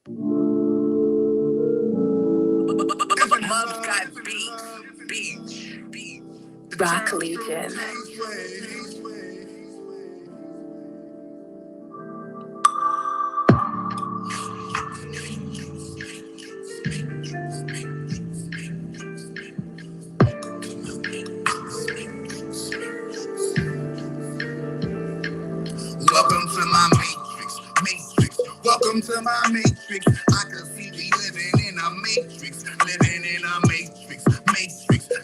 Mubs got beach. Rock Legion. Welcome to my matrix. Welcome to my matrix. I can see we living in a matrix. Living in a matrix.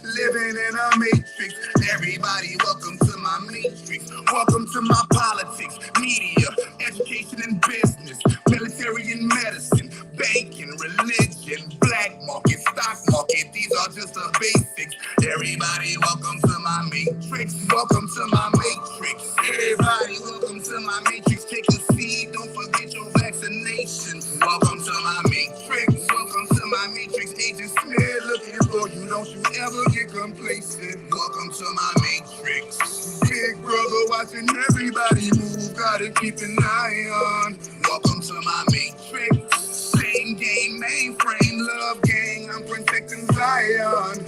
Living in a matrix. Everybody, welcome to my matrix. Welcome to my politics, media, education and business, military and medicine, banking, religion, black market, stock market. These are just the basics. Everybody, welcome to my matrix. Welcome to my matrix. Everybody, welcome to my matrix. Take a seat. Don't forget your vaccination. Welcome to my matrix. Welcome to my matrix. Agent Smith looking for you. Don't you ever get complacent. Welcome to my matrix. Big brother watching everybody move. Gotta keep an eye on. Welcome to my matrix. Same game, mainframe, love gang. I'm protecting Zion.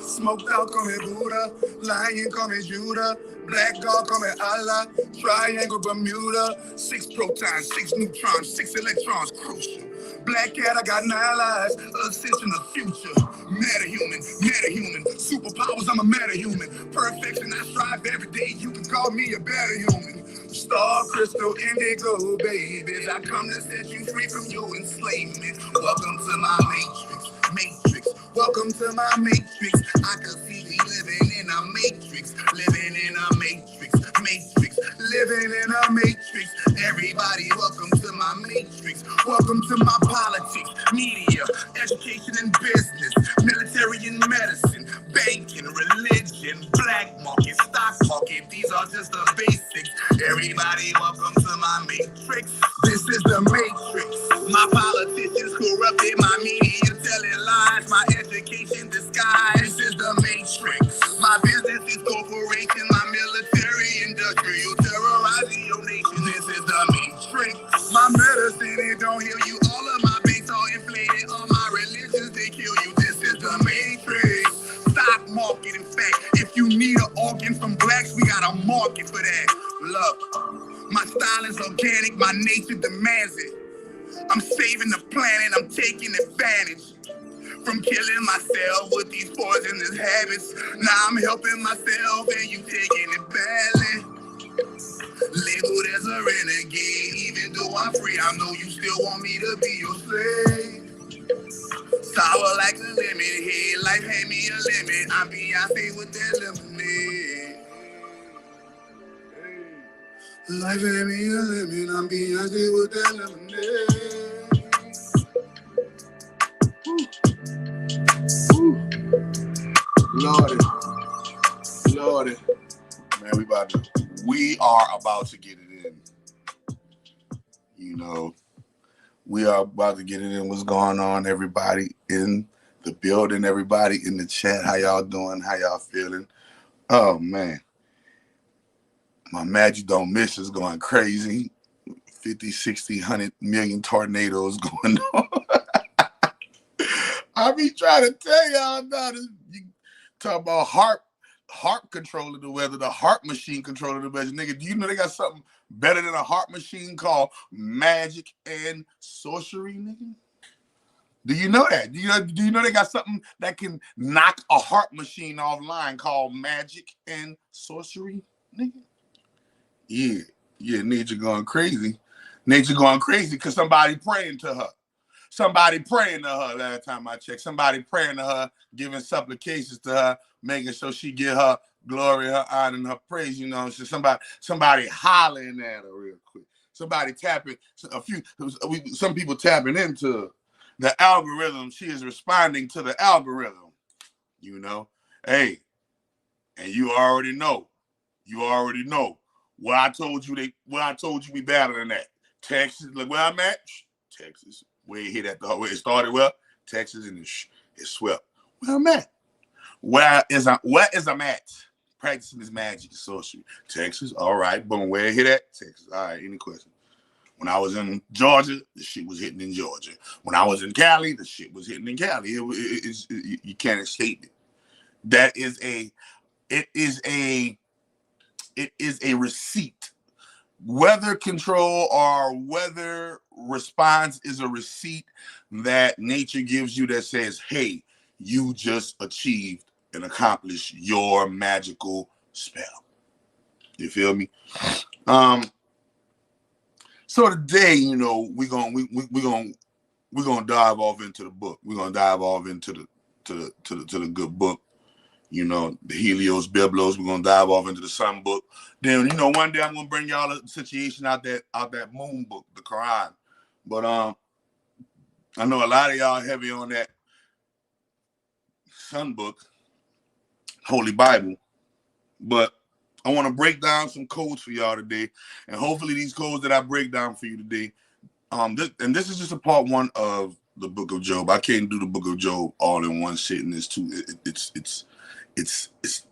Smoked out, call me Buddha. Lion, call me Judah. Black dog, call me Allah. Triangle, Bermuda. 6 protons, 6 neutrons, 6 electrons, crucial. Black cat, I got 9 lives. Ascension of future. Metahuman. Superpowers, I'm a metahuman. Perfection, I strive every day. You can call me a better human. Star, crystal, indigo, babies. I come to set you free from your enslavement. Welcome to my matrix. Welcome to my matrix. I can see we living in a matrix. Living in a matrix. Living in a matrix. Everybody, welcome to my matrix. Welcome to my politics, media, education and business, military and medicine, banking, religion, black market, stock market. These are just the basics. Everybody, welcome to my matrix. This is the matrix. My politicians corrupted, my media telling lies, my education disguised. This is the matrix. My business is corporation, my military industrial terrorizing your nation. This is the matrix. My medicine, it don't heal you. All of my banks are inflated. All my religions, they kill you. This is the matrix. Stock market, in fact, if you need an organ from blacks, we got a market for that. Look, my style is organic, my nature demands it. I'm saving the planet, I'm taking advantage. From killing myself with these poisonous habits. Now I'm helping myself and you taking it badly. Labeled as a renegade, even though I'm free, I know you still want me to be your slave. Sour like a lemon head, life had me a limit. I'm Beyonce with that lemonade. Life had me a limit, I'm Beyonce with that lemonade. Lordy. Man, we are about to get it in. You know, we are about to get it in. What's going on, everybody in the building, everybody in the chat? How y'all doing? How y'all feeling? Oh, man. My Magic Don't Miss is going crazy. 50, 60, 100 million tornadoes going on. I be trying to tell y'all now. You talk about harp controlling the weather, the harp machine controlling the weather. Nigga, do you know they got something better than a harp machine called magic and sorcery, nigga? Do you know that? Do you know they got something that can knock a harp machine offline called magic and sorcery, nigga? Yeah, nature going crazy. Nature going crazy because somebody praying to her. Somebody praying to her last time I checked. Somebody praying to her, giving supplications to her, making sure she get her glory, her honor, and her praise. You know, so somebody hollering at her real quick. Somebody tapping, some people tapping into the algorithm. She is responding to the algorithm. You know, hey, and you already know. Well, I told you we better than that. Texas, look where I'm at. Texas. Where it hit at where it started, well, Texas, and it swept. Where I'm at? Where is I'm at? Practicing this magic and sorcery. Texas, all right. Boom. Where it hit at? Texas. All right. Any question? When I was in Georgia, the shit was hitting in Georgia. When I was in Cali, the shit was hitting in Cali. You can't escape it. That is a, it is a receipt. Weather control or weather response is a receipt that nature gives you that says, hey, you just achieved and accomplished your magical spell. You feel me? So today, you know, we're gonna dive off into the book. We're gonna dive off into the good book. You know, the Helios Biblos. We're gonna dive off into the Sun book. Then, you know, one day I'm gonna bring y'all a situation out that Moon book, the Quran. But I know a lot of y'all heavy on that Sun book, Holy Bible. But I want to break down some codes for y'all today, and hopefully these codes that I break down for you today, this is just a part one of the Book of Job. I can't do the Book of Job all in one sitting. It's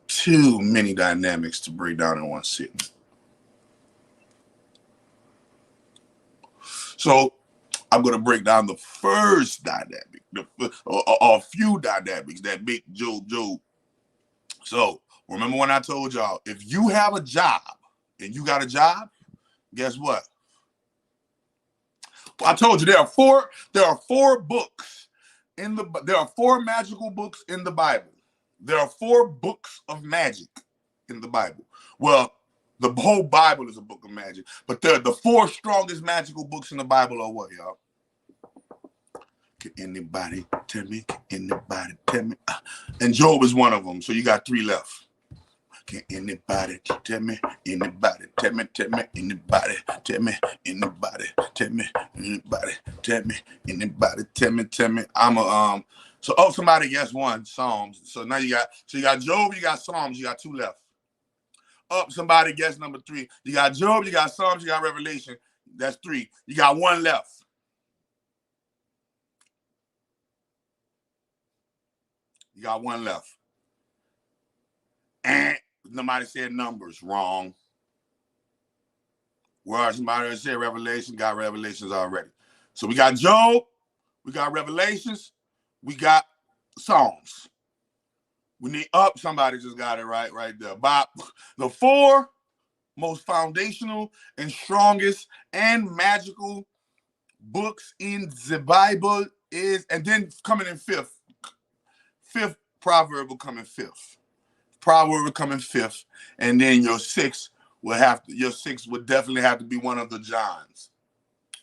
too many dynamics to break down in one sitting. So I'm gonna break down the first dynamic, or a few dynamics that make Job. So remember when I told y'all, if you have a job and you got a job, guess what? Well, I told you there are four books there are four magical books in the Bible. There are 4 books of magic in the Bible. Well, the whole Bible is a book of magic, but the 4 strongest magical books in the Bible are what, y'all? Can anybody tell me? Can anybody tell me? And Job is one of them, so you got 3 left. Can anybody tell me? Anybody tell me? Tell me? Anybody tell me? Anybody tell me? Anybody tell me? Anybody tell me? Tell me? I'm a So somebody guess one, Psalms. So now you got Job, you got Psalms, you got 2 left. Somebody guess number 3. You got Job, you got Psalms, you got Revelation. That's 3. You got 1 left. You got 1 left. And nobody said Numbers. Wrong. Where somebody said Revelation, got Revelations already. So we got Job, we got Revelations, we got Psalms. We need somebody just got it right there. Bob, the 4 most foundational and strongest and magical books in the Bible is, and then coming in 5th proverb will come in 5th. Proverb will come in 5th, and then your 6th would definitely have to be one of the Johns.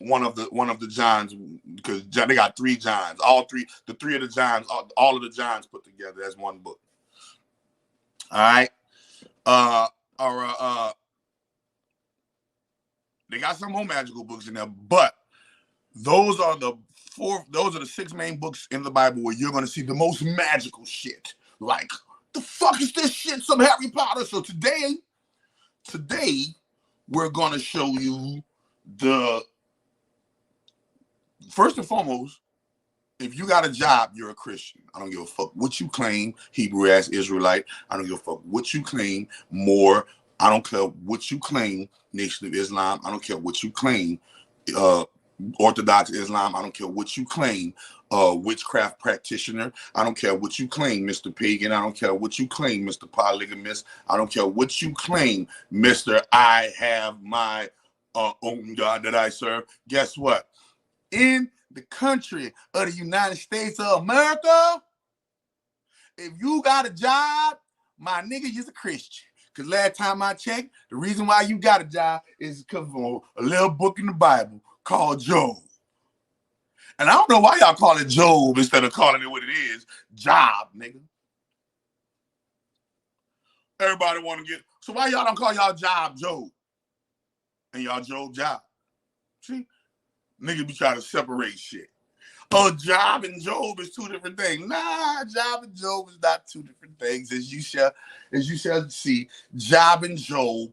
One of the Johns, because they got 3 Johns. The 3 of the Johns, all of the Johns put together as one book. All right. They got some more magical books in there, but those are the 6 main books in the Bible where you're gonna see the most magical shit. Like, the fuck is this shit? Some Harry Potter. So today we're gonna show you first and foremost, if you got a job, you're a Christian. I don't give a fuck what you claim, Hebrew ass Israelite. I don't give a fuck what you claim, Moor. I don't care what you claim, Nation of Islam. I don't care what you claim, Orthodox Islam. I don't care what you claim, witchcraft practitioner. I don't care what you claim, Mr. Pagan. I don't care what you claim, Mr. Polygamist. I don't care what you claim, Mr. I have my own God that I serve. Guess what? In the country of the United States of America, if you got a job, my nigga, you're a Christian. Because last time I checked, the reason why you got a job is because of a little book in the Bible called Job. And I don't know why y'all call it Job instead of calling it what it is, job, nigga. Everybody want to so why y'all don't call y'all job Job? And y'all job? See? Niggas be trying to separate shit. Oh, job and Job is 2 different things. Nah, job and Job is not 2 different things. As you shall see, job and Job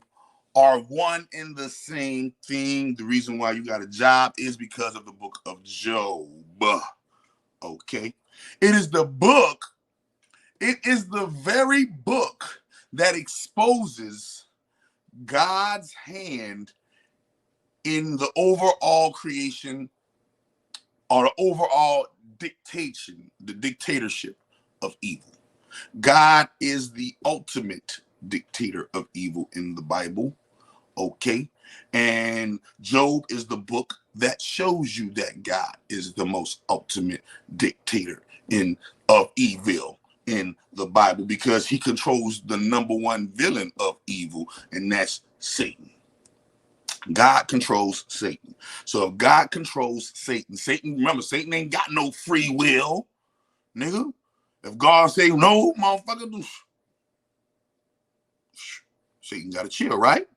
are one and the same thing. The reason why you got a job is because of the book of Job. Okay? It is the very book that exposes God's hand in the overall creation or the overall dictatorship of evil. God is the ultimate dictator of evil in the Bible. Okay. And Job is the book that shows you that God is the most ultimate dictator of evil in the Bible, because he controls the number one villain of evil, and that's Satan. God controls Satan. So if God controls Satan, remember, Satan ain't got no free will, nigga. If God say no, motherfucker, Satan gotta chill, right?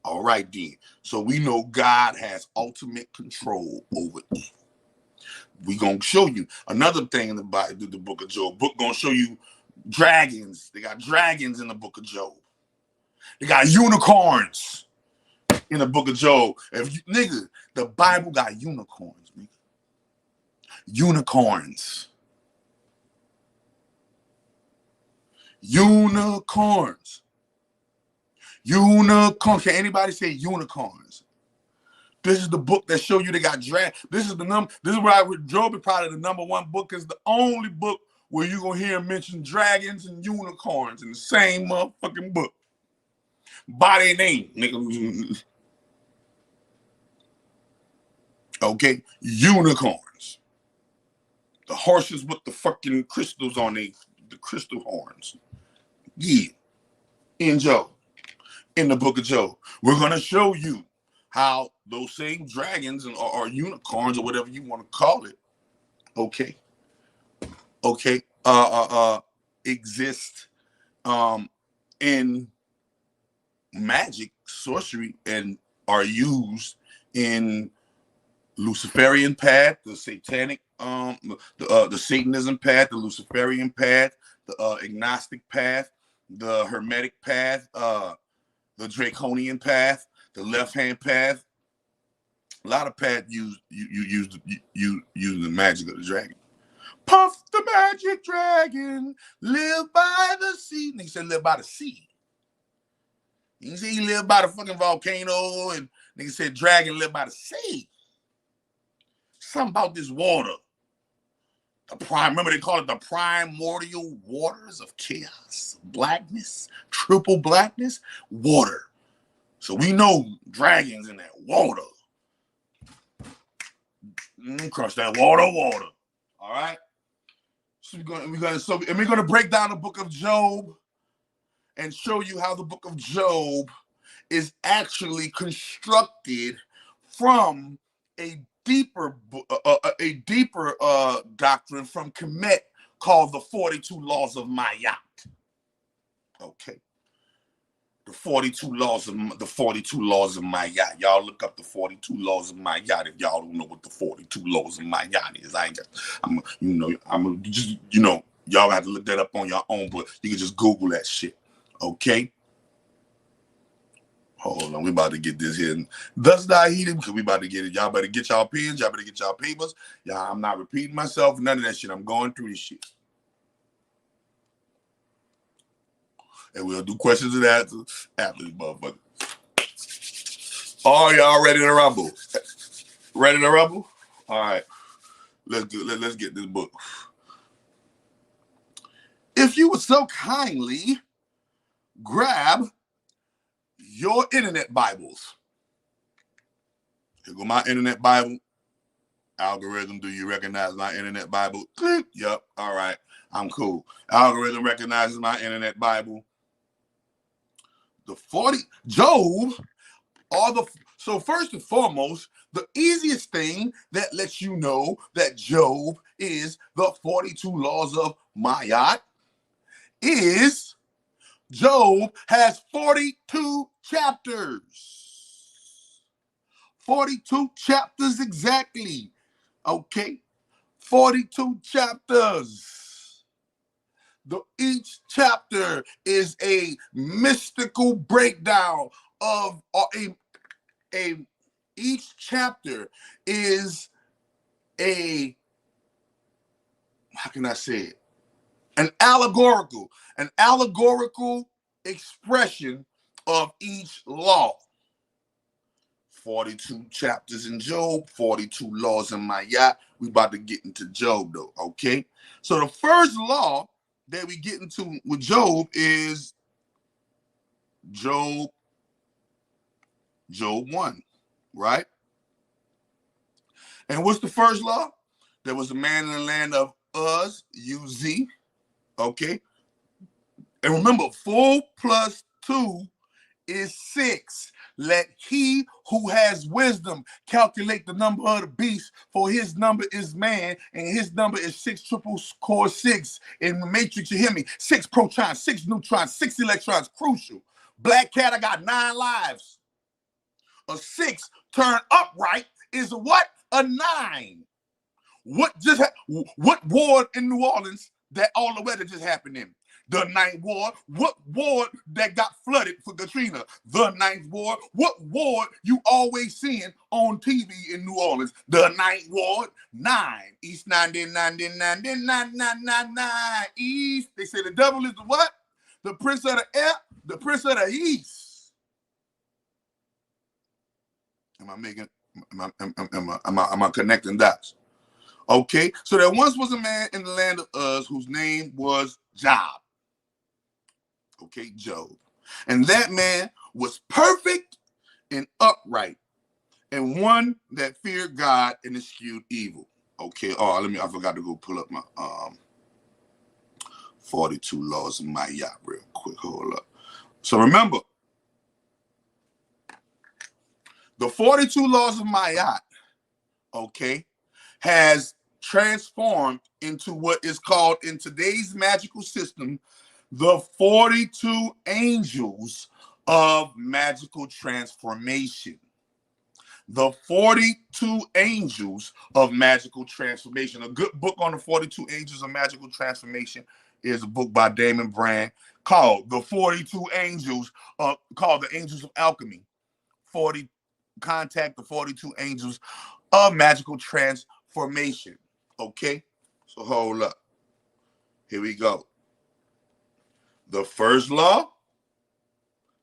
All right, then. So we know God has ultimate control over evil. We gonna show you another thing in the Bible, the book of Job. Book gonna show you dragons. They got dragons in the book of Job. They got unicorns in the book of Job. If you, nigga, the Bible got unicorns, nigga. Unicorns. Unicorns. Unicorn. Can anybody say unicorns? This is the book that show you they got drag. This is the number. This is why Job is probably the number one book. Is the only book where you gonna hear him mention dragons and unicorns in the same motherfucking book. By their name, nigga. Okay, unicorns. The horses with the fucking crystals on the crystal horns. Yeah, in Job, in the book of Job, we're gonna show you how those same dragons or unicorns or whatever you want to call it, okay, exist in magic, sorcery, and are used in Luciferian path, the satanic, the Satanism path, the Luciferian path, the agnostic path, the Hermetic path, the Draconian path, the left-hand path. A lot of paths use the magic of the dragon. Puff the magic dragon, live by the sea. He said live by the sea. He didn't say he lived by the fucking volcano, and nigga said dragon live by the sea. Something about this water. Remember they call it the primordial waters of chaos, blackness, triple blackness, water. So we know dragons in that water. Crush that water. All right. So we're gonna break down the book of Job and show you how the book of Job is actually constructed from a deeper doctrine from Kemet called the 42 Laws of Mayat. Okay. The 42 laws of Mayat. Y'all look up the 42 laws of Mayat if y'all don't know what the 42 laws of Mayat is. Y'all have to look that up on your own, but you can just Google that shit. Okay. Hold on, we about to get this here. Thus thy heating, because we about to get it. Y'all better get y'all pens. Y'all better get y'all papers. Y'all, I'm not repeating myself. None of that shit. I'm going through this shit. And we'll do questions and answers after this motherfucker. Are y'all ready to rumble? Ready to rumble? All right. Let's get this book. If you would so kindly grab your internet Bibles. Here go my internet Bible. Algorithm, do you recognize my internet Bible? Click. Yep. All right. I'm cool. Algorithm recognizes my internet Bible. The 40 Job, so first and foremost, the easiest thing that lets you know that Job is the 42 laws of Mayat is Job has 42 chapters. 42 chapters exactly. Okay. 42 chapters. Each chapter is a mystical breakdown of each chapter is how can I say it? An allegorical expression of each law. 42 chapters in Job, 42 laws in Mayat. We about to get into Job though, okay? So the first law that we get into with Job is Job 1, right? And what's the first law? There was a man in the land of Uz, U-Z, okay? And remember, 4 plus 2 is 6. Let he who has wisdom calculate the number of the beast, for his number is man, and his number is 6 triple core 6. In the matrix, you hear me? 6 protons, 6 neutrons, 6 electrons, crucial. Black cat, I got 9 lives. A 6 turned upright is a what? A 9. What ward in New Orleans that all the weather just happened in? The 9th ward. What ward that got flooded for Katrina? The 9th ward. What ward you always seeing on TV in New Orleans? The 9th ward. 9. East 9, then 9, then 9, then 9, 9, 9, 9. East. They say the devil is the what? The prince of the air, the prince of the east. Am I connecting dots? Okay, so there once was a man in the land of Uz whose name was Job. Okay, Job. And that man was perfect and upright, and one that feared God and eschewed evil. Okay, I forgot to go pull up my 42 laws of Mayat real quick. Hold up. So remember, the 42 laws of Mayat, okay, has transformed into what is called in today's magical system the 42 angels of magical transformation. The 42 angels of magical transformation. A good book on the 42 angels of magical transformation is a book by Damon Brand called The 42 Angels, called The Angels of Alchemy. Contact the 42 angels of magical transformation. Okay, so hold up. Here we go. The first law,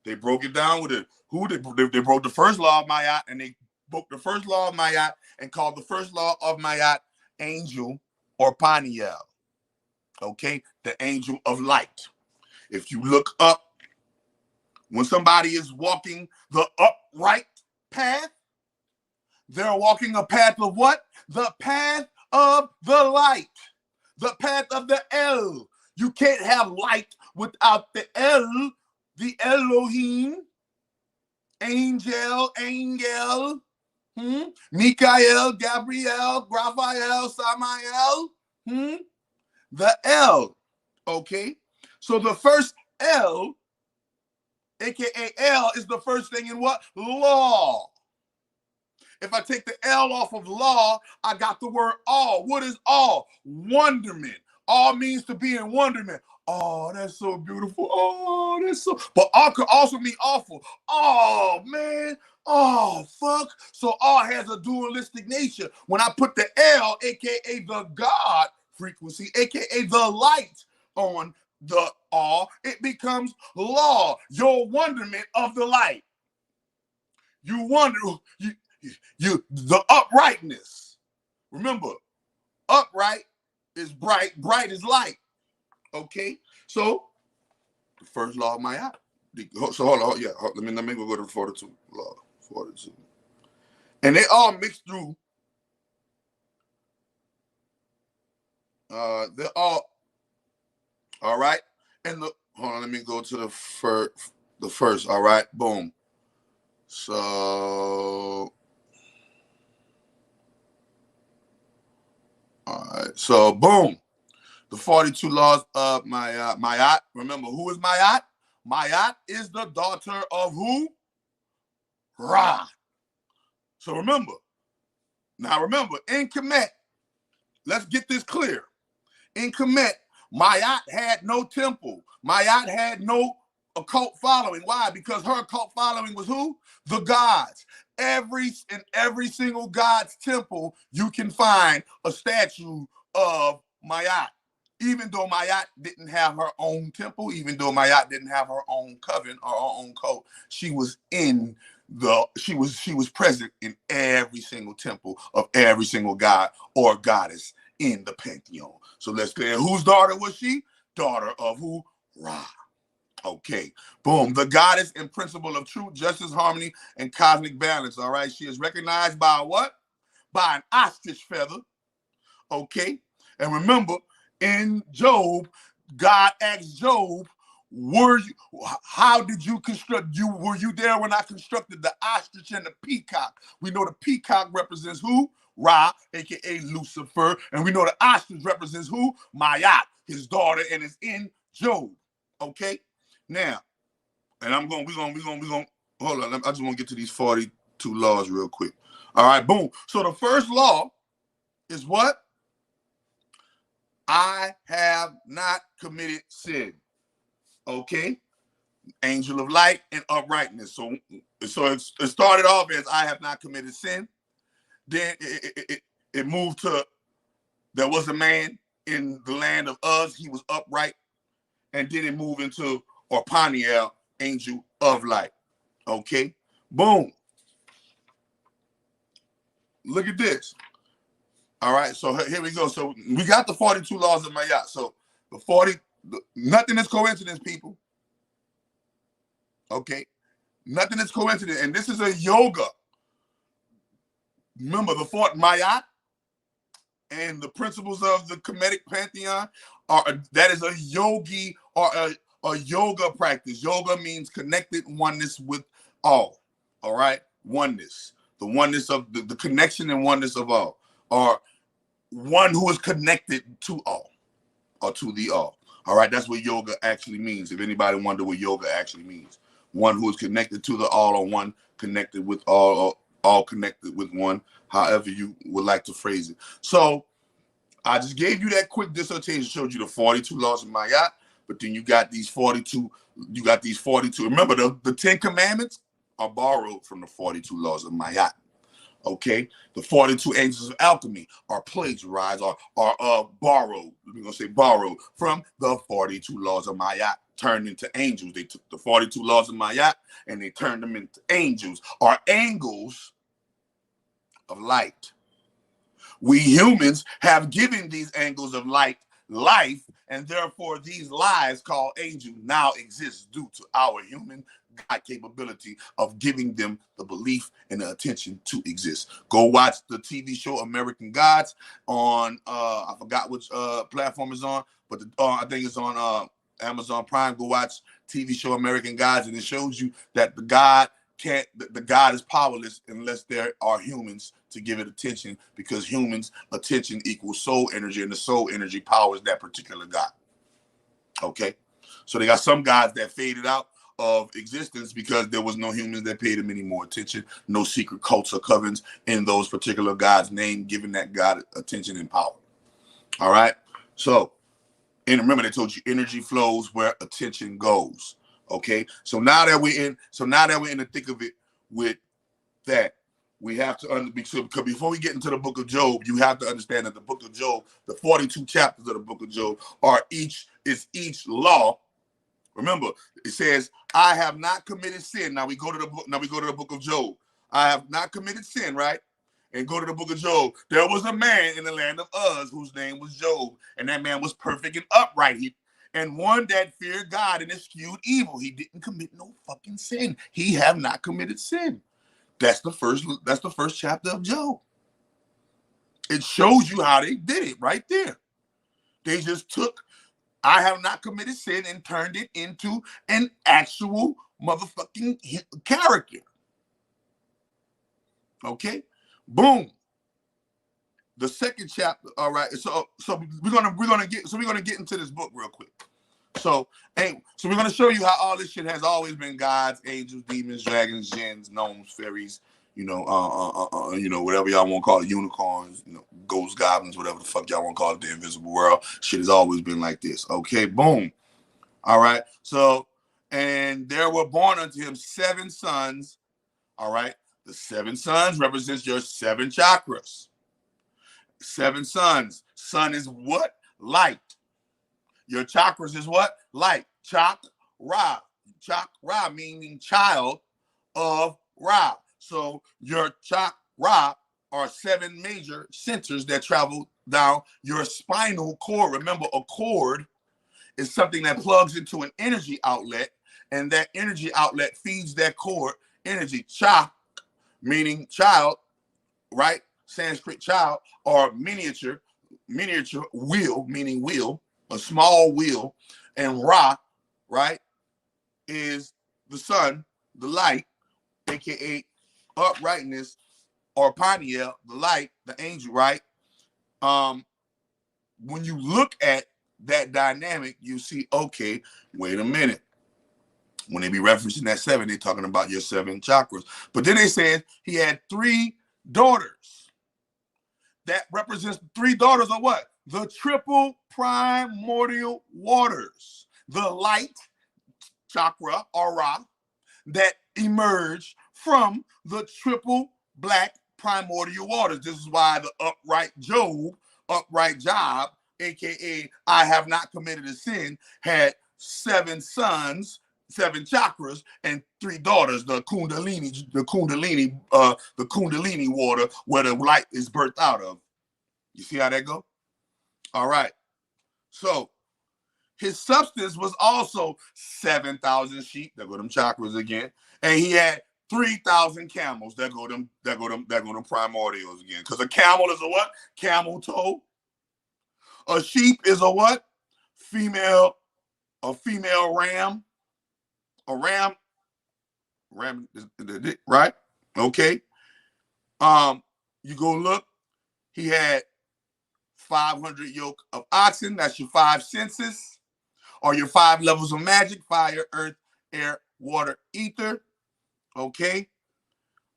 they broke it down with it. They broke the first law of Mayat, and they broke the first law of Mayat and called the first law of Mayat angel or Paniel. Okay, the angel of light. If you look up, when somebody is walking the upright path, they're walking a path of what? The path of the light. The path of the El. You can't have light without the El, the Elohim, angel, Mikael, Gabriel, Raphael, Samael, the El. Okay? So the first L, aka L, is the first thing in what? Law. If I take the L off of law, I got the word all. What is all? Wonderment. All means to be in wonderment. Oh, that's so beautiful. Oh, that's so. But all could also mean awful. Oh, man. Oh, fuck. So all has a dualistic nature. When I put the L, aka the God frequency, aka the light on the all, it becomes law. Your wonderment of the light. You wonder, the uprightness. Remember, upright is bright, bright is light. Okay, so the first law of Mayat. So hold on, yeah. Let me go to the 42 law, 42, and they all mixed through. They're all right. And hold on, let me go to the first. All right, boom. So. All right, so boom, the 42 laws of Mayat. Remember, who is Mayat? Mayat is the daughter of who? Ra. So remember, in Kemet, let's get this clear. In Kemet, Mayat had no temple. Mayat had no occult following. Why? Because her occult following was who? The gods. In every single god's temple, you can find a statue of Mayat. Even though Mayat didn't have her own temple, even though Mayat didn't have her own coven or her own cult, she was in she was present in every single temple of every single god or goddess in the pantheon. So let's clear. Whose daughter was she? Daughter of who? Ra. Okay, boom. The goddess and principle of truth, justice, harmony, and cosmic balance. All right, she is recognized by what? By an ostrich feather. Okay, and remember, in Job, God asked Job, how did you construct, were you there when I constructed the ostrich and the peacock? We know the peacock represents who? Ra, aka Lucifer, and we know the ostrich represents who? Mayat, his daughter, and it's in Job. Okay, now, and we're gonna hold on. I just want to get to these 42 laws real quick. All right, boom. So the first law is what? I have not committed sin. Okay, angel of light and uprightness. So it started off as I have not committed sin. Then it moved to there was a man in the land of Uz. He was upright, and then it moved into Orpaniel, angel of light. Okay, boom. Look at this. All right, so here we go. So we got the 42 laws of Mayat. So nothing is coincidence, people. Okay, nothing is coincidence, and this is a yoga. Remember the fourth Mayat and the principles of the Kemetic pantheon that is a yogi or a yoga practice. Yoga means connected oneness with all. All right, oneness, the oneness of the connection and oneness of all, or one who is connected to all or to the all. All right, that's what yoga actually means. If anybody wonder what yoga actually means, one who is connected to the all, or one connected with all, or all connected with one, however you would like to phrase it. So I just gave you that quick dissertation, showed you the 42 laws of Mayat, but then you got these 42, remember the 10 commandments are borrowed from the 42 laws of Mayat. Okay, the 42 angels of alchemy are plagiarized or borrowed. We're gonna say borrowed from the 42 laws of Mayat, turned into angels. They took the 42 laws of Mayat and they turned them into angels, or angles of light. We humans have given these angles of light life, and therefore these lives called angels now exist due to our human God capability of giving them the belief and the attention to exist. Go watch the TV show American Gods on I forgot which platform it's on, but I think it's on Amazon Prime. Go watch TV show American Gods, and it shows you that the God is powerless unless there are humans to give it attention, because humans attention equals soul energy, and the soul energy powers that particular God. Okay, so they got some gods that faded out of existence because there was no humans that paid them any more attention, no secret cults or covens in those particular gods' name, giving that God attention and power. All right, so and remember they told you energy flows where attention goes. Okay, so now that we're in the thick of it with that, we have to because before we get into the book of Job, you have to understand that the book of Job, the 42 chapters of the book of Job are each law. Remember, it says, I have not committed sin. Now we go to the book of Job. I have not committed sin, right? And go to the book of Job. There was a man in the land of Uz whose name was Job, and that man was perfect and upright. And one that feared God and eschewed evil. He didn't commit no fucking sin. He have not committed sin. That's the first chapter of Job. It shows you how they did it right there. They just took I have not committed sin and turned it into an actual motherfucking character. Okay, boom. The second chapter. All right. So we're gonna get into this book real quick. So we're gonna show you how all this shit has always been gods, angels, demons, dragons, jinns, gnomes, fairies. Whatever y'all want to call it, unicorns, ghosts, goblins, whatever the fuck y'all want to call it, the invisible world. Shit has always been like this. Okay, boom. All right. So, and there were born unto him 7 sons. All right. The 7 sons represents your 7 chakras. 7 sons. Sun is what? Light. Your chakras is what? Light. Chakra. Chakra meaning child of Ra. So your chakra are 7 major centers that travel down your spinal cord. Remember, a cord is something that plugs into an energy outlet, and that energy outlet feeds that cord energy. Cha, meaning child, right? Sanskrit child, or miniature wheel, meaning wheel, a small wheel, and Ra, right, is the sun, the light, aka uprightness, or Paniel, the light, the angel, right? When you look at that dynamic, you see, okay, wait a minute. When they be referencing that 7, they're talking about your 7 chakras. But then they said he had 3 daughters. That represents 3 daughters of what? The triple primordial waters. The light chakra, or Ra, that emerged from the triple black primordial waters. This is why the upright Job, aka I have not committed a sin, had 7 sons, 7 chakras, and 3 daughters. The Kundalini water, where the light is birthed out of. You see how that go? All right. So his substance was also 7,000 sheep. There go them chakras again, and he had 3,000 camels. There go them primordials again. Because a camel is a what? Camel toe. A sheep is a what? A female ram. A ram, right? Okay. You go look. He had 500 yoke of oxen. That's your 5 senses, or your 5 levels of magic: fire, earth, air, water, ether. Okay.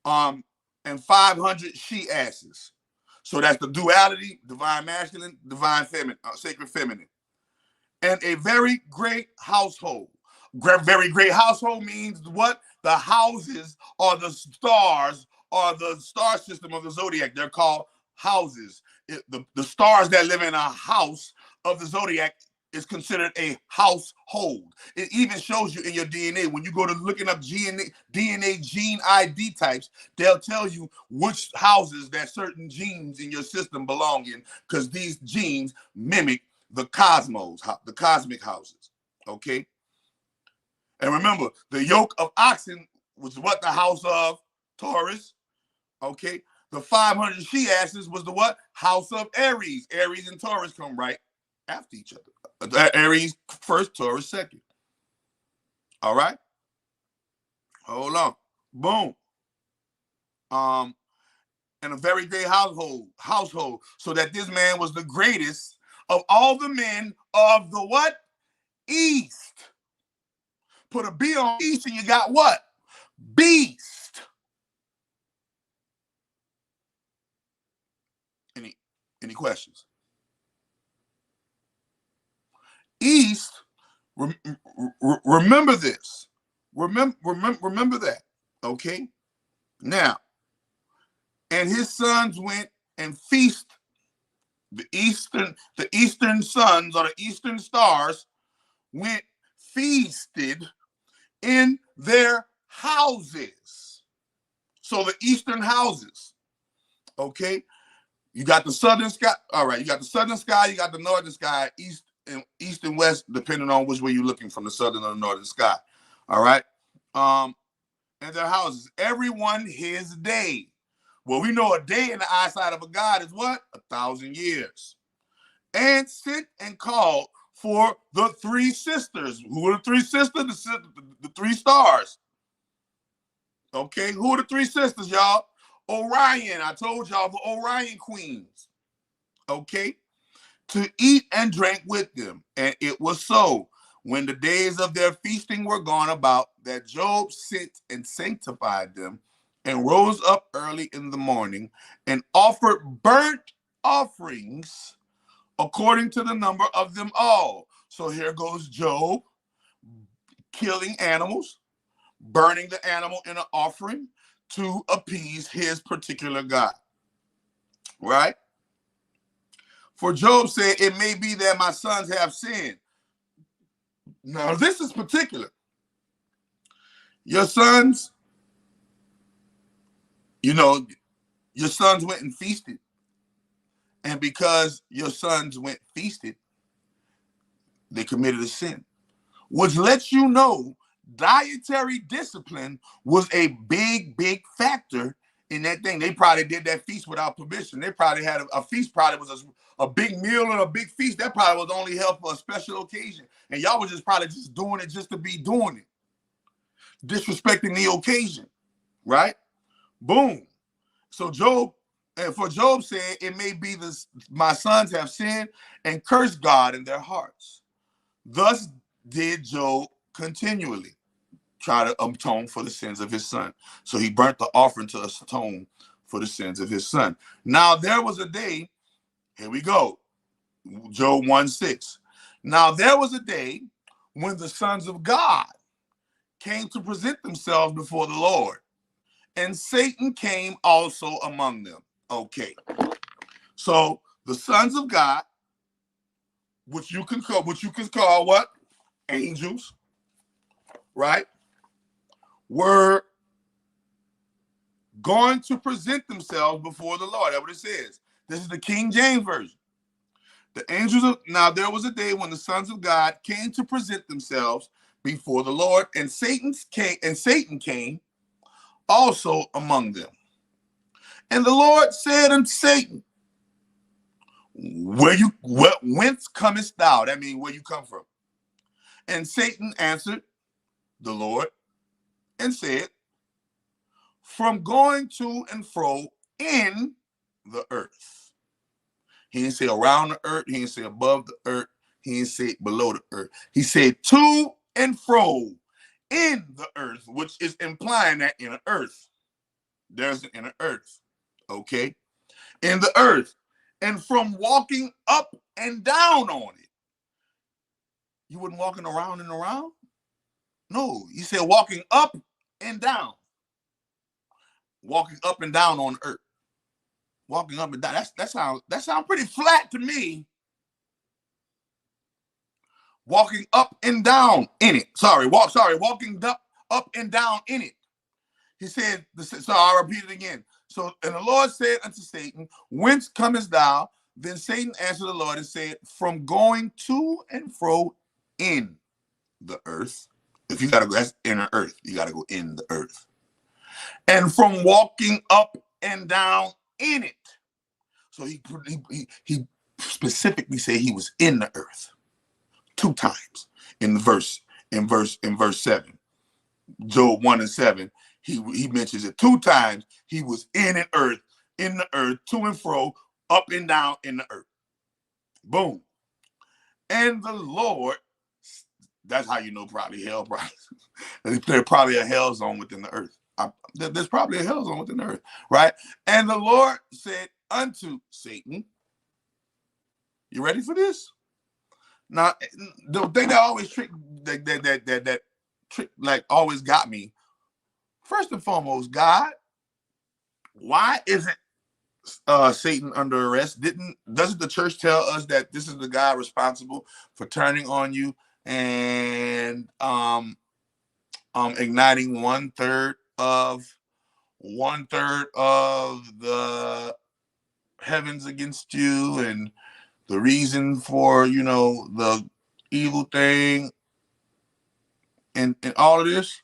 And 500 she asses. So that's the duality: divine masculine, divine feminine, sacred feminine. And a very great household. Very great household means what? The houses are the stars, or the star system of the zodiac. They're called houses. The stars that live in a house of the zodiac is considered a household. It even shows you in your DNA. When you go to looking up DNA gene ID types, they'll tell you which houses that certain genes in your system belong in, because these genes mimic the cosmos, the cosmic houses. Okay. And remember, the yoke of oxen was what? The house of Taurus. Okay. The 500 she asses was the what? House of Aries. Aries and Taurus come right after each other. Aries first, Taurus second. All right. Hold on. Boom. And a very great household. So that this man was the greatest of all the men of the what? East. Put a B on East and you got what? Beast. Any questions? East, remember this. Remember that. Okay? Now, and his sons went and feast. The eastern sons, or the eastern stars, went feasted in their houses. So the eastern houses. Okay? You got the southern sky. All right, you got the southern sky, you got the northern sky, east and west, depending on which way you're looking, from the southern or the northern sky. All right. And their houses. Everyone his day. Well, we know a day in the eyesight of a god is what? 1,000 years. And sent and called for the 3 sisters. Who are the 3 sisters? The 3 stars. Okay, who are the 3 sisters, y'all? Orion. I told y'all, the Orion queens. Okay, to eat and drink with them. And it was so, when the days of their feasting were gone about, that Job sent and sanctified them, and rose up early in the morning, and offered burnt offerings according to the number of them all. So here goes Job, killing animals, burning the animal in an offering to appease his particular God. Right? For Job said, it may be that my sons have sinned. Now, this is particular. Your sons you know, your sons went and feasted. And because your sons went feasted, they committed a sin, which lets you know dietary discipline was a big, big factor in that thing. They probably did that feast without permission. They probably had a feast, probably was a big meal and a big feast. That probably was only held for a special occasion. And y'all was just probably just doing it just to be doing it, disrespecting the occasion, right? Boom. So Job, and for Job said, it may be this, my sons have sinned and cursed God in their hearts. Thus did Job continually try to atone for the sins of his son. So he burnt the offering to atone for the sins of his son. Now there was a day, here we go, Job 1:6. Now there was a day when the sons of God came to present themselves before the Lord, and Satan came also among them. Okay. So the sons of God, which you can call what? Angels, right? Were going to present themselves before the Lord. That's what it says. This is the King James Version. The angels of, now there was a day when the sons of God came to present themselves before the Lord, and Satan came also among them. And the Lord said unto Satan, whence comest thou? That means where you come from. And Satan answered the Lord and said, from going to and fro in the earth. He didn't say around the earth. He didn't say above the earth. He didn't say below the earth. He said to and fro in the earth, which is implying that in the earth. There's an inner earth. Okay? In the earth. And from walking up and down on it. You wasn't walking around and around? No, he said walking up and down. Walking up and down on earth. Walking up and down. That sounds pretty flat to me. Walking up and down in it. Walking up and down in it. He said, so I'll repeat it again. So, and the Lord said unto Satan, whence comest thou? Then Satan answered the Lord and said, from going to and fro in the earth. If you got to go, that's inner earth. You got to go in the earth. And from walking up and down in it. So he specifically said he was in the earth 2 times in verse 7. Job 1:7. He mentions it 2 times. He was in the earth, to and fro, up and down in the earth. Boom. And the Lord, that's how you know probably hell, there's probably a hell zone within the earth. There's probably a hell zone within the earth, right? And the Lord said unto Satan, you ready for this? Now, the thing that always always got me, first and foremost, God, why isn't Satan under arrest? Doesn't the church tell us that this is the guy responsible for turning on you and igniting one third of the heavens against you, and the reason for the evil thing and all of this?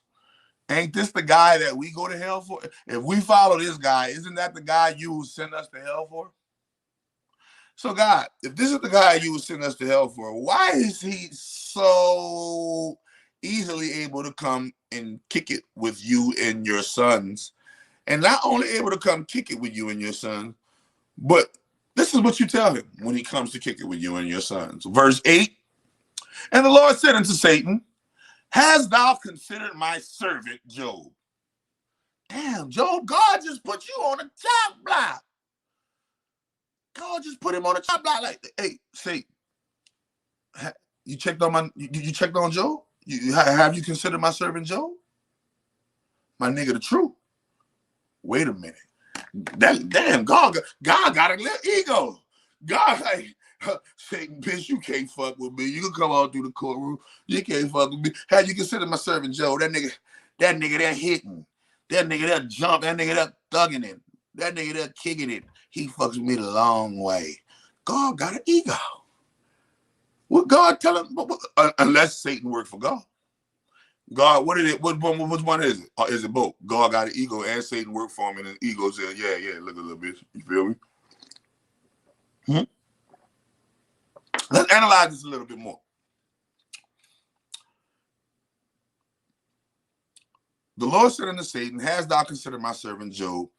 Ain't this the guy that we go to hell for? If we follow this guy, isn't that the guy you will send us to hell for? So God, if this is the guy you will send us to hell for, why is he so easily able to come and kick it with you and your sons? And not only able to come kick it with you and your sons, but this is what you tell him when he comes to kick it with you and your sons. Verse 8, and the Lord said unto Satan, hast thou considered my servant Job? Damn, Job, God just put you on a chop block. God just put him on a chop block like, hey, Satan, you checked on Job? Have you considered my servant Job? My nigga, the truth. Wait a minute. Damn, God got a little ego. God, like, Satan, bitch, you can't fuck with me. You can come out through the courtroom. You can't fuck with me. Have you considered my servant Job? That nigga, that hitting. That nigga there jump, that nigga there thugging it, that nigga there kicking it. He fucks with me the long way. God got an ego. What God tell him? Unless Satan worked for God. God, what is it? Which one is it? Or is it both? God got an ego and Satan worked for him, and the ego said, yeah, look a little bit. You feel me? Let's analyze this a little bit more. The Lord said unto Satan, hast thou considered my servant Job,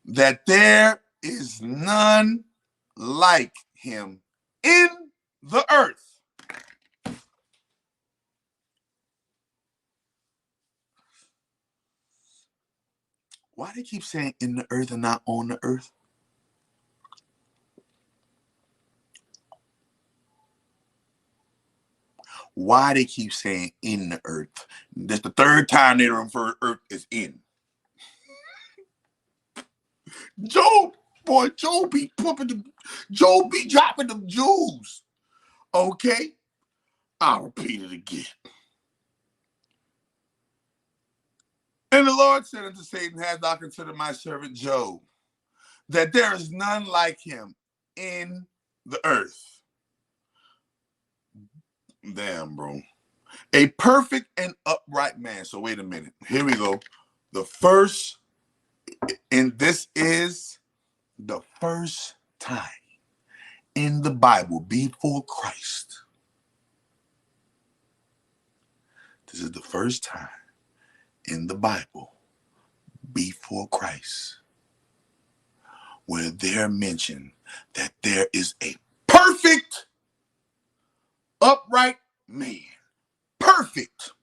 that there is none like him in the earth? Why they keep saying in the earth and not on the earth? Why they keep saying in the earth? That's the third time they refer earth as in. Job, boy, Job be dropping them jewels. Okay? I'll repeat it again. And the Lord said unto Satan, hast thou considered my servant Job, that there is none like him in the earth? Damn, bro. A perfect and upright man. So wait a minute. Here we go. The first, and this is the first time in the Bible before Christ. This is the first time in the Bible before Christ where they're mentioned that there is a perfect, upright man. Perfect.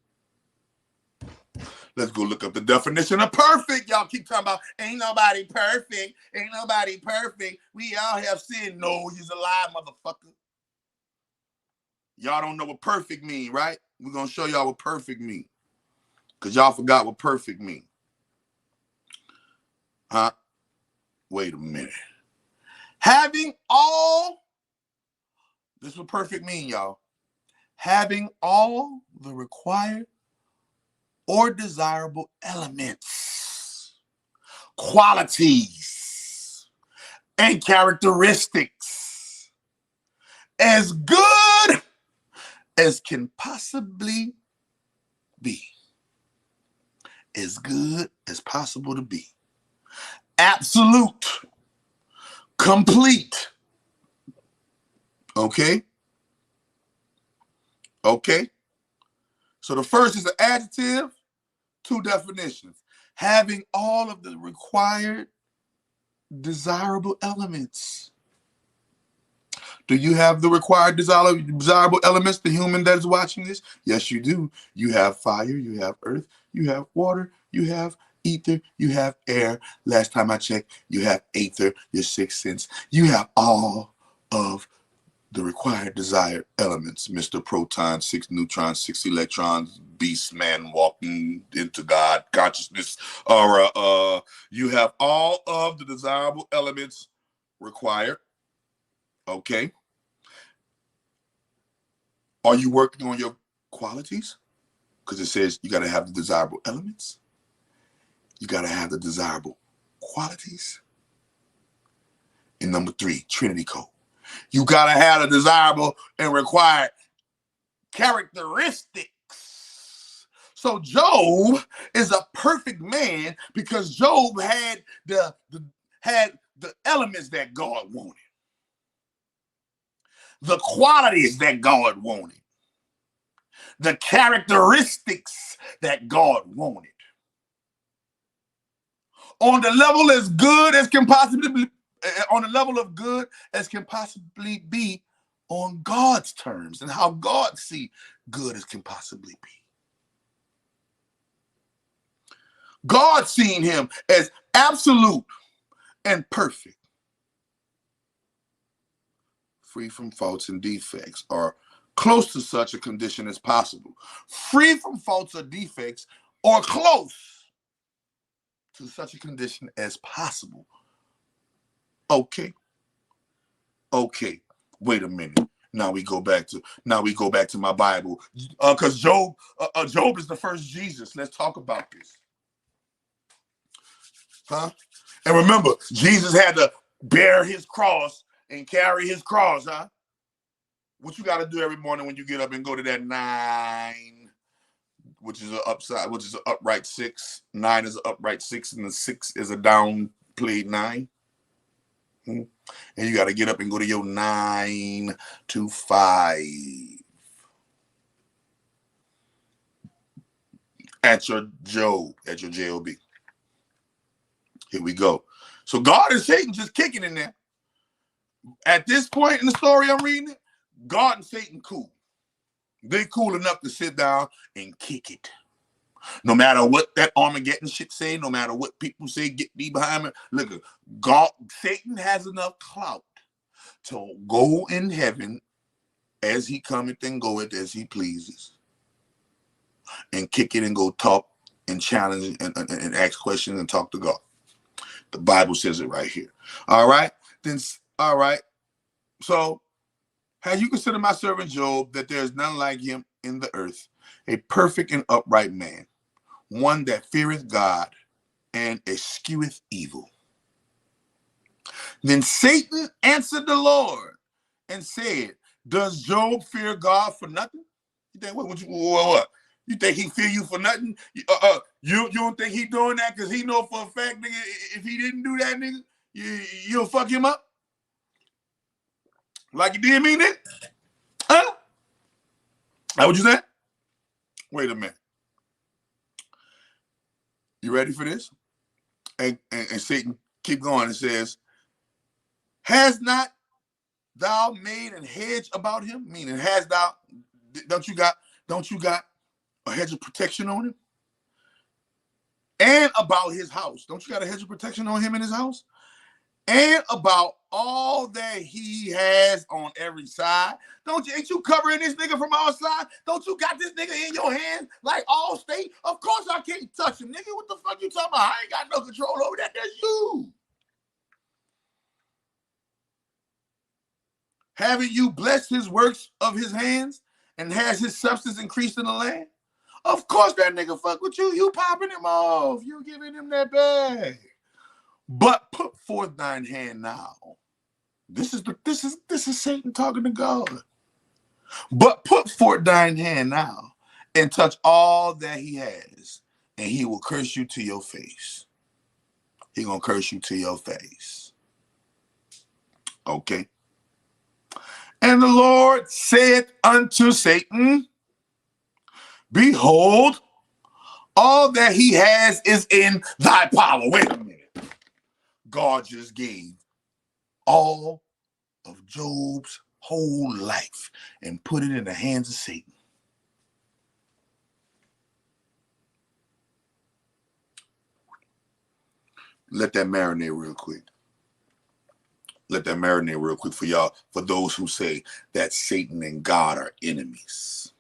Let's go look up the definition of perfect. Y'all keep talking about ain't nobody perfect. Ain't nobody perfect. We all have sin. No, he's a lie, motherfucker. Y'all don't know what perfect mean, right? We're going to show y'all what perfect mean. Because y'all forgot what perfect mean. Huh? Wait a minute. Having all, this is what perfect mean, y'all. Having all the required or desirable elements, qualities, and characteristics as good as can possibly be. As good as possible to be. Absolute. Complete. Okay? Okay? So the first is an adjective, two definitions. Having all of the required desirable elements. Do you have the required desirable elements, the human that is watching this? Yes, you do. You have fire, you have earth, you have water, you have ether, you have air. Last time I checked, you have aether, your sixth sense. You have all of the required desired elements, Mr. Proton, 6 neutrons, 6 electrons, beast man walking into God consciousness. Or you have all of the desirable elements required. Okay. Are you working on your qualities? Because it says you got to have the desirable elements. You got to have the desirable qualities. And number 3, Trinity code. You got to have the desirable and required characteristics. So Job is a perfect man because Job had the elements that God wanted. The qualities that God wanted. The characteristics that God wanted. On the level as good as can possibly be, on the level of good as can possibly be on God's terms and how God see good as can possibly be. God seen him as absolute and perfect, free from faults and defects, or close to such a condition as possible. Free from faults or defects, or close to such a condition as possible. Okay. Okay. Wait a minute. Now we go back to my Bible. Because Job is the first Jesus. Let's talk about this. Huh? And remember, Jesus had to bear his cross and carry his cross, huh? What you got to do every morning when you get up and go to that 9, which is an upside, which is an upright 6. 9 is an upright 6, and the 6 is a down played 9. And you got to get up and go to your 9 to 5 at your Job, at your JOB. Here we go. So God and Satan just kicking in there. At this point in the story I'm reading it, God and Satan cool. They cool enough to sit down and kick it. No matter what that Armageddon shit say, no matter what people say, get me behind me. Look, God, Satan has enough clout to go in heaven as he cometh and goeth as he pleases, and kick it and go talk and challenge and ask questions and talk to God. The Bible says it right here. All right. Then, all right. So, have you considered my servant Job, that there is none like him in the earth, a perfect and upright man, one that feareth God and escheweth evil? Then Satan answered the Lord and said, does Job fear God for nothing? You think what? You think he fear you for nothing? You don't think he doing that because he know for a fact, nigga, if he didn't do that, nigga, you'll fuck him up? Like you did me, nigga? Huh? That what you said? Wait a minute. You ready for this? And Satan keep going and says, has not thou made a hedge about him? Meaning, don't you got a hedge of protection on him? And about his house. Don't you got a hedge of protection on him and his house? And about all that he has on every side. Ain't you covering this nigga from all sides? Don't you got this nigga in your hand like all state? Of course I can't touch him, nigga. What the fuck you talking about? I ain't got no control over that. That's you. Haven't you blessed his works of his hands, and has his substance increased in the land? Of course that nigga fuck with you. You popping him off. You giving him that bag. But put forth thine hand now. This is Satan talking to God. But put forth thine hand now and touch all that he has, and he will curse you to your face. He gonna curse you to your face. Okay. And the Lord said unto Satan, behold, all that he has is in thy power. Wait a minute. God just gave all of Job's whole life and put it in the hands of Satan. Let that marinate real quick. Let that marinate real quick for y'all, for those who say that Satan and God are enemies.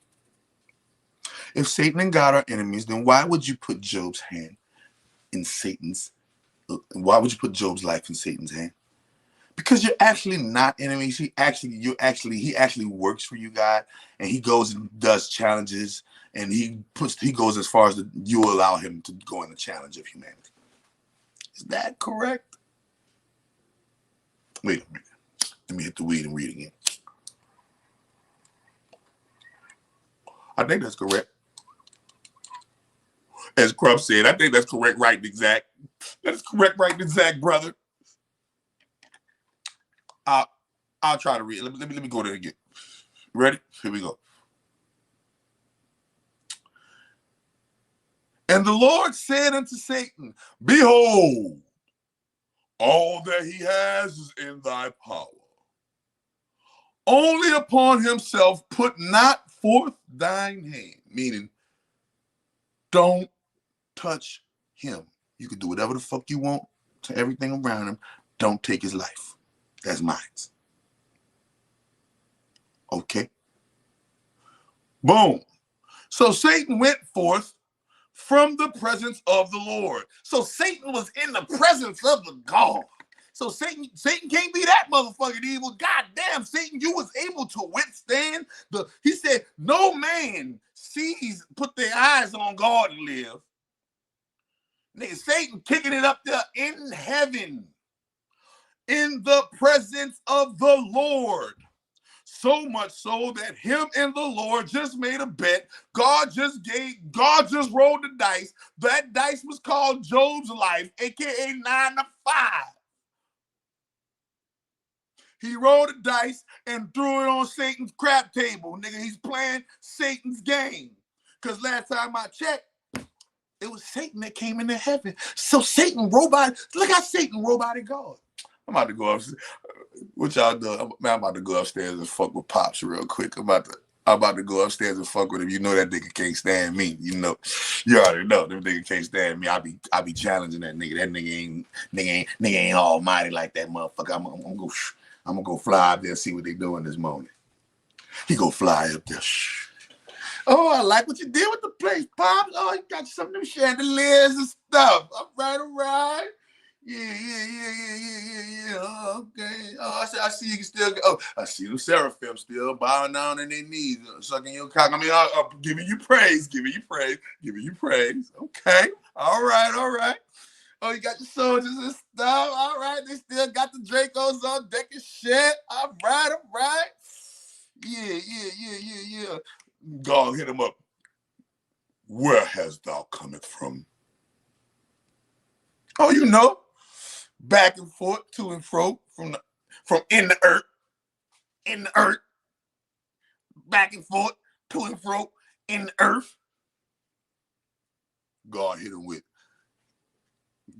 If Satan and God are enemies, then why would you put Job's hand in Satan's? Why would you put Job's life in Satan's hand? Because you're actually not enemies. He actually works for you, God, and he goes and does challenges, and he goes as far as you allow him to go in the challenge of humanity. Is that correct? Wait a minute. Let me hit the weed and read again. I think that's correct. As Crump said, I think that's correct, right, and exact. That is correct, right, and exact, brother. I'll try to read. Let me go there again. Ready? Here we go. And the Lord said unto Satan, behold, all that he has is in thy power. Only upon himself put not forth thine hand. Meaning, don't touch him. You can do whatever the fuck you want to everything around him. Don't take his life. That's mine. Okay. Boom. So Satan went forth from the presence of the Lord. So Satan was in the presence of the God. So Satan can't be that motherfucking evil. God damn, Satan, you was able to withstand he said, no man put their eyes on God and live. Nigga, Satan kicking it up there in heaven, in the presence of the Lord. So much so that him and the Lord just made a bet. God just rolled the dice. That dice was called Job's life, aka 9 to 5. He rolled the dice and threw it on Satan's crap table. Nigga, he's playing Satan's game. Because last time I checked, it was Satan that came into heaven. So Satan look how Satan roboted God. I'm about to go upstairs. What y'all do? Man, I'm about to go upstairs and fuck with Pops real quick. I'm about to go upstairs and fuck with him. You know that nigga can't stand me. You know, you already know that nigga can't stand me. I be challenging that nigga. That nigga ain't almighty like that motherfucker. I'm gonna go fly up there and see what they doing this morning. He go fly up there. Oh, I like what you did with the place, Pops. Oh, you got some new chandeliers and stuff. All right. Yeah. Oh, okay. Oh, I see you can still go. Oh, I see the seraphim still bowing down on their knees, sucking your cock. I mean, giving you praise. Okay. All right. Oh, you got your soldiers and stuff. All right. They still got the Dracos on deck and shit. All right. Yeah. God hit him up. Where hast thou cometh from? Oh, you know. Back and forth, to and fro, from in the earth, back and forth, to and fro, in the earth. God hit him with,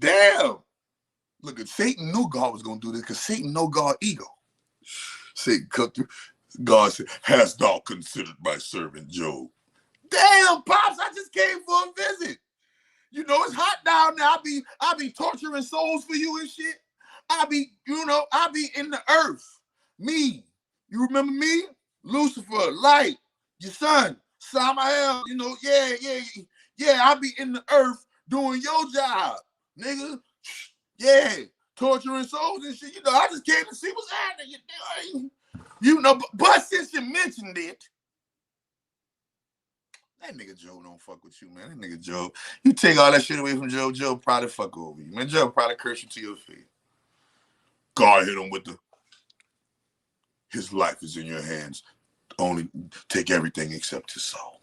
damn. Look, at Satan knew God was going to do this because Satan know God ego. Satan cut through. God said, hast thou considered my servant Job? Damn, Pops, I just came for a visit. You know, it's hot down there. I be torturing souls for you and shit. I be in the earth. Me. You remember me? Lucifer, light, your son, Samael, yeah, I be in the earth doing your job, nigga. Yeah, torturing souls and shit. You know, I just came to see what's happening. You know, but since you mentioned it, that nigga Joe don't fuck with you, man. That nigga Joe, you take all that shit away from Joe, Joe probably fuck over you. Man, Joe probably curse you to your face. God hit him with his life is in your hands. Only take everything except his soul.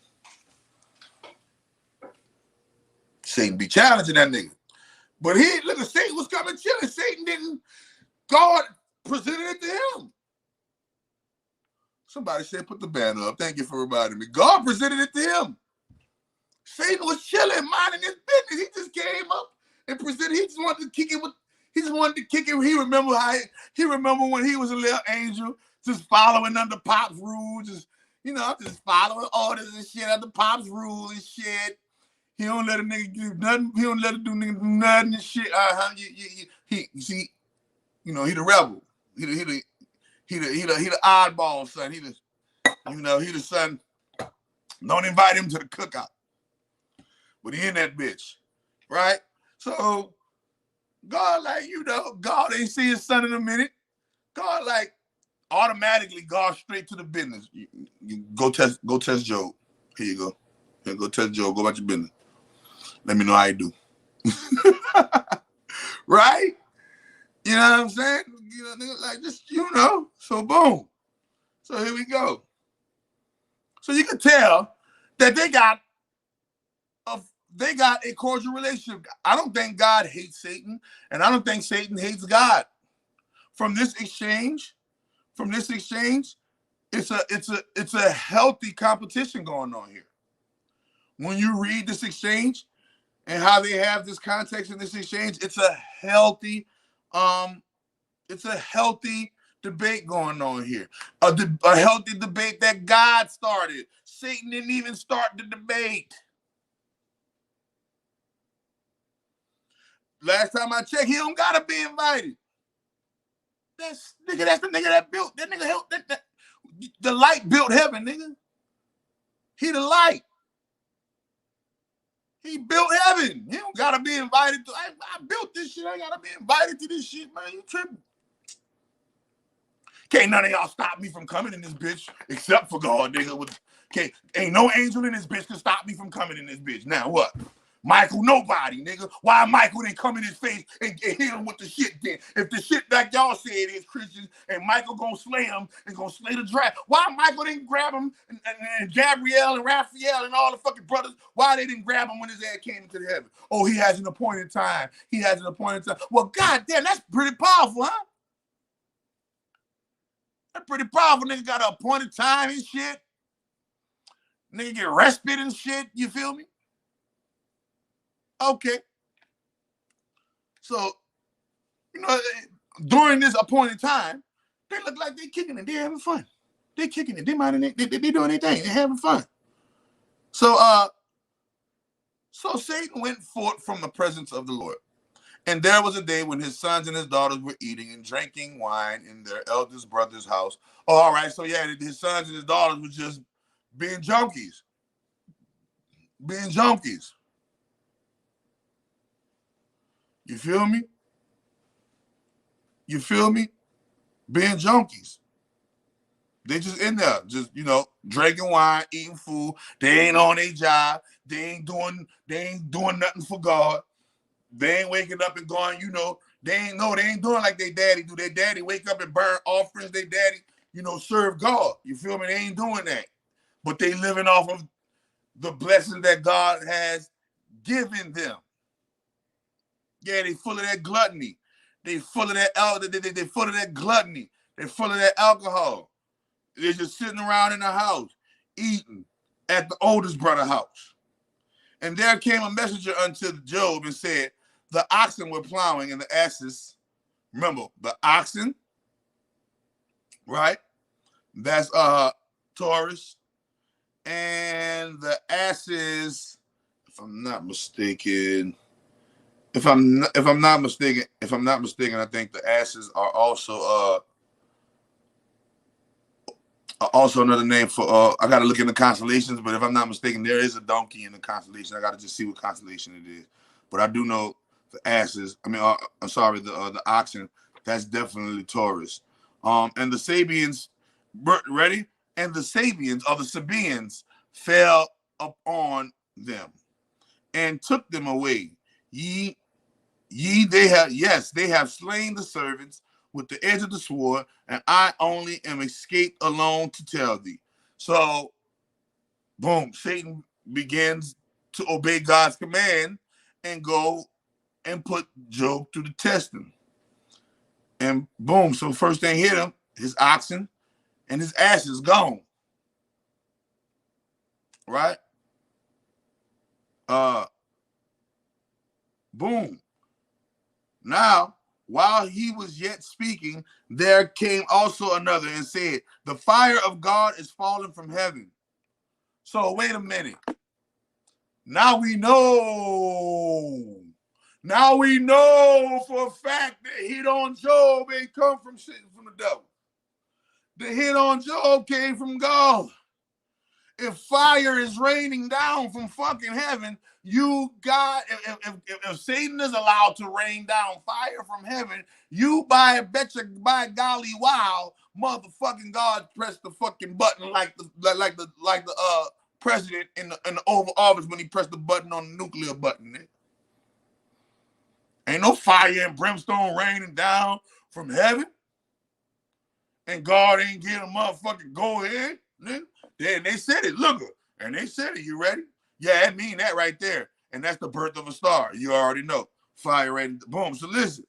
Satan be challenging that nigga. But look at Satan was coming chilling. Satan didn't, God presented it to him. Somebody said, put the banner up. Thank you for reminding me. God presented it to him. Satan was chilling, minding his business. He just came up and presented. He just wanted to kick it. He remember when he was a little angel, just following under Pop's rules, just following orders and shit under Pop's rules and shit. He don't let a nigga do nothing. He don't let a nigga do nothing and shit. He the rebel. He the oddball son. He the son. Don't invite him to the cookout. But he in that bitch, right? So God, God ain't see his son in a minute. God, automatically, God straight to the business. You go test Job. Here you go. Here, go test Job. Go about your business. Let me know how you do. Right? You know what I'm saying? So boom. So here we go. So you can tell that they got a cordial relationship. I don't think God hates Satan, and I don't think Satan hates God. From this exchange, it's a healthy competition going on here. When you read this exchange and how they have this context in this exchange, it's a healthy debate going on here. A healthy debate that God started. Satan didn't even start the debate. Last time I checked, he don't gotta be invited. That's the nigga that built that nigga helped the light built heaven, nigga. He the light. He built heaven. He don't gotta be invited to. I built this shit. I gotta be invited to this shit, man. You tripping? Can't none of y'all stop me from coming in this bitch except for God, nigga. Ain't no angel in this bitch can stop me from coming in this bitch. Now what? Michael nobody, nigga. Why Michael didn't come in his face and hit him with the shit then? If the shit like y'all say it is Christians and Michael gonna slay him and gonna slay the dragon, why Michael didn't grab him and Gabrielle and Raphael and all the fucking brothers, why they didn't grab him when his ass came into the heaven? Oh, he has an appointed time. He has an appointed time. Well, goddamn, that's pretty powerful, huh? That's pretty powerful. Nigga got an appointed time and shit. Nigga get respite and shit. You feel me? Okay. So, you know, during this appointed time, they look like they kicking it. They having fun. They kicking it. They minding it. They doing their thing. They having fun. So, so Satan went forth from the presence of the Lord. And there was a day when his sons and his daughters were eating and drinking wine in their eldest brother's house. Oh, all right. So, yeah, his sons and his daughters were just being junkies. Being junkies. You feel me? You feel me? Being junkies. They just in there, just, you know, drinking wine, eating food. They ain't on their job. They ain't doing nothing for God. They ain't waking up and going, you know, they ain't doing like their daddy do. Their daddy wake up and burn offerings. Their daddy, you know, serve God. You feel me? They ain't doing that. But they living off of the blessings that God has given them. Yeah, they full of that gluttony. They full of that they full of that gluttony. They full of that alcohol. They're just sitting around in the house, eating at the oldest brother's house. And there came a messenger unto Job and said, the oxen were plowing and the asses, remember, the oxen, right? That's Taurus. And the asses, if I'm not mistaken, I think the asses are also another name for I gotta look in the constellations, but if I'm not mistaken, there is a donkey in the constellation. I gotta just see what constellation it is. But I do know the asses. I mean, I'm sorry, the oxen. That's definitely Taurus. And the Sabians, ready? And the Sabians or the Sabaeans fell upon them and took them away. They have slain the servants with the edge of the sword, and I only am escaped alone to tell thee. So, boom, Satan begins to obey God's command and go and put Job through the testing. And boom, so first thing hit him, his oxen and his asses gone. Right? Boom. Now, while he was yet speaking, there came also another and said, the fire of God is fallen from heaven. So wait a minute. Now we know for a fact that hit on Job ain't come from the devil. The hit on Job came from God. If fire is raining down from fucking heaven, if Satan is allowed to rain down fire from heaven, you by golly wow, motherfucking God press the fucking button like the president in the Oval Office when he pressed the button on the nuclear button. Ain't no fire and brimstone raining down from heaven, and God ain't getting a motherfucking go ahead, nigga. They said it, look, and they said it. You ready? Yeah, I mean that right there. And that's the birth of a star. You already know. Fire rain. Boom. So listen.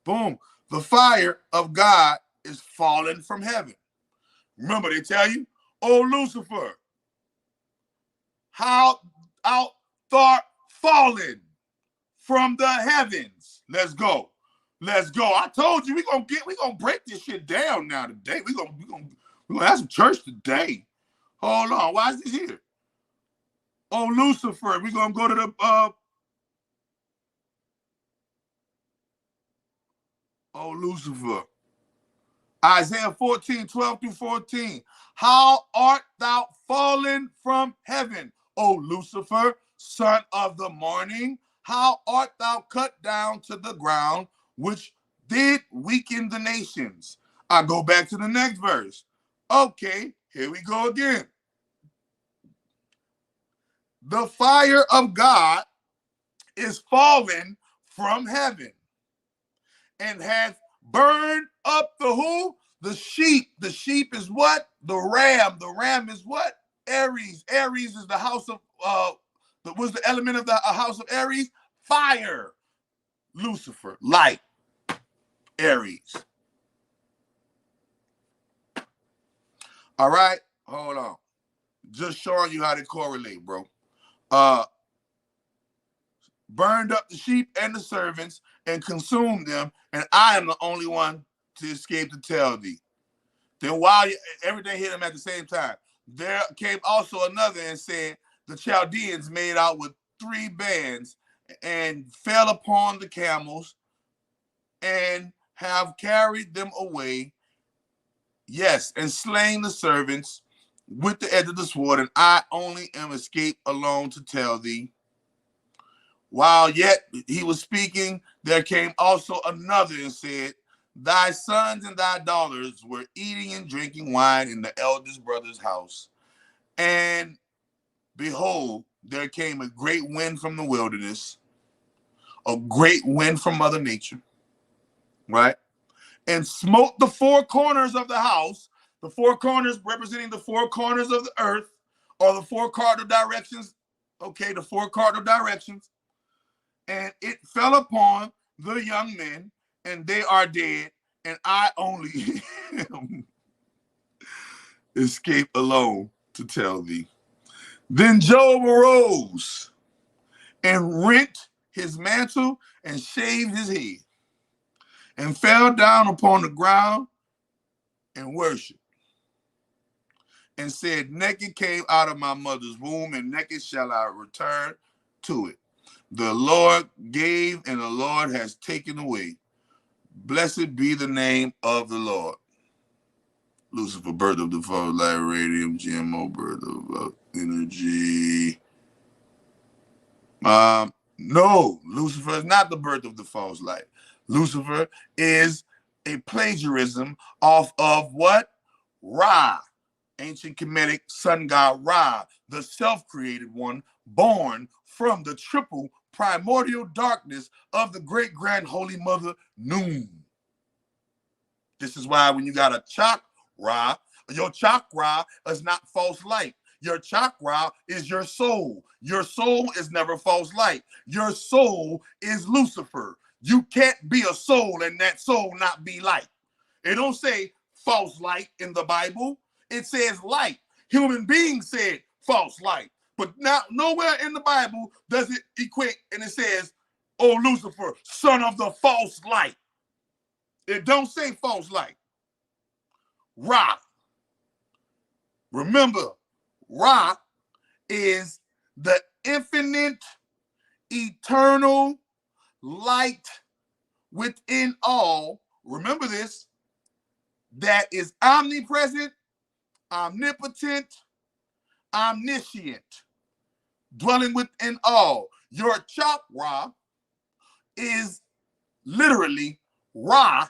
Boom. The fire of God is falling from heaven. Remember, they tell you, oh, Lucifer, how thou fallen from the heavens. Let's go. Let's go. I told you we gonna break this shit down now today. We're gonna have some church today. Hold on. Why is this here? Oh, Lucifer. We're gonna go to the oh, Lucifer. Isaiah 14:12-14. How art thou fallen from heaven, O Lucifer, son of the morning? How art thou cut down to the ground, which did weaken the nations? I go back to the next verse. Okay, here we go again. the fire of God is fallen from heaven and hath burned up the who? The sheep. The sheep is what? The ram. The ram is what? Aries. Aries is the house of, what's the element of the house of Aries? Fire. Lucifer, light. Aries. All right, hold on. Just showing you how they correlate, bro. Burned up the sheep and the servants and consumed them, and I am the only one to escape to tell thee. Then while everything hit him at the same time, there came also another and said, the Chaldeans made out with 3 bands and fell upon the camels and have carried them away, yes, and slain the servants with the edge of the sword, and I only am escaped alone to tell thee. While yet he was speaking, there came also another and said, thy sons and thy daughters were eating and drinking wine in the eldest brother's house. And behold, there came a great wind from the wilderness, a great wind from Mother Nature, right? And smote the 4 corners of the house, the 4 corners representing the 4 corners of the earth, or the 4 cardinal directions, okay, the 4 cardinal directions, and it fell upon the young men, and they are dead, and I only escape alone to tell thee. Then Job arose and rent his mantle and shaved his head and fell down upon the ground and worshiped and said, naked came out of my mother's womb, and naked shall I return to it. The Lord gave, and the Lord has taken away. Blessed be the name of the Lord. Lucifer, birth of the false light, radium, GMO, birth of energy. No, Lucifer is not the birth of the false light. Lucifer is a plagiarism off of what? Ra, ancient Kemetic sun god Ra, the self-created one, born from the triple primordial darkness of the great grand holy mother Noon. This is why when you got a chakra, your chakra is not false light. Your chakra is your soul. Your soul is never false light. Your soul is Lucifer. You can't be a soul and that soul not be light. It don't say false light in the Bible. It says light. Human beings said false light. But not nowhere in the Bible does it equate and it says, oh, Lucifer, son of the false light. It don't say false light. Ra. Remember, Ra is the infinite, eternal light within all. Remember this, that is omnipresent, omnipotent, omniscient, dwelling within all. Your chakra is literally Ra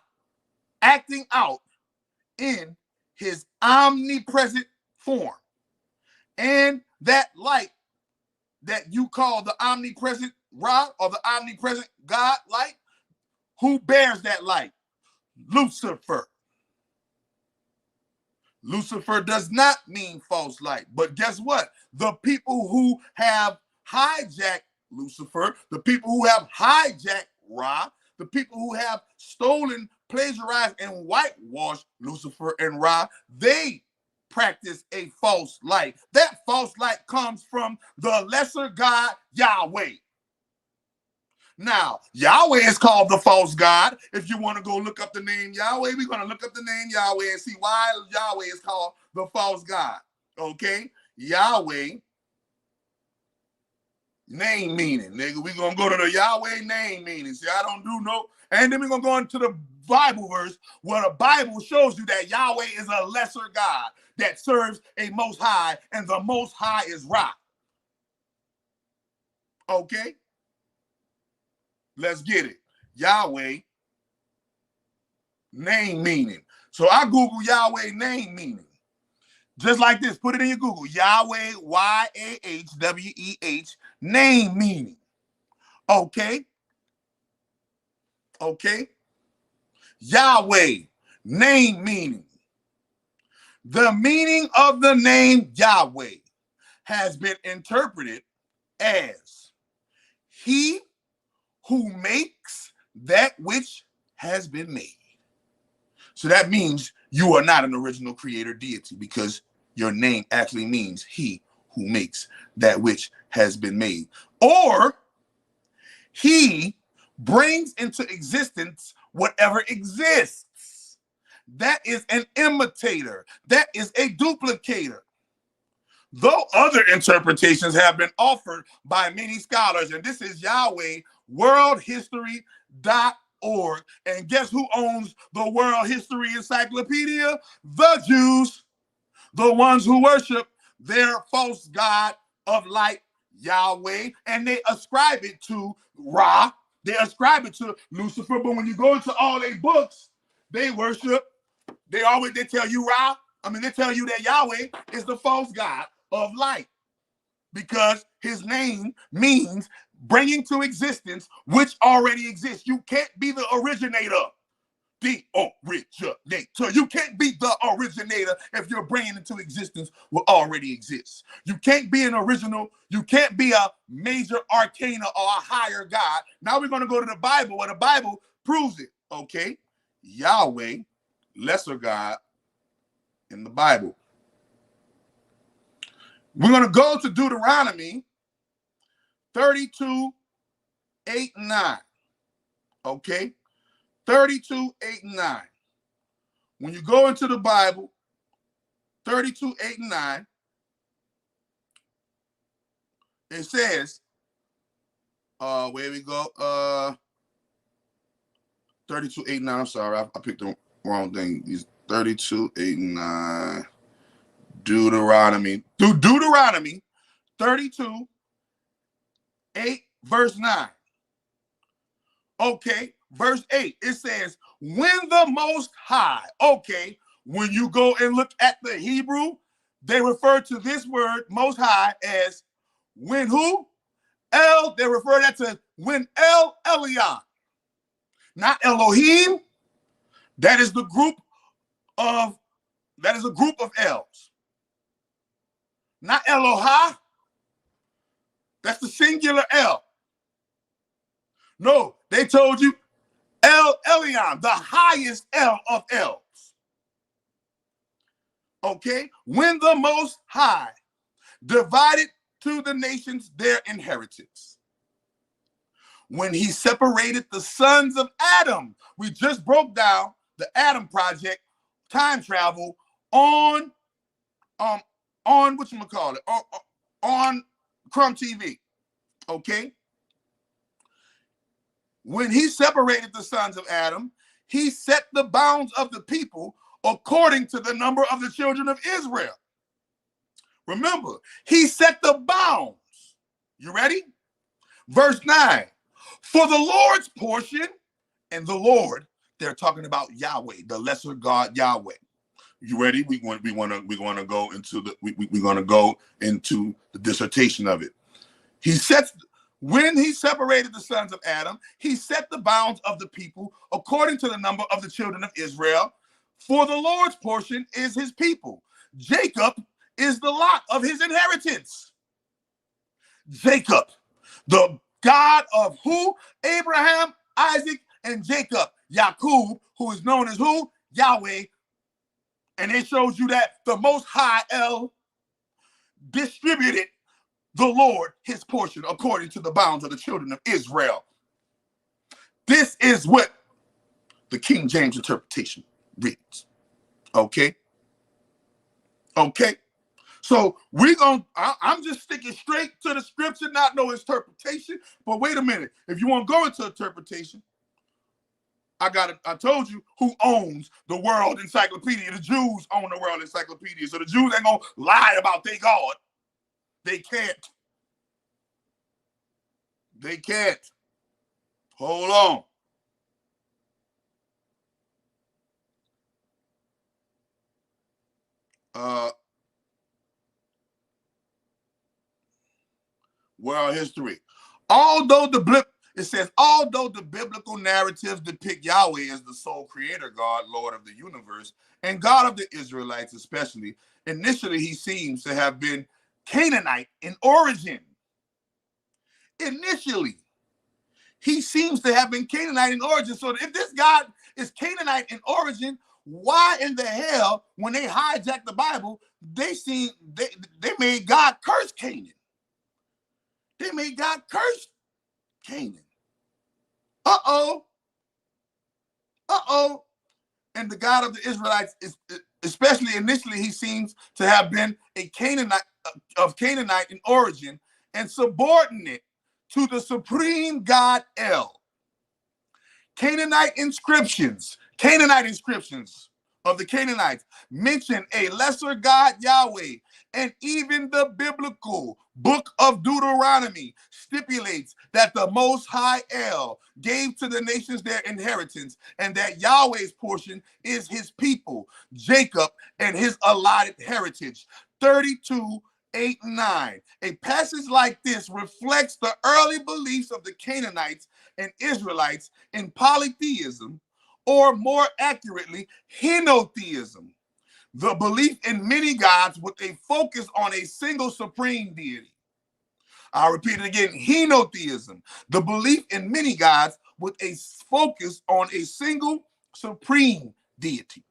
acting out in his omnipresent form. And that light that you call the omnipresent Ra or the omnipresent God light, who bears that light? Lucifer. Lucifer does not mean false light. But guess what? The people who have hijacked Lucifer, the people who have hijacked Ra, the people who have stolen, plagiarized, and whitewashed Lucifer and Ra, they practice a false light. That false light comes from the lesser God, Yahweh. Now, Yahweh is called the false God. If you want to go look up the name Yahweh, we're going to look up the name Yahweh and see why Yahweh is called the false God. Okay? Yahweh, name meaning. Nigga, we're going to go to the Yahweh name meaning. See, I don't do no. And then we're going to go into the Bible verse where the Bible shows you that Yahweh is a lesser God that serves a most high, and the most high is Ra. Okay? Let's get it. Yahweh, name meaning. So I Google Yahweh name meaning. Just like this. Put it in your Google. Yahweh, Yahweh, name meaning. Okay. Okay. Yahweh, name meaning. The meaning of the name Yahweh has been interpreted as he who makes that which has been made. So that means you are not an original creator deity, because your name actually means he who makes that which has been made. Or he brings into existence whatever exists. That is an imitator. That is a duplicator. Though other interpretations have been offered by many scholars, and this is Yahweh, worldhistory.org. And guess who owns the World History Encyclopedia? The Jews, the ones who worship their false god of light, Yahweh, and they ascribe it to Ra. They ascribe it to Lucifer. But when you go into all their books, they worship. They tell you Ra. They tell you that Yahweh is the false god of light, because his name means bringing to existence which already exists. You can't be the originator. The originator. You can't be the originator if you're bringing into existence what already exists. You can't be an original. You can't be a major arcana or a higher God. Now we're going to go to the Bible, where the Bible proves it. Okay. Yahweh, lesser God in the Bible. We're going to go to Deuteronomy 32, 8, 9. Okay. 32, 8, and 9. When you go into the Bible, 32, 8, and 9, it says, where we go, 32, 8, and 9, I'm sorry, I picked the wrong thing. 32, 8, and 9, Deuteronomy 32, 8, verse 9. Okay, verse 8, it says, when the Most High. Okay, when you go and look at the Hebrew, they refer to this word, Most High, as when who? El, they refer that to when El Elyon. Not Elohim. That is a group of Els. Not Elohah. That's the singular El. No, they told you El Elyon, the highest El of Els. Okay? When the Most High divided to the nations their inheritance. When he separated the sons of Adam. We just broke down the Adam Project, time travel, on whatchamacallit, on Crumb TV. Okay? When he separated the sons of Adam, he set the bounds of the people according to the number of the children of Israel. Remember, he set the bounds. You ready? Verse 9. For the Lord's portion, and the Lord, they're talking about Yahweh, the lesser God Yahweh. You ready? We're going to go into the dissertation of it. When he separated the sons of Adam, he set the bounds of the people according to the number of the children of Israel. For the Lord's portion is his people. Jacob is the lot of his inheritance. Jacob, the God of who? Abraham, Isaac, and Jacob. Yaqub, who is known as who? Yahweh. And it shows you that the Most High El distributed the Lord his portion according to the bounds of the children of Israel. This is what the King James interpretation reads. Okay? Okay? So I'm just sticking straight to the scripture, not no interpretation. But wait a minute. If you want to go into interpretation, I told you who owns the World Encyclopedia. The Jews own the World Encyclopedia. So the Jews ain't gonna lie about their God. They can't. They can't. Hold on. World history. It says, although the biblical narratives depict Yahweh as the sole creator God, Lord of the universe, and God of the Israelites especially, initially he seems to have been Canaanite in origin. Initially, he seems to have been Canaanite in origin. So if this God is Canaanite in origin, why in the hell, when they hijacked the Bible, they made God curse Canaan? They made God curse Canaan. Uh-oh. Uh-oh. And the God of the Israelites, especially initially, he seems to have been a Canaanite in origin and subordinate to the supreme God El. Canaanite inscriptions of the Canaanites mention a lesser God, Yahweh, and even the biblical book of Deuteronomy stipulates that the Most High El gave to the nations their inheritance, and that Yahweh's portion is his people, Jacob, and his allotted heritage. 32:8-9. A passage like this reflects the early beliefs of the Canaanites and Israelites in polytheism, or more accurately, henotheism, the belief in many gods with a focus on a single supreme deity. I'll repeat it again, henotheism, the belief in many gods with a focus on a single supreme deity.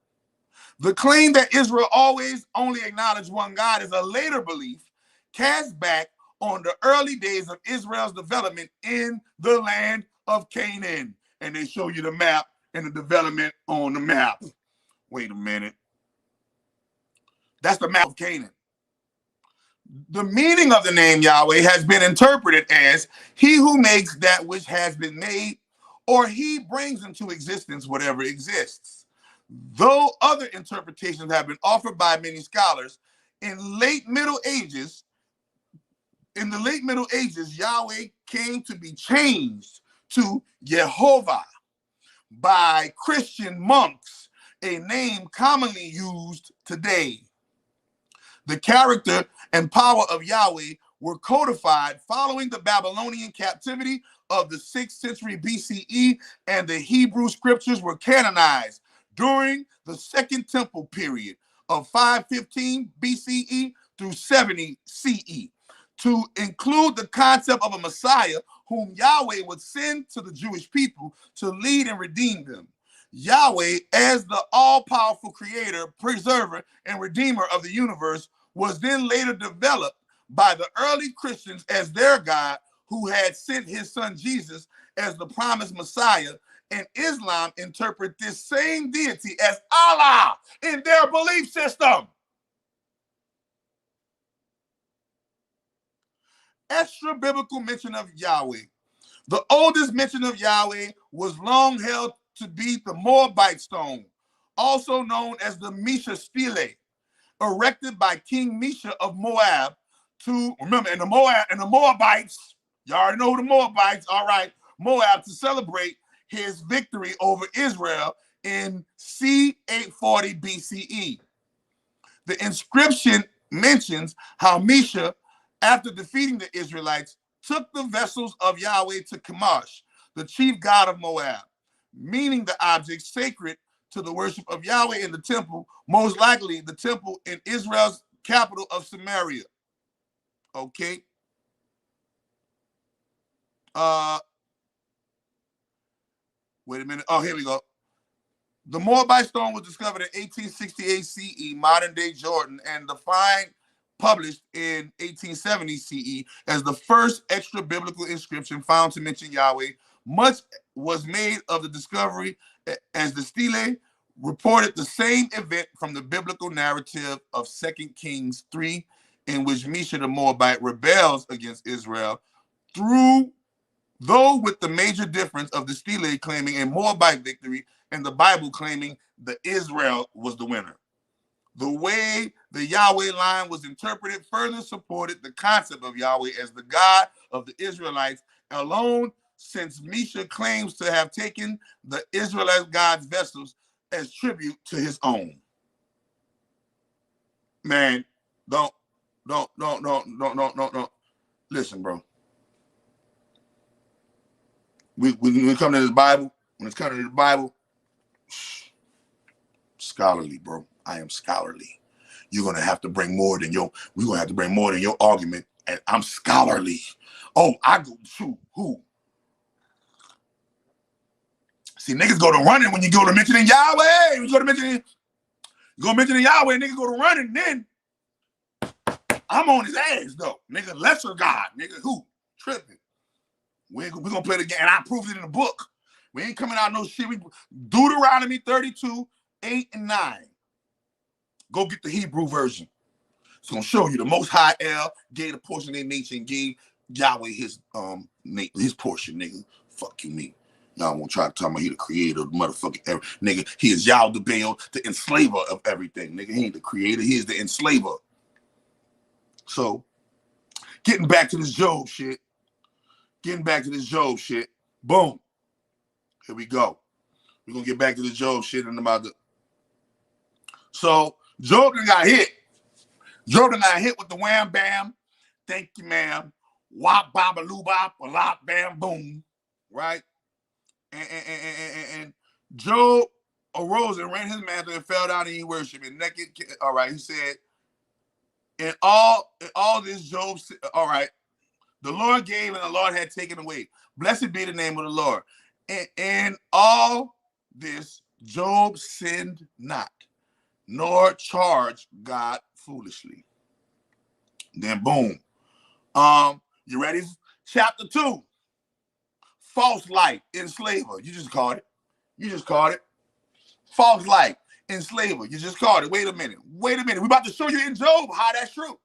The claim that Israel always only acknowledged one God is a later belief cast back on the early days of Israel's development in the land of Canaan. And they show you the map and the development on the map. Wait a minute. That's the map of Canaan. The meaning of the name Yahweh has been interpreted as he who makes that which has been made, or he brings into existence whatever exists. Though other interpretations have been offered by many scholars, in the late Middle Ages, Yahweh came to be changed to Yehovah by Christian monks, a name commonly used today. The character and power of Yahweh were codified following the Babylonian captivity of the 6th century BCE, and the Hebrew scriptures were canonized during the Second Temple period of 515 BCE through 70 CE, to include the concept of a Messiah whom Yahweh would send to the Jewish people to lead and redeem them. Yahweh, as the all-powerful creator, preserver, and redeemer of the universe, was then later developed by the early Christians as their God, who had sent his son Jesus as the promised Messiah, and Islam interpret this same deity as Allah in their belief system. Extra biblical mention of Yahweh. The oldest mention of Yahweh was long held to be the Moabite stone, also known as the Mesha stele, erected by King Mesha of Moab to, remember, and the Moabites, you already know the Moabites, all right, Moab, to celebrate his victory over Israel in C840 BCE. The inscription mentions how Mesha, after defeating the Israelites, took the vessels of Yahweh to Chemosh, the chief god of Moab, meaning the object sacred to the worship of Yahweh in the temple, most likely the temple in Israel's capital of Samaria. Okay. Wait a minute. Oh, here we go. The Moabite stone was discovered in 1868 CE, modern day Jordan, and the find published in 1870 CE as the first extra biblical inscription found to mention Yahweh. Much was made of the discovery, as the stele reported the same event from the biblical narrative of 2 Kings 3, in which Mesha the Moabite rebels against Israel, though with the major difference of the stele claiming a Moabite victory and the Bible claiming that Israel was the winner. The way the Yahweh line was interpreted further supported the concept of Yahweh as the God of the Israelites alone, since Mesha claims to have taken the Israelite God's vessels as tribute to his own. Man, don't. Listen, bro. When it comes to the Bible, when it's coming to the Bible, scholarly, bro. I am scholarly. You're gonna have to bring more than your. We're gonna have to bring more than your argument, and I'm scholarly. Oh, I go to who? See, niggas go to running when you go to mentioning Yahweh. When you go to mentioning Yahweh, niggas go to running. Then I'm on his ass though, nigga. Lesser God, nigga. Who tripping? We're gonna play the game, and I proved it in the book. We ain't coming out no shit. We Deuteronomy 32, 8 and 9. Go get the Hebrew version. It's gonna show you the Most High El gave a portion of their nature and gave Yahweh his portion, nigga. Fuck you, me. Y'all won't try to tell me he the creator of motherfucking nigga. He is Yah the Baal, the enslaver of everything, nigga. He ain't the creator. He is the enslaver. So, getting back to this Job shit. Boom. Here we go. We're gonna get back to the Job shit in about the. So Job done got hit. Job done got hit with the wham bam. Thank you, ma'am. Wop baba loo bop, a lot bam boom. Right? And Job arose and ran his mantle and fell down and he worshiped and naked. All right, he said, in all this Job, all right, the Lord gave and the Lord had taken away. Blessed be the name of the Lord. And all this Job sinned not, nor charged God foolishly. Then boom. You ready? Chapter 2. False light, enslaver. You just caught it. False light, enslaver. You just caught it. Wait a minute. We about to show you in Job how that's true.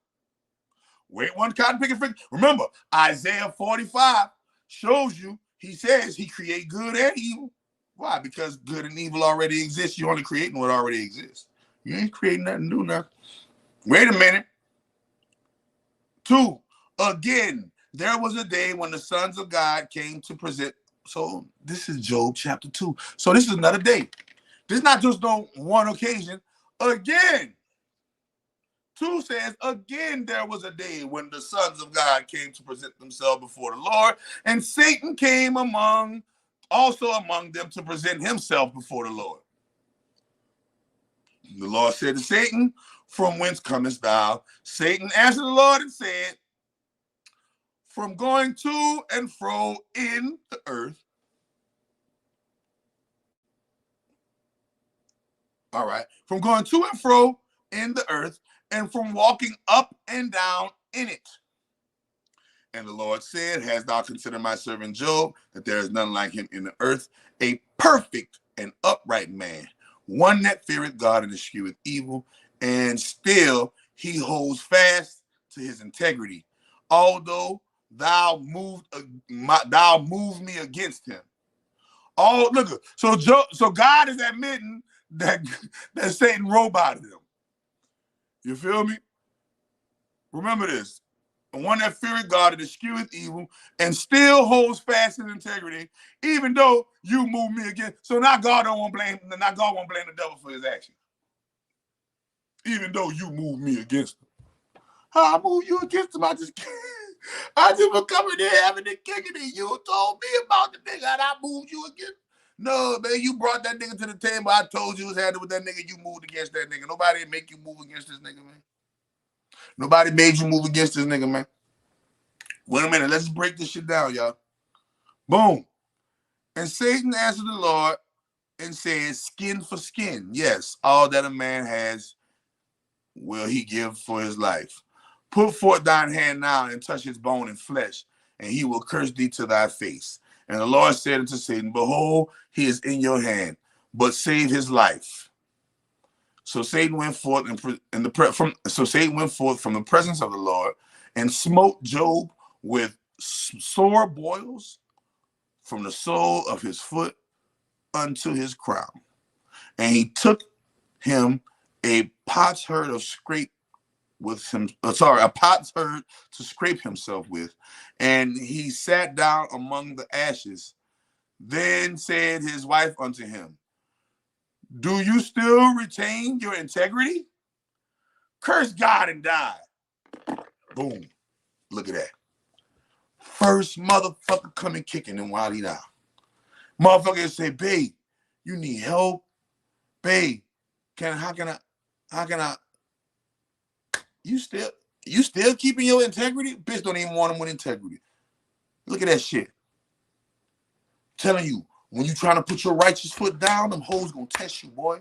Wait one cotton picking finger. Remember, Isaiah 45 shows you, he says he create good and evil. Why? Because good and evil already exist. You're only creating what already exists. You ain't creating nothing new, nothing. Wait a minute. 2, again, there was a day when the sons of God came to present. So this is Job chapter 2. So this is another day. This is not just on one occasion. Again. 2 says, again, there was a day when the sons of God came to present themselves before the Lord, and Satan came also among them to present himself before the Lord. The Lord said to Satan, from whence comest thou? Satan answered the Lord and said, from going to and fro in the earth. All right. From going to and fro in the earth, and from walking up and down in it. And the Lord said, hast thou considered my servant Job, that there is none like him in the earth, a perfect and upright man, one that feareth God and escheweth evil, and still he holds fast to his integrity, although thou moved me against him. Oh, look, so God is admitting that Satan roboted him. You feel me? Remember this. One that feareth God and escheweth evil and still holds fast in integrity, even though you move me against. So now God won't blame the devil for his action. Even though you move me against him. How I move you against him? I just was coming there having the kicking it. You told me about the nigga and I moved you against him. No, man, you brought that nigga to the table. I told you it was handled with that nigga. You moved against that nigga. Nobody make you move against this nigga, man. Nobody made you move against this nigga, man. Wait a minute. Let's break this shit down, y'all. Boom. And Satan answered the Lord and said, skin for skin. Yes, all that a man has will he give for his life. Put forth thine hand now and touch his bone and flesh, and he will curse thee to thy face. And the Lord said unto Satan, behold, he is in your hand, but save his life. So Satan went forth from the presence of the Lord and smote Job with sore boils from the sole of his foot unto his crown. And he took him a potsherd to scrape himself with, and he sat down among the ashes. Then said his wife unto him, do you still retain your integrity? Curse God and die. Boom. Look at that. First motherfucker coming kicking him while he down. Motherfuckers say, babe, you need help? Babe, how can I? You still keeping your integrity? Bitch don't even want them with integrity. Look at that shit. Telling you, when you trying to put your righteous foot down, them hoes gonna test you, boy.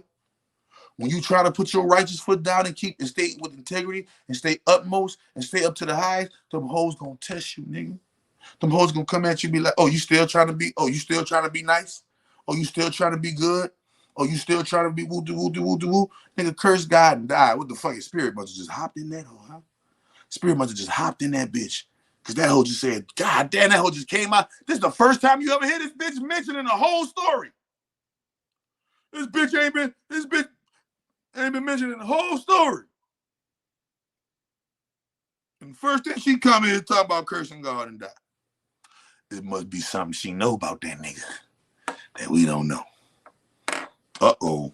When you try to put your righteous foot down and stay with integrity and stay utmost and stay up to the highest, them hoes gonna test you, nigga. Them hoes gonna come at you and be like, oh, you still trying to be nice? Oh, you still trying to be good? Oh, you still trying to be woo-doo-woo-doo-woo-doo-woo? Nigga, curse God and die. What the fuck? Your spirit must have just hopped in that hoe, huh? Spirit must have just hopped in that bitch. Cause that hoe just said, God damn, that hoe just came out. This is the first time you ever hear this bitch mentioned in the whole story. This bitch ain't been mentioned in the whole story. And the first thing she come in and talk about cursing God and die. It must be something she know about that nigga that we don't know. Uh-oh.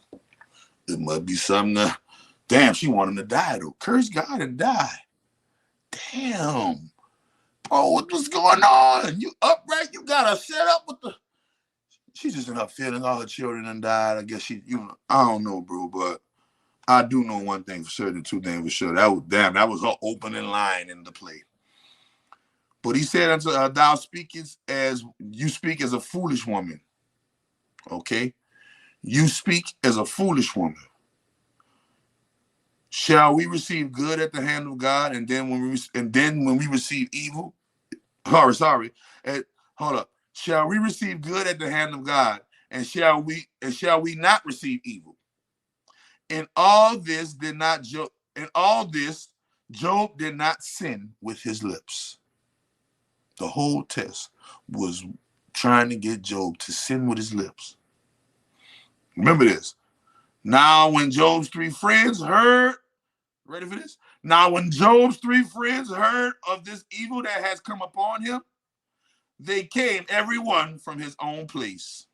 It must be something damn, she want him to die though. Curse God and die. Damn. Bro, what's going on? You upright? You got her set up with the... She's just in her feeling. All her children done died. I guess I don't know, bro, but I do know one thing for certain, two things for sure. That was her opening line in the play. But he said unto her, thou speakest as you speak as a foolish woman. Okay? You speak as a foolish woman. Shall we receive good at the hand of God, and then when we receive evil? Sorry. Hold up. Shall we receive good at the hand of God, and shall we not receive evil? In all this, Job did not sin with his lips. The whole test was trying to get Job to sin with his lips. Remember this. Now, when Job's three friends heard, ready for this? Now, when Job's three friends heard of this evil that has come upon him, they came, every one from his own place.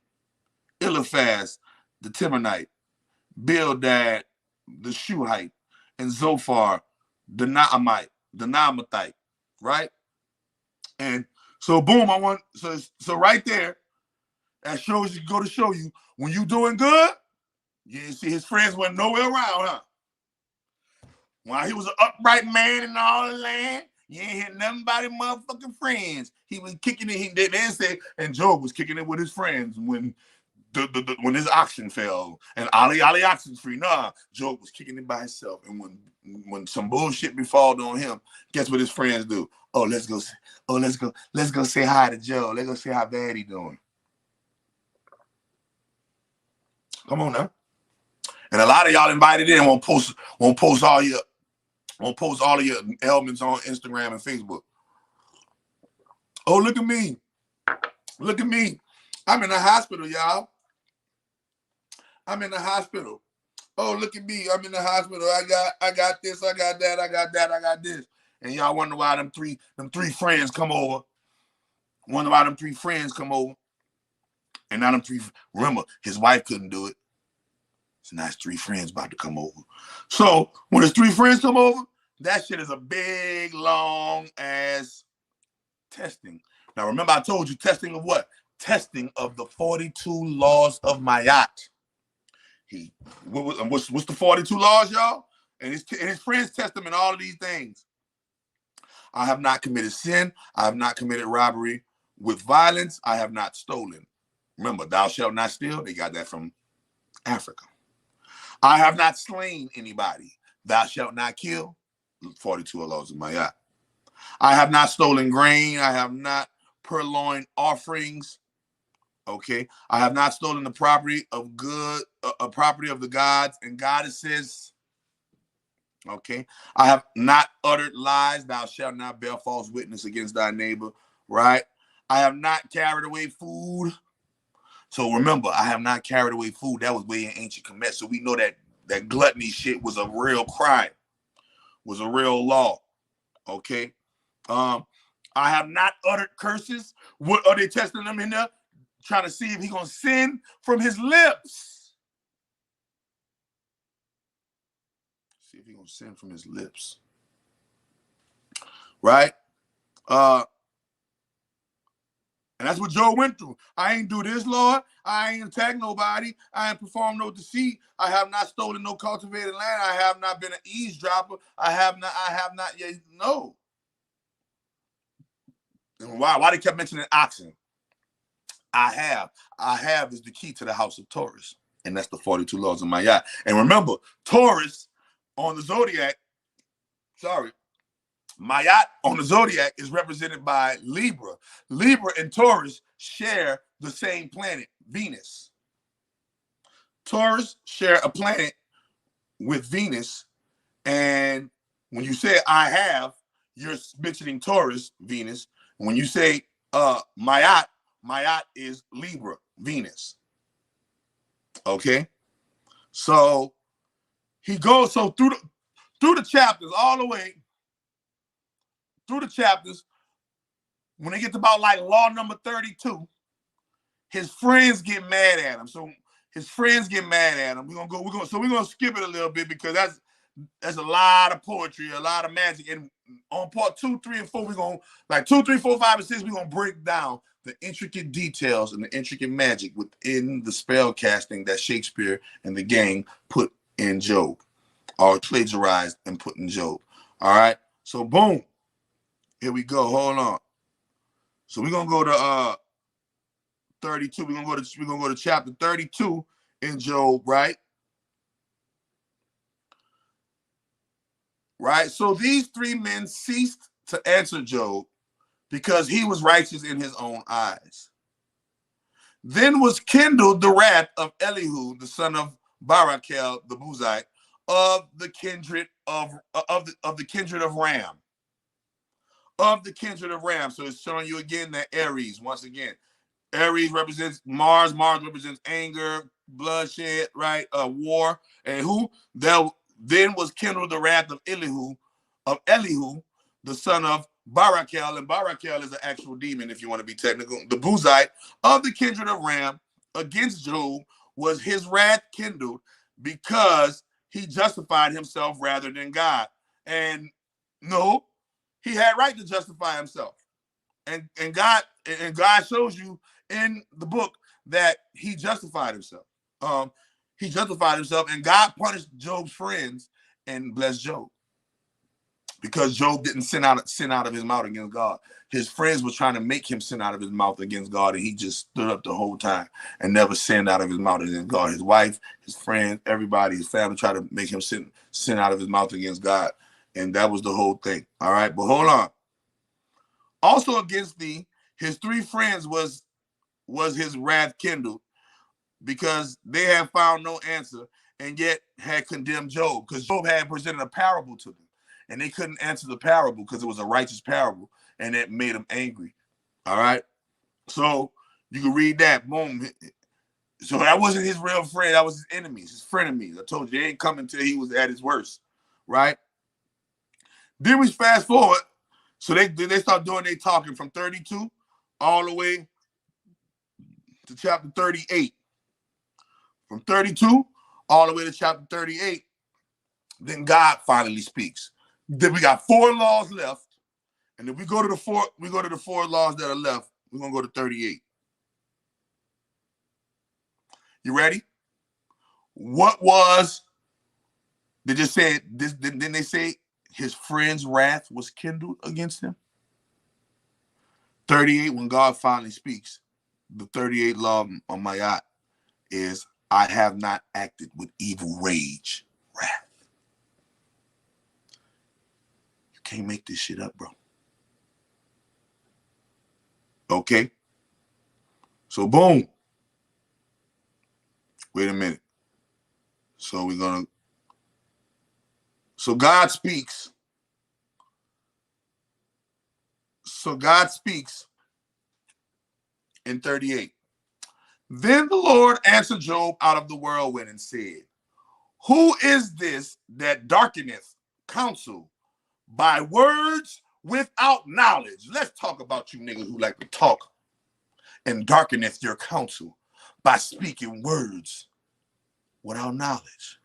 Eliphaz, the Temanite, Bildad, the Shuhite, and Zophar, the Naamathite, right? And so, boom, so right there, that shows you, when you doing good, you didn't see his friends went nowhere around, huh? While he was an upright man in all the land, you ain't hear nothing about his motherfucking friends. He was kicking it. They say, and Job was kicking it with his friends when when his oxen fell and Ali oxen's free. Nah, Job was kicking it by himself. And when some bullshit befalled on him, guess what his friends do? Oh, let's go say hi to Joe. Let's go see how bad he doing. Come on now. And a lot of y'all invited in won't post all of your ailments on Instagram and Facebook. Oh, look at me. Look at me. I'm in the hospital, y'all. I'm in the hospital. Oh, look at me. I'm in the hospital. I got this, I got that, I got this. And y'all wonder why them three friends come over. Wonder why them three friends come over. And now remember, his wife couldn't do it. So now his three friends about to come over. So when his three friends come over, that shit is a big, long ass testing. Now remember, I told you testing of what? Testing of the 42 laws of Mayat. What's the 42 laws, y'all? And his friends test him in all of these things. I have not committed sin. I have not committed robbery with violence. I have not stolen. Remember, thou shalt not steal. They got that from Africa. I have not slain anybody. Thou shalt not kill. 42 laws of Mayat. I have not stolen grain. I have not purloined offerings. Okay. I have not stolen the property of property of the gods and goddesses. Okay. I have not uttered lies. Thou shalt not bear false witness against thy neighbor. Right. I have not carried away food. So remember, I have not carried away food. That was way in ancient Kemet. So we know that gluttony shit was a real crime, was a real law. Okay. I have not uttered curses. What are they testing him in there? Trying to see if he's gonna sin from his lips. See if he's gonna sin from his lips. Right? And that's what Job went through. I ain't do this, Lord. I ain't attacked nobody. I ain't performed no deceit. I have not stolen no cultivated land. I have not been an eavesdropper. I have not yet. No. And why they kept mentioning oxen? I have is the key to the house of Taurus. And that's the 42 laws of Ma'at. And remember, Taurus on the zodiac, Ma'at on the zodiac is represented by Libra. Libra and Taurus share the same planet, Venus. Taurus share a planet with Venus. And when you say I have, you're mentioning Taurus, Venus. When you say Ma'at is Libra, Venus. Okay? So he goes through the chapters, all the way through the chapters. When they get to about like law number 32, his friends get mad at him. So his friends get mad at him. We're gonna skip it a little bit because that's a lot of poetry, a lot of magic. And on part 2, 3, and 4, we're gonna like 2, 3, 4, 5, and 6, we're gonna break down the intricate details and the intricate magic within the spell casting that Shakespeare and the gang put in Job, or plagiarized and put in Job. All right. So boom. Here we go. Hold on. So we're gonna go to 32. We're gonna go to chapter 32 in Job, right? Right. So these 3 men ceased to answer Job because he was righteous in his own eyes. Then was kindled the wrath of Elihu, the son of Barachel the Buzite, of the kindred of the kindred of Ram. Of the kindred of Ram. So it's showing you again that Aries, once again. Aries represents Mars. Mars represents anger, bloodshed, right? War. And who? Then was kindled the wrath of Elihu, the son of Barachel. And Barachel is an actual demon, if you want to be technical. The Buzite of the kindred of Ram against Job was his wrath kindled because he justified himself rather than God. And no, he had right to justify himself. And God shows you in the book that he justified himself. He justified himself, and God punished Job's friends and blessed Job because Job didn't sin out of his mouth against God. His friends were trying to make him sin out of his mouth against God, and he just stood up the whole time and never sinned out of his mouth against God. His wife, his friends, everybody, his family tried to make him sin out of his mouth against God, and that was the whole thing. All right, but hold on. Also against thee, his 3 friends was his wrath kindled, because they had found no answer and yet had condemned Job, because Job had presented a parable to them and they couldn't answer the parable because it was a righteous parable, and it made them angry. All right. So you can read that. Boom. So that wasn't his real friend. That was his enemies, his frenemies. I told you, they ain't coming until he was at his worst. Right. Then we fast forward. So they start doing their talking from 32 all the way to chapter 38. From 32 all the way to chapter 38, then God finally speaks. Then we got 4 laws left, and if we go to the 4 laws that are left, we're gonna go to 38. You ready? What was? They just said this. Didn't they say his friend's wrath was kindled against him? 38. When God finally speaks, the 38 law on Ma'at is, I have not acted with evil rage, wrath. You can't make this shit up, bro. Okay? So boom. Wait a minute. So God speaks. So God speaks in 38. Then the Lord answered Job out of the whirlwind and said, who is this that darkeneth counsel by words without knowledge? Let's talk about you niggas who like to talk and darkeneth your counsel by speaking words without knowledge.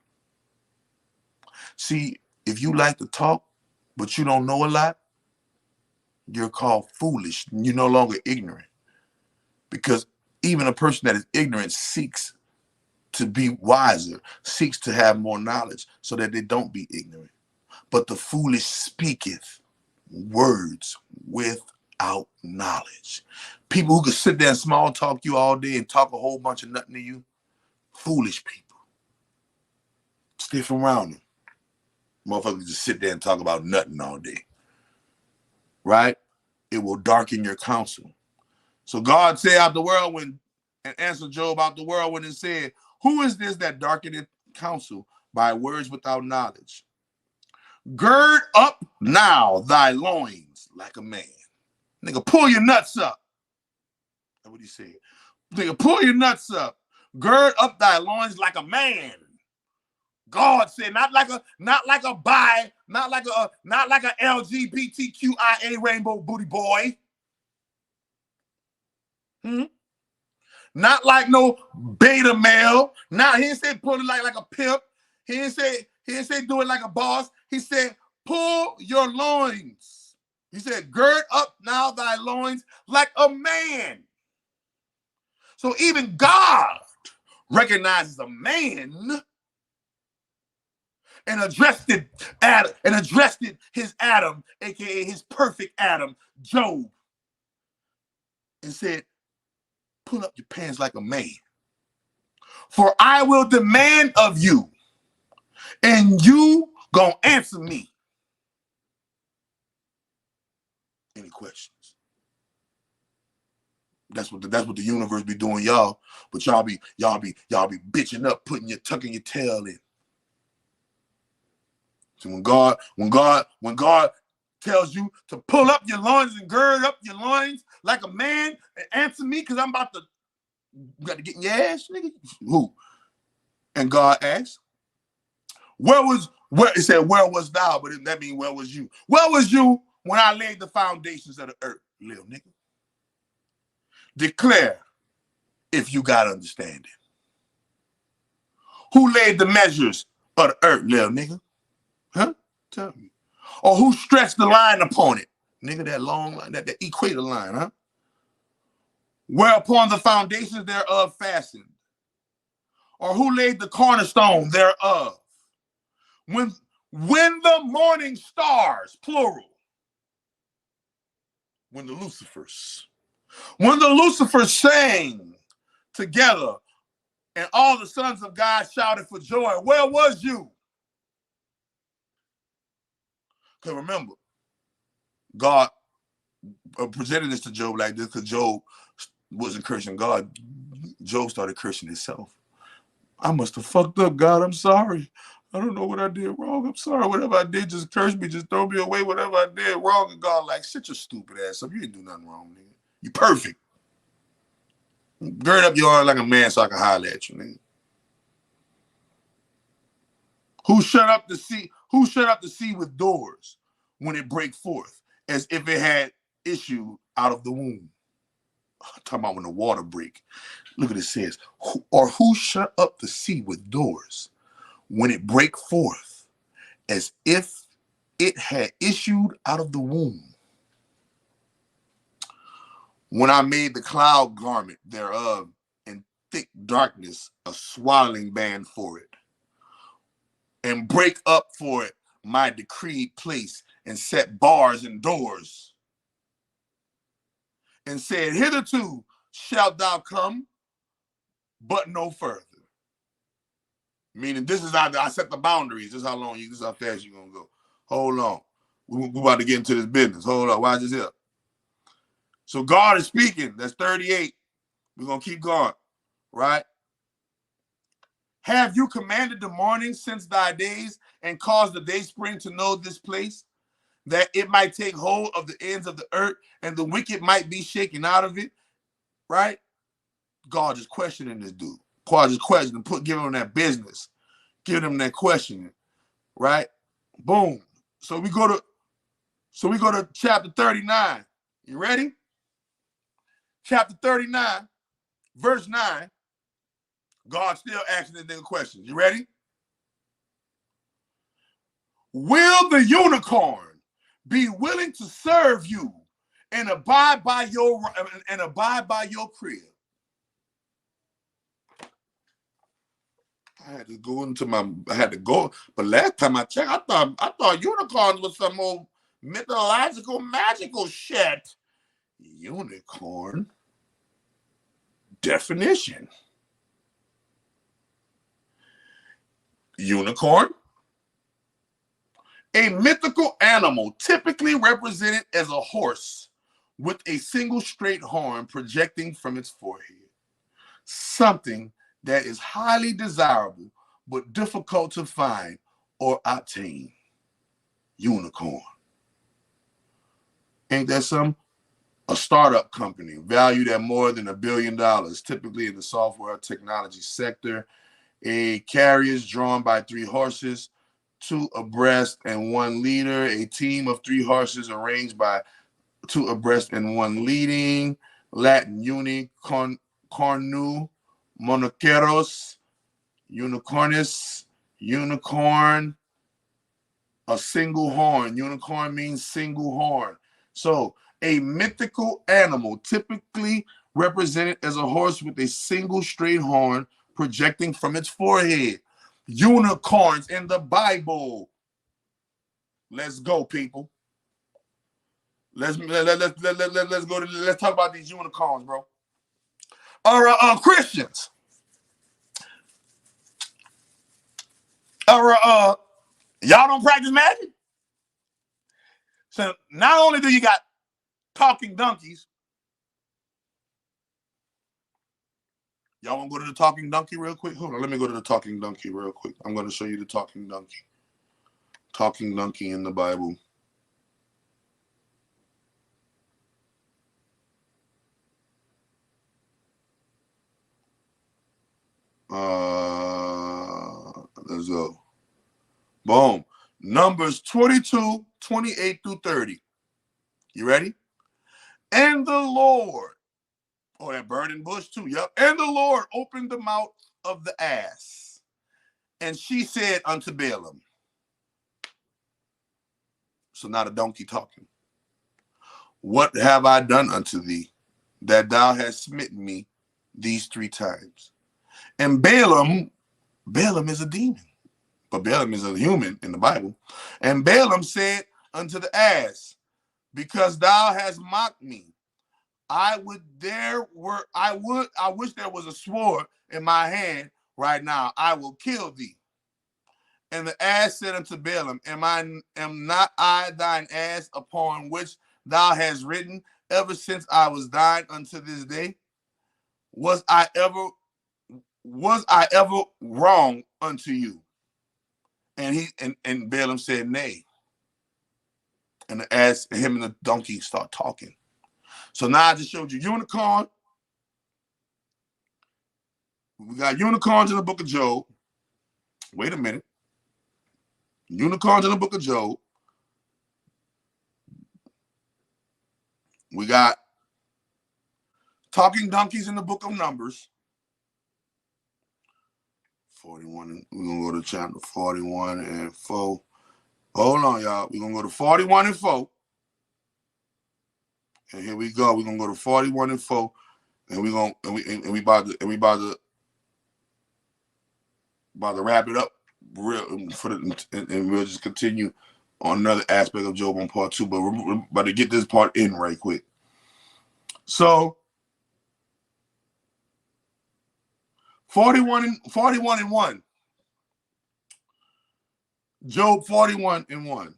See, if you like to talk, but you don't know a lot, you're called foolish. You're no longer ignorant. Because even a person that is ignorant seeks to be wiser, seeks to have more knowledge so that they don't be ignorant. But the foolish speaketh words without knowledge. People who can sit there and small talk you all day and talk a whole bunch of nothing to you, foolish people. Stay from around them. Motherfuckers just sit there and talk about nothing all day. Right? It will darken your counsel. So God said out the whirlwind and answered Job out the whirlwind and said, who is this that darkeneth counsel by words without knowledge? Gird up now thy loins like a man. Nigga, pull your nuts up. That's what he said. Nigga, pull your nuts up. Gird up thy loins like a man. God said, not like a LGBTQIA rainbow booty boy. Not like no beta male. Now he didn't say pull it like a pimp. He didn't say do it like a boss. He said pull your loins. He said gird up now thy loins like a man. So even God recognizes a man and addressed his Adam, aka his perfect Adam, Job, and said, pull up your pants like a man. For I will demand of you, and you gonna answer me. Any questions? That's what the universe be doing, y'all. But y'all be bitching up, tucking your tail in. So when God tells you to pull up your loins and gird up your loins like a man and answer me, because I'm about to, you got to get in your ass, nigga. Who? And God asked, where it said, where was thou? But that means where was you? Where was you when I laid the foundations of the earth, little nigga? Declare if you got understanding. Who laid the measures of the earth, little nigga? Huh? Tell me. Or who stretched the line upon it? Nigga, that long line, that equator line, huh? Whereupon the foundations thereof fastened. Or who laid the cornerstone thereof? When the morning stars, plural, when the Lucifers sang together and all the sons of God shouted for joy, where was you? Because remember, God presented this to Job like this because Job wasn't cursing God. Job started cursing himself. I must have fucked up, God. I'm sorry. I don't know what I did wrong. I'm sorry. Whatever I did, just curse me. Just throw me away. Whatever I did wrong. And God like, shut your stupid ass up. You didn't do nothing wrong, nigga. You perfect. Gird up your arm like a man so I can holler at you, nigga. Who shut up the sea? Who shut up the sea with doors when it break forth, as if it had issued out of the womb? I'm talking about when the water break. Look at it says, who shut up the sea with doors when it break forth, as if it had issued out of the womb? When I made the cloud garment thereof, and thick darkness a swaddling band for it, and break up for it my decreed place, and set bars and doors, and said, hitherto shalt thou come, but no further. Meaning, this is how I set the boundaries. This is how long this is how fast you're gonna go. Hold on. We're about to get into this business. Hold on. Watch this here. So God is speaking. That's 38. We're gonna keep going, right? Have you commanded the morning since thy days, and caused the day spring to know this place, that it might take hold of the ends of the earth, and the wicked might be shaken out of it, right? God is questioning this dude. God is questioning, giving him that business, giving him that questioning, right? Boom. So we go to chapter 39. You ready? Chapter 39, verse 9. God still asking the nigga questions. You ready? Will the unicorn be willing to serve you and abide by your crib. I had to go, but last time I checked, I thought unicorns was some old mythological, magical shit. Unicorn definition. Unicorn, a mythical animal typically represented as a horse with a single straight horn projecting from its forehead. Something that is highly desirable but difficult to find or obtain. Unicorn. Ain't that some? A startup company valued at more than $1 billion, typically in the software technology sector. A carriage drawn by 3 horses, 2 abreast and 1 leader. A team of 3 horses arranged by 2 abreast and 1 leading. Latin unicornu, monoceros, unicornis, unicorn, a single horn. Unicorn means single horn. So a mythical animal typically represented as a horse with a single straight horn projecting from its forehead. Unicorns in the Bible. Let's go, people. Let's go. Let's talk about these unicorns, bro. All right, Christians. All right, y'all don't practice magic. So not only do you got talking donkeys, y'all want to go to the talking donkey real quick? Hold on, let me go to the talking donkey real quick. I'm going to show you the talking donkey. Talking donkey in the Bible. Let's go. Boom. Numbers 22, 28 through 30. You ready? And the Lord. Oh, that burning bush too. Yep. And the Lord opened the mouth of the ass. And she said unto Balaam. So now the donkey talking. What have I done unto thee, that thou hast smitten me these 3 times? And Balaam is a demon, but Balaam is a human in the Bible. And Balaam said unto the ass, because thou hast mocked me, I wish there was a sword in my hand right now. I will kill thee. And the ass said unto Balaam, am not I thine ass upon which thou hast ridden ever since I was thine unto this day? Was I ever wrong unto you? And Balaam said, nay. And the ass, him and the donkey start talking. So now I just showed you unicorn. We got unicorns in the book of Job. Wait a minute. Unicorns in the book of Job. We got talking donkeys in the book of Numbers. 41. We're going to go to chapter 41 and 4. Hold on, y'all. We're going to go to 41 and 4. And here we go. We're going to go to 41 and 4. And we're going and we about to wrap it up and we'll just continue on another aspect of Job on part 2. But we're about to get this part in right quick. So 41 and 1. Job 41 and 1.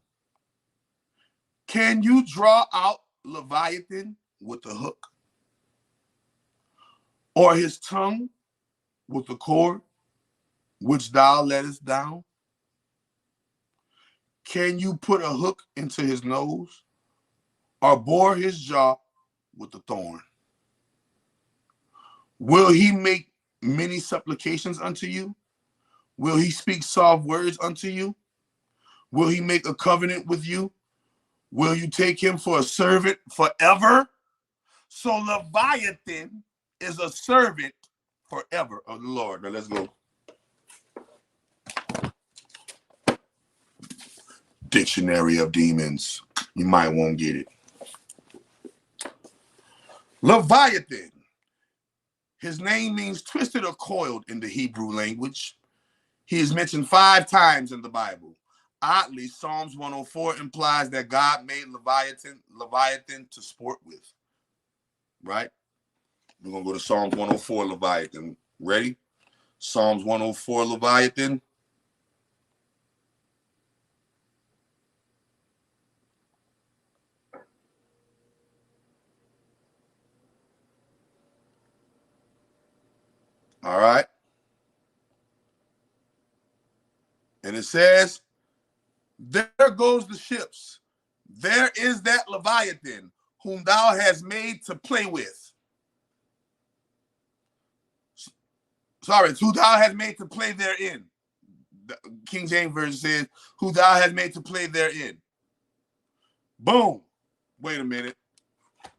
Can you draw out Leviathan with a hook, or his tongue with a cord which thou lettest down? Can you put a hook into his nose, or bore his jaw with a thorn? Will he make many supplications unto you? Will he speak soft words unto you? Will he make a covenant with you? Will you take him for a servant forever? So Leviathan is a servant forever of the Lord. Now let's go. Dictionary of Demons. You might won't get it. Leviathan. His name means twisted or coiled in the Hebrew language. He is mentioned 5 times in the Bible. Oddly, Psalms 104 implies that God made Leviathan to sport with. Right? We're going to go to Psalms 104, Leviathan. Ready? Psalms 104, Leviathan. All right. And it says, there goes the ships. There is that Leviathan whom thou hast made to play with. Sorry, it's who thou hast made to play therein. The King James Version says, who thou hast made to play therein. Boom. Wait a minute.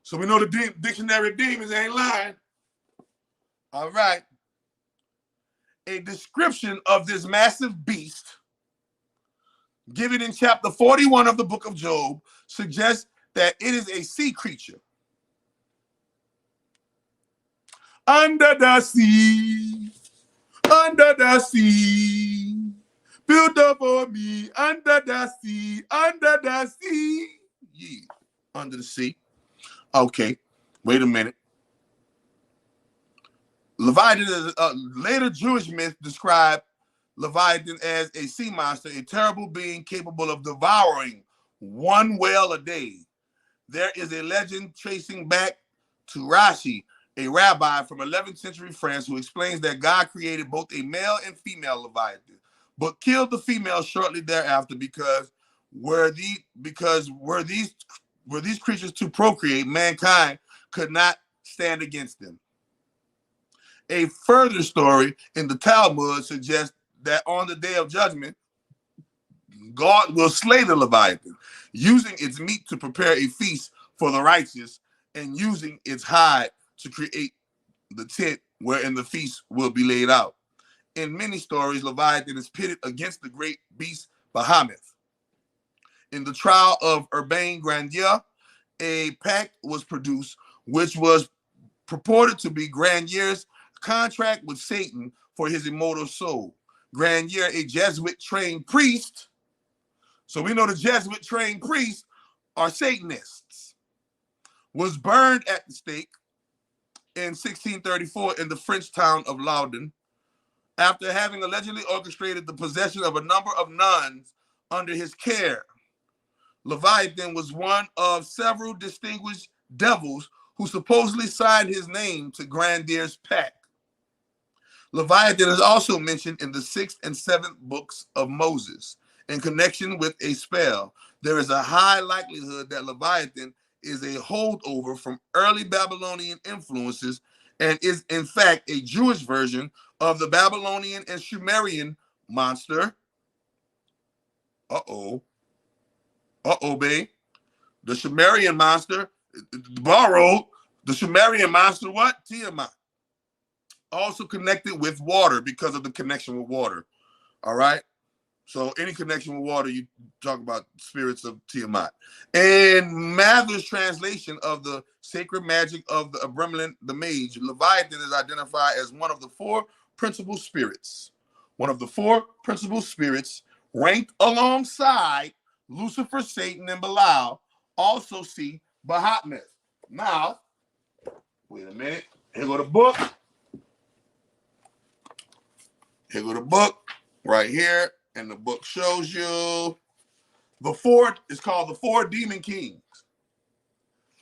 So we know the dictionary of demons ain't lying. All right. A description of this massive beast given in chapter 41 of the book of Job suggests that it is a sea creature. Under the sea, built up for me, under the sea, yeah, under the sea. Okay, wait a minute. Leviathan is later Jewish myth described Leviathan as a sea monster, a terrible being capable of devouring one whale a day. There is a legend tracing back to Rashi, a rabbi from 11th century France, who explains that God created both a male and female Leviathan, but killed the female shortly thereafter because were these creatures to procreate, mankind could not stand against them. A further story in the Talmud suggests that on the day of judgment, God will slay the Leviathan, using its meat to prepare a feast for the righteous and using its hide to create the tent wherein the feast will be laid out. In many stories, Leviathan is pitted against the great beast Bahamut. In the trial of Urbain Grandier, a pact was produced which was purported to be Grandier's contract with Satan for his immortal soul. Grandier, a Jesuit-trained priest, so we know the Jesuit-trained priests are Satanists, was burned at the stake in 1634 in the French town of Loudun after having allegedly orchestrated the possession of a number of nuns under his care. Leviathan was one of several distinguished devils who supposedly signed his name to Grandier's pact. Leviathan is also mentioned in the 6th and 7th books of Moses. In connection with a spell, there is a high likelihood that Leviathan is a holdover from early Babylonian influences and is in fact a Jewish version of the Babylonian and Sumerian monster. Babe. The Sumerian monster, borrowed, the Sumerian monster, what? Tiamat. Also connected with water because of the connection with water. All right? So any connection with water, you talk about spirits of Tiamat. In Mather's translation of the sacred magic of the Abramelin, the mage, Leviathan is identified as one of the 4 principal spirits. One of the 4 principal spirits ranked alongside Lucifer, Satan, and Belial. Also see Bahamut. Now, wait a minute. Here go the book. Here go the book right here. And the book shows you the 4, it's called the 4 demon kings.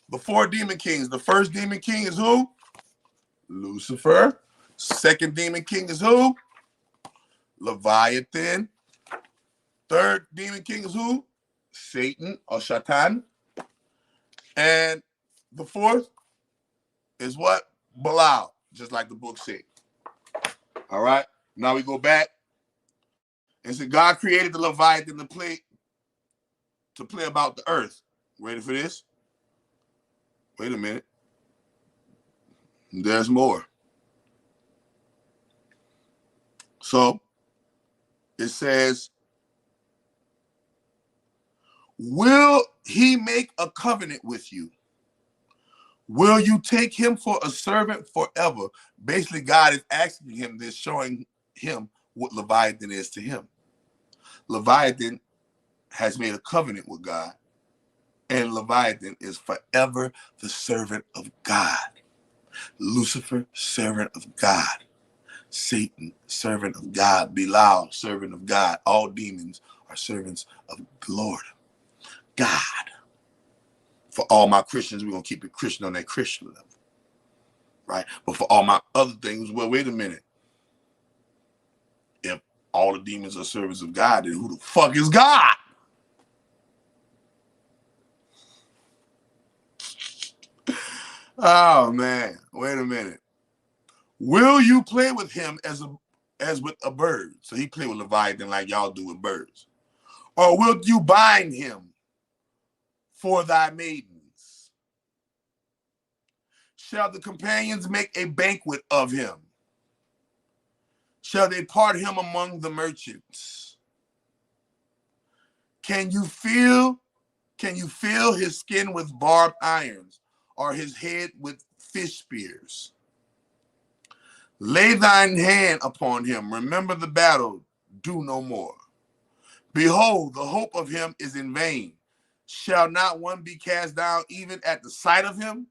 The 4 demon kings. The first demon king is who? Lucifer. Second demon king is who? Leviathan. Third demon king is who? Satan or Satan. And the 4th is what? Belial, just like the book said. All right. Now we go back and say God created the Leviathan to play about the earth. Ready for this? Wait a minute. There's more. So it says, will he make a covenant with you? Will you take him for a servant forever? Basically, God is asking him this, showing him what Leviathan is to him. Leviathan has made a covenant with God, and Leviathan is forever the servant of God. Lucifer, servant of God. Satan, servant of God. Belial, servant of God. All demons are servants of the Lord God. For all my Christians, we're going to keep it Christian on that Christian level. Right? But for all my other things, well, wait a minute. If all the demons are servants of God, then who the fuck is God? Oh, man. Wait a minute. Will you play with him as with a bird? So he play with Leviathan like y'all do with birds. Or will you bind him for thy maidens? Shall the companions make a banquet of him? Shall they part him among the merchants? Can you feel his skin with barbed irons, or his head with fish spears? Lay thine hand upon him. Remember the battle. Do no more. Behold, the hope of him is in vain. Shall not one be cast down even at the sight of him?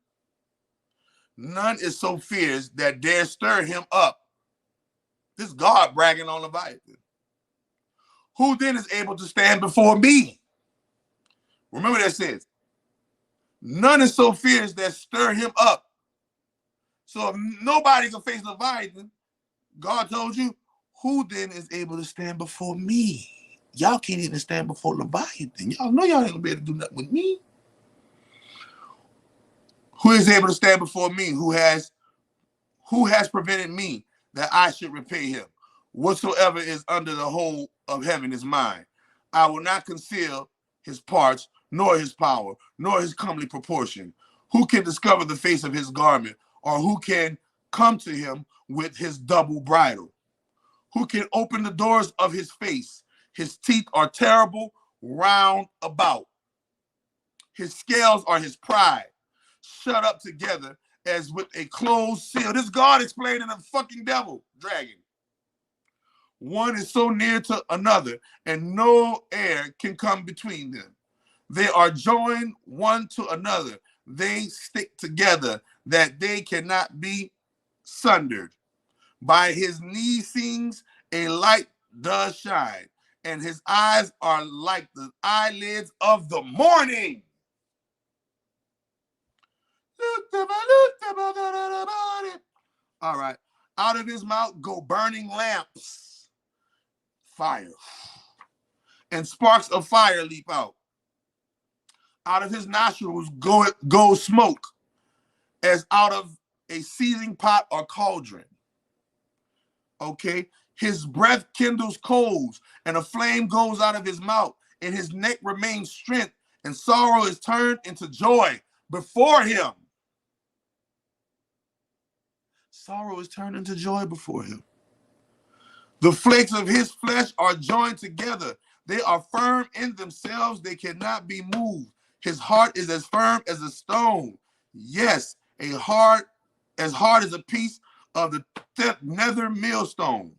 None is so fierce that dare stir him up. This God bragging on Leviathan. Who then is able to stand before me? Remember that says, none is so fierce that stir him up. So if nobody can face Leviathan, God told you, who then is able to stand before me? Y'all can't even stand before Leviathan. Y'all know y'all ain't gonna be able to do nothing with me. Who is able to stand before me? Who has prevented me that I should repay him? Whatsoever is under the whole of heaven is mine. I will not conceal his parts, nor his power, nor his comely proportion. Who can discover the face of his garment, or who can come to him with his double bridle? Who can open the doors of his face? His teeth are terrible round about. His scales are his pride, shut up together as with a closed seal. This God explaining the fucking devil, dragon. One is so near to another, and no air can come between them. They are joined one to another. They stick together, that they cannot be sundered. By his neesings a light does shine, and his eyes are like the eyelids of the morning. All right. Out of his mouth go burning lamps, fire, and sparks of fire leap out. Out of his nostrils go smoke, as out of a seething pot or cauldron. Okay? His breath kindles coals, and a flame goes out of his mouth. In his neck remains strength, and sorrow is turned into joy before him. Sorrow is turned into joy before him. The flakes of his flesh are joined together. They are firm in themselves. They cannot be moved. His heart is as firm as a stone. Yes, as hard as a piece of the nether millstone.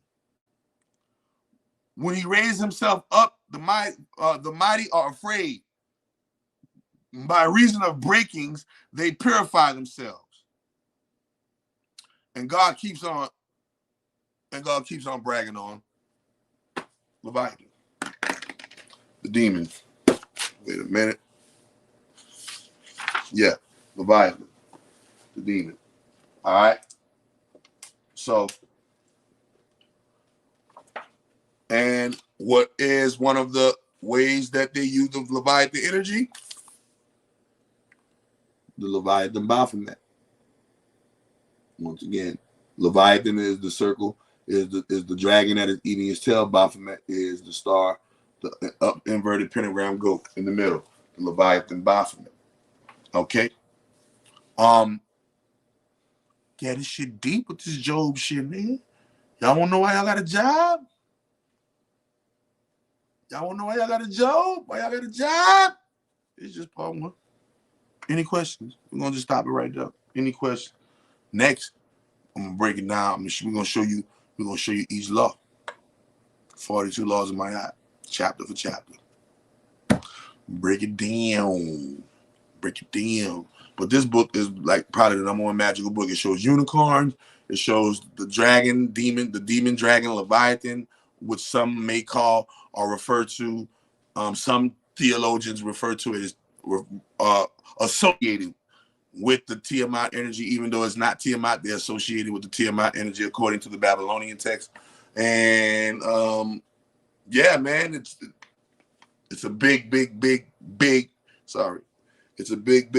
When he raises himself up, the mighty are afraid. By reason of breakings, they purify themselves. And God keeps on bragging on Leviathan, the demon. Wait a minute. Yeah, Leviathan, the demon. All right. So, and what is one of the ways that they use the Leviathan energy? The Leviathan Baphomet. Once again, Leviathan is the circle, is the dragon that is eating his tail. Baphomet is the star, the up inverted pentagram goat in the middle. The Leviathan Baphomet. Okay. Yeah, this shit deep with this Job shit, man. Y'all wanna know why y'all got a job? Y'all wanna know why y'all got a job? Why y'all got a job? It's just part one. Any questions? We're gonna just stop it right there. Any questions? Next, I'm gonna break it down. We're gonna show you each law. 42 laws of MAGICK, chapter for chapter. Break it down. Break it down. But this book is like probably the number one magical book. It shows unicorns. It shows the demon dragon Leviathan, which some may call or refer to. Some theologians refer to it as associated with the Tiamat energy, even though it's not Tiamat. They're associated with the Tiamat energy according to the Babylonian text. And yeah, man, it's a big. Sorry, it's a big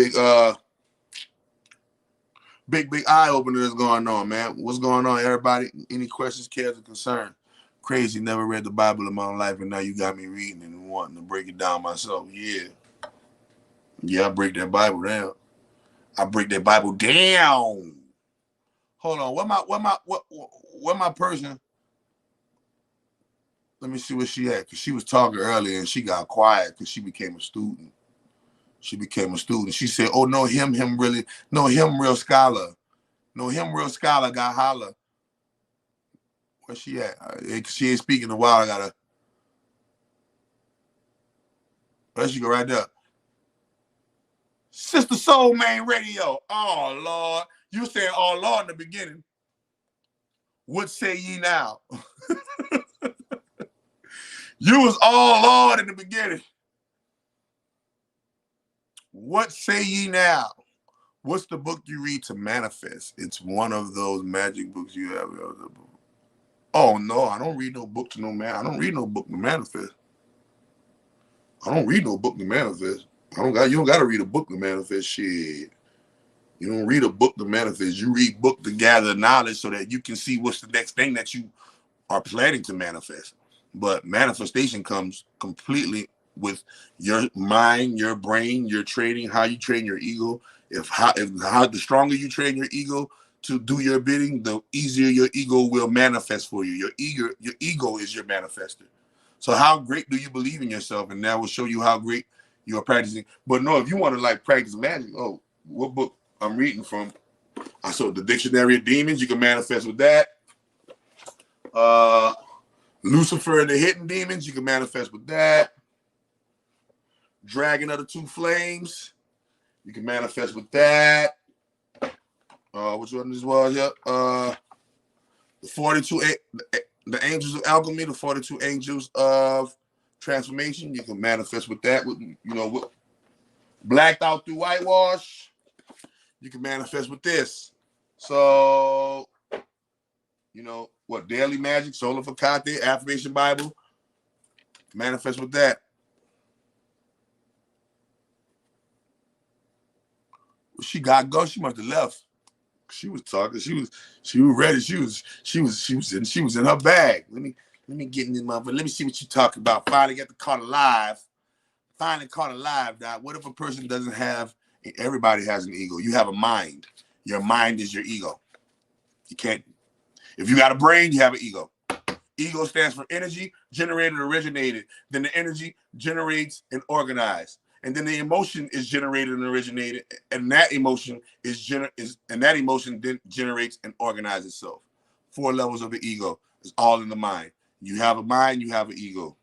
eye opener that's going on, man. What's going on, everybody? Any questions, cares, or concern? Crazy, never read the Bible in my life, and now you got me reading and wanting to break it down myself. Yeah, I break that Bible down. Hold on, what my person? Let me see where she at, because she was talking earlier and she got quiet because she became a student. She said, "Oh, no, him real scholar. No, him real scholar got holler." Where she at? She ain't speaking in a while. I gotta. There she go right there. Sister Soul Main Radio. Oh Lord, you said "Oh Lord" in the beginning. What say ye now? You was "Oh Lord" in the beginning. What say ye now? What's the book you read to manifest? It's one of those magic books you have. Oh no, I don't read no book to no man. I don't read no book to manifest. You don't gotta read a book to manifest shit. You don't read a book to manifest. You read book to gather knowledge so that you can see what's the next thing that you are planning to manifest. But manifestation comes completely with your mind, your brain, your training, how you train your ego. If the stronger you train your ego to do your bidding, the easier your ego will manifest for you. Your ego is your manifester. So how great do you believe in yourself? And that will show you how great you are practicing. But no, if you want to like practice magic, what book I'm reading from? I saw the Dictionary of Demons. You can manifest with that. Lucifer and the Hidden Demons. You can manifest with that. Dragon of the Two Flames. You can manifest with that. Which one this was? Yep. The 42, the Angels of Alchemy, the 42 Angels of Transformation. You can manifest with that. With blacked out through whitewash. You can manifest with this. So, Daily Magic, Solar Facate, Affirmation Bible. Manifest with that. She got go. She must have left. She was talking. She was ready. She was in her bag. Let me get in this motherfucker. Let me see what you talking about. Finally got the caught alive. Doc. What if a person doesn't have? Everybody has an ego. You have a mind. Your mind is your ego. You can't. If you got a brain, you have an ego. Ego stands for energy, generated, originated. Then the energy generates and organized. And then the emotion is generated and originated, and that emotion then generates and organizes itself. 4 levels of the ego. It's all in the mind. You have a mind, you have an ego.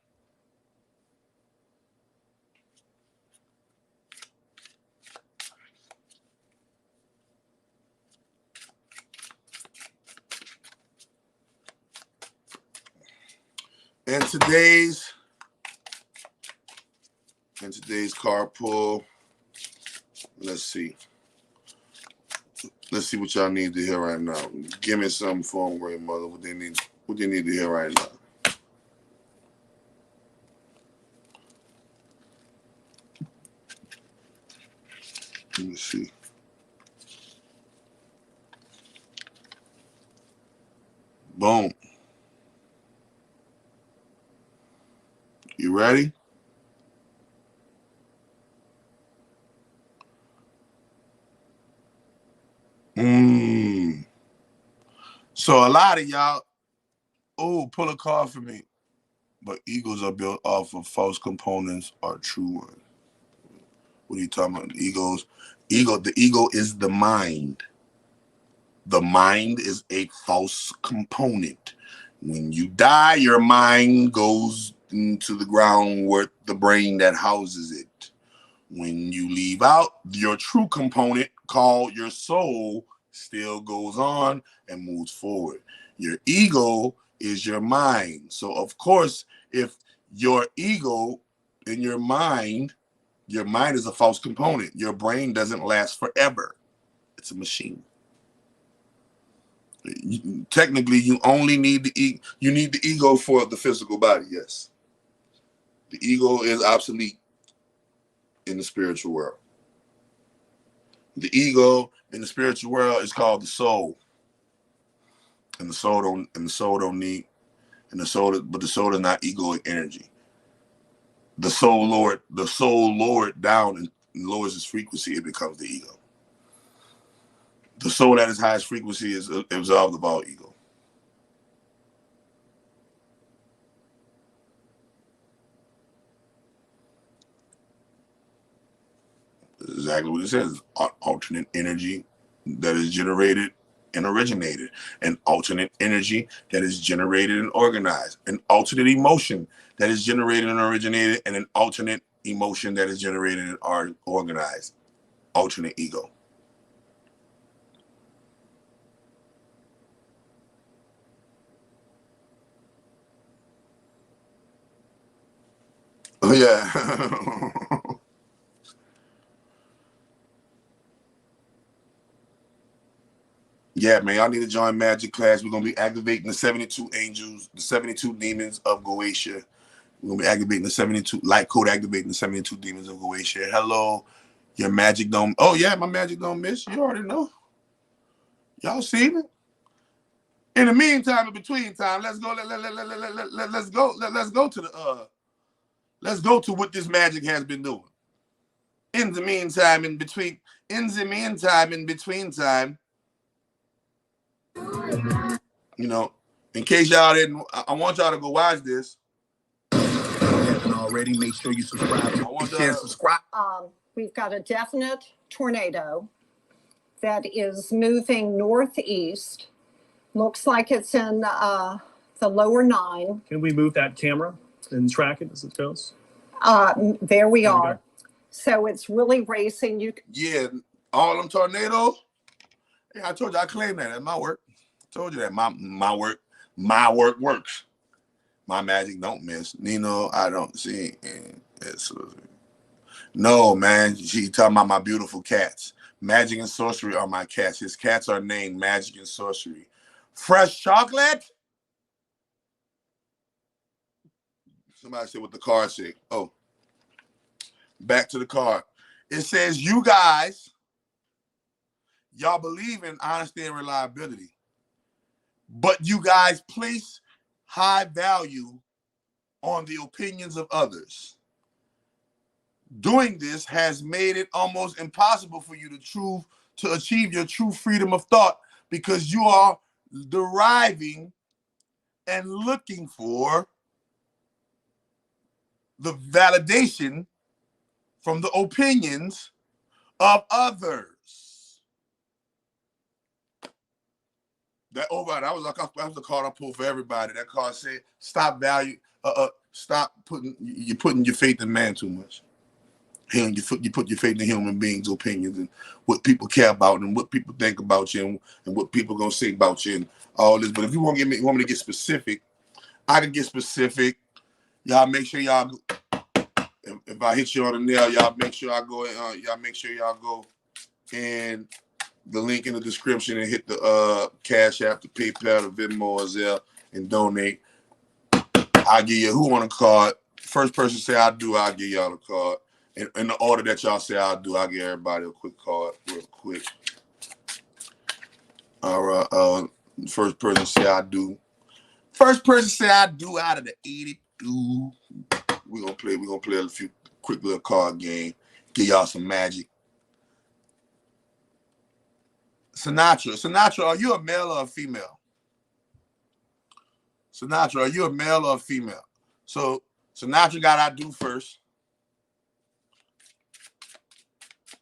And today's card pull, let's see what y'all need to hear right now. Give me something for them, great mother. What they need to hear right now. Let me see. Boom. You ready? So a lot of y'all, pull a card for me. But egos are built off of false components or true ones. What are you talking about? Egos The ego is the mind. The mind is a false component. When you die, your mind goes into the ground where the brain that houses it. When you leave out, your true component, called your soul, still goes on and moves forward. Your ego is your mind. So, of course, if your ego in your mind is a false component. Your brain doesn't last forever. It's a machine. Technically, you only need the ego for the physical body. Yes, the ego is obsolete in the spiritual world. The ego in the spiritual world is called the soul, and the soul don't need, but the soul is not egoic energy. The soul lowered down and lowers its frequency. It becomes the ego. The soul at its highest frequency is absolved of all ego. Exactly what it says. Alternate energy that is generated and originated, an alternate energy that is generated and organized, an alternate emotion that is generated and originated, and an alternate emotion that is generated and organized. Alternate ego. Oh yeah. Yeah, man, y'all need to join Magic class. We're gonna be activating the 72 angels, the 72 demons of Goetia. We're gonna be activating the 72 light code, activating the 72 demons of Goetia. Hello, your magic don't. Oh yeah, my magic don't miss. You already know. Y'all seen it. In the meantime, in between time, let's go. Let's go. Let's go to the. Let's go to what this magic has been doing. In the meantime, in between time. You know, in case y'all didn't, I want y'all to go watch this. If you haven't already, make sure you subscribe. I want y'all to subscribe. We've got a definite tornado that is moving northeast. Looks like it's in the lower 9. Can we move that camera and track it as it goes? There we are. So it's really racing. Yeah, all them tornadoes. Yeah, I told you I claim that. That's my work. I told you that my work works. My magic don't miss. Nino, I don't see. No, man. She talking about my beautiful cats. Magic and sorcery are my cats. His cats are named Magic and Sorcery. Fresh chocolate. Somebody said what the card said. Oh, back to the card. It says, you guys, y'all believe in honesty and reliability, but you guys place high value on the opinions of others. Doing this has made it almost impossible for you to achieve your true freedom of thought, because you are deriving and looking for the validation from the opinions of others. That was a card I pulled for everybody. That card said, stop putting your faith in man too much. You put your faith in human beings' opinions and what people care about and what people think about you and what people gonna say about you and all this. But if you want me to get specific, I can get specific. Y'all make sure y'all. If I hit you on the nail, y'all make sure I go. Y'all go and the link in the description and hit the Cash App, the PayPal, the Venmo, or Zelle, and donate. I'll give you who want a card. First person say I do, I'll give y'all a card. In the order that y'all say I'll do, I'll give everybody a quick card real quick. All right. First person say I do. First person say I do out of the 82. We're gonna play a few quick little card game. Give y'all some magic. Sinatra, are you a male or a female? Sinatra, are you a male or a female? So Sinatra got I do first.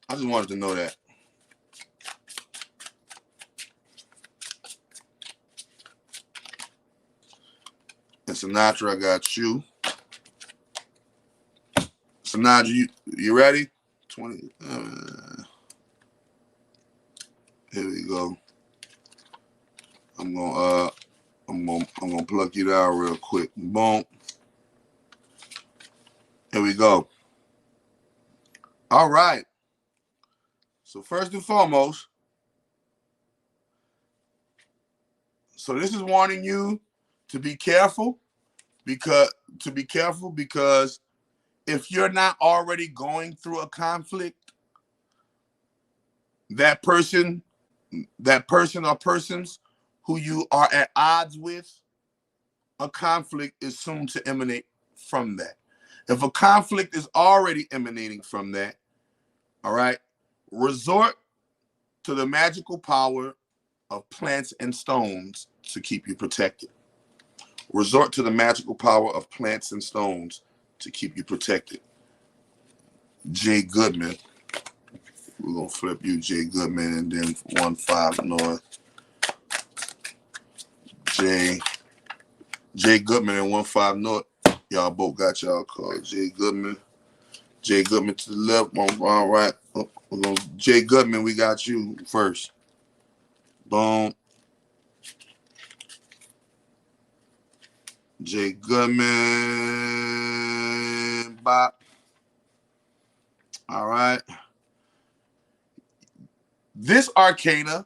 I just wanted to know that. And Sinatra, I got you. Sinatra, you ready? 20. Here we go. I'm gonna plug you down real quick. Boom. Here we go. All right. So first and foremost, so this is warning you to be careful because if you're not already going through a conflict, that person or persons who you are at odds with, a conflict is soon to emanate from that. If a conflict is already emanating from that, all right, resort to the magical power of plants and stones to keep you protected. Resort to the magical power of plants and stones to keep you protected. Jay Goodman. We're going to flip you, Jay Goodman, and then 1-5 North. Jay Goodman and 1-5 North. Y'all both got y'all called. Jay Goodman to the left, 1-5 right. We're going Jay Goodman, we got you first. Boom. Jay Goodman. Bop. All right. This arcana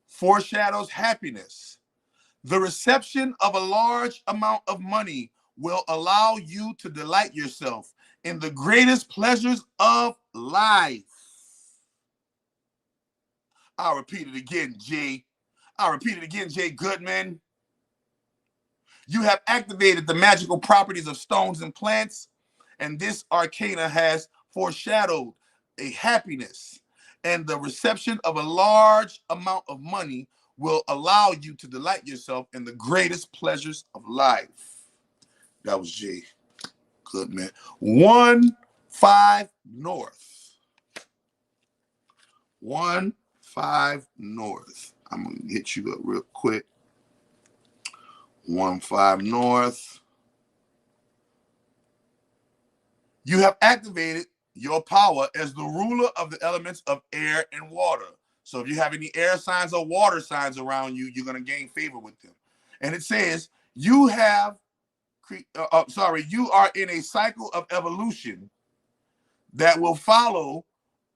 foreshadows happiness. The reception of a large amount of money will allow you to delight yourself in the greatest pleasures of life. I'll repeat it again, Jay Goodman. You have activated the magical properties of stones and plants, and this arcana has foreshadowed a happiness, and the reception of a large amount of money will allow you to delight yourself in the greatest pleasures of life. That was Jay Goodman. 1-5 North. 1-5 North. I'm going to hit you up real quick. 1-5 North. You have activated your power as the ruler of the elements of air and water. So if you have any air signs or water signs around you, you're going to gain favor with them. And it says you are in a cycle of evolution that will follow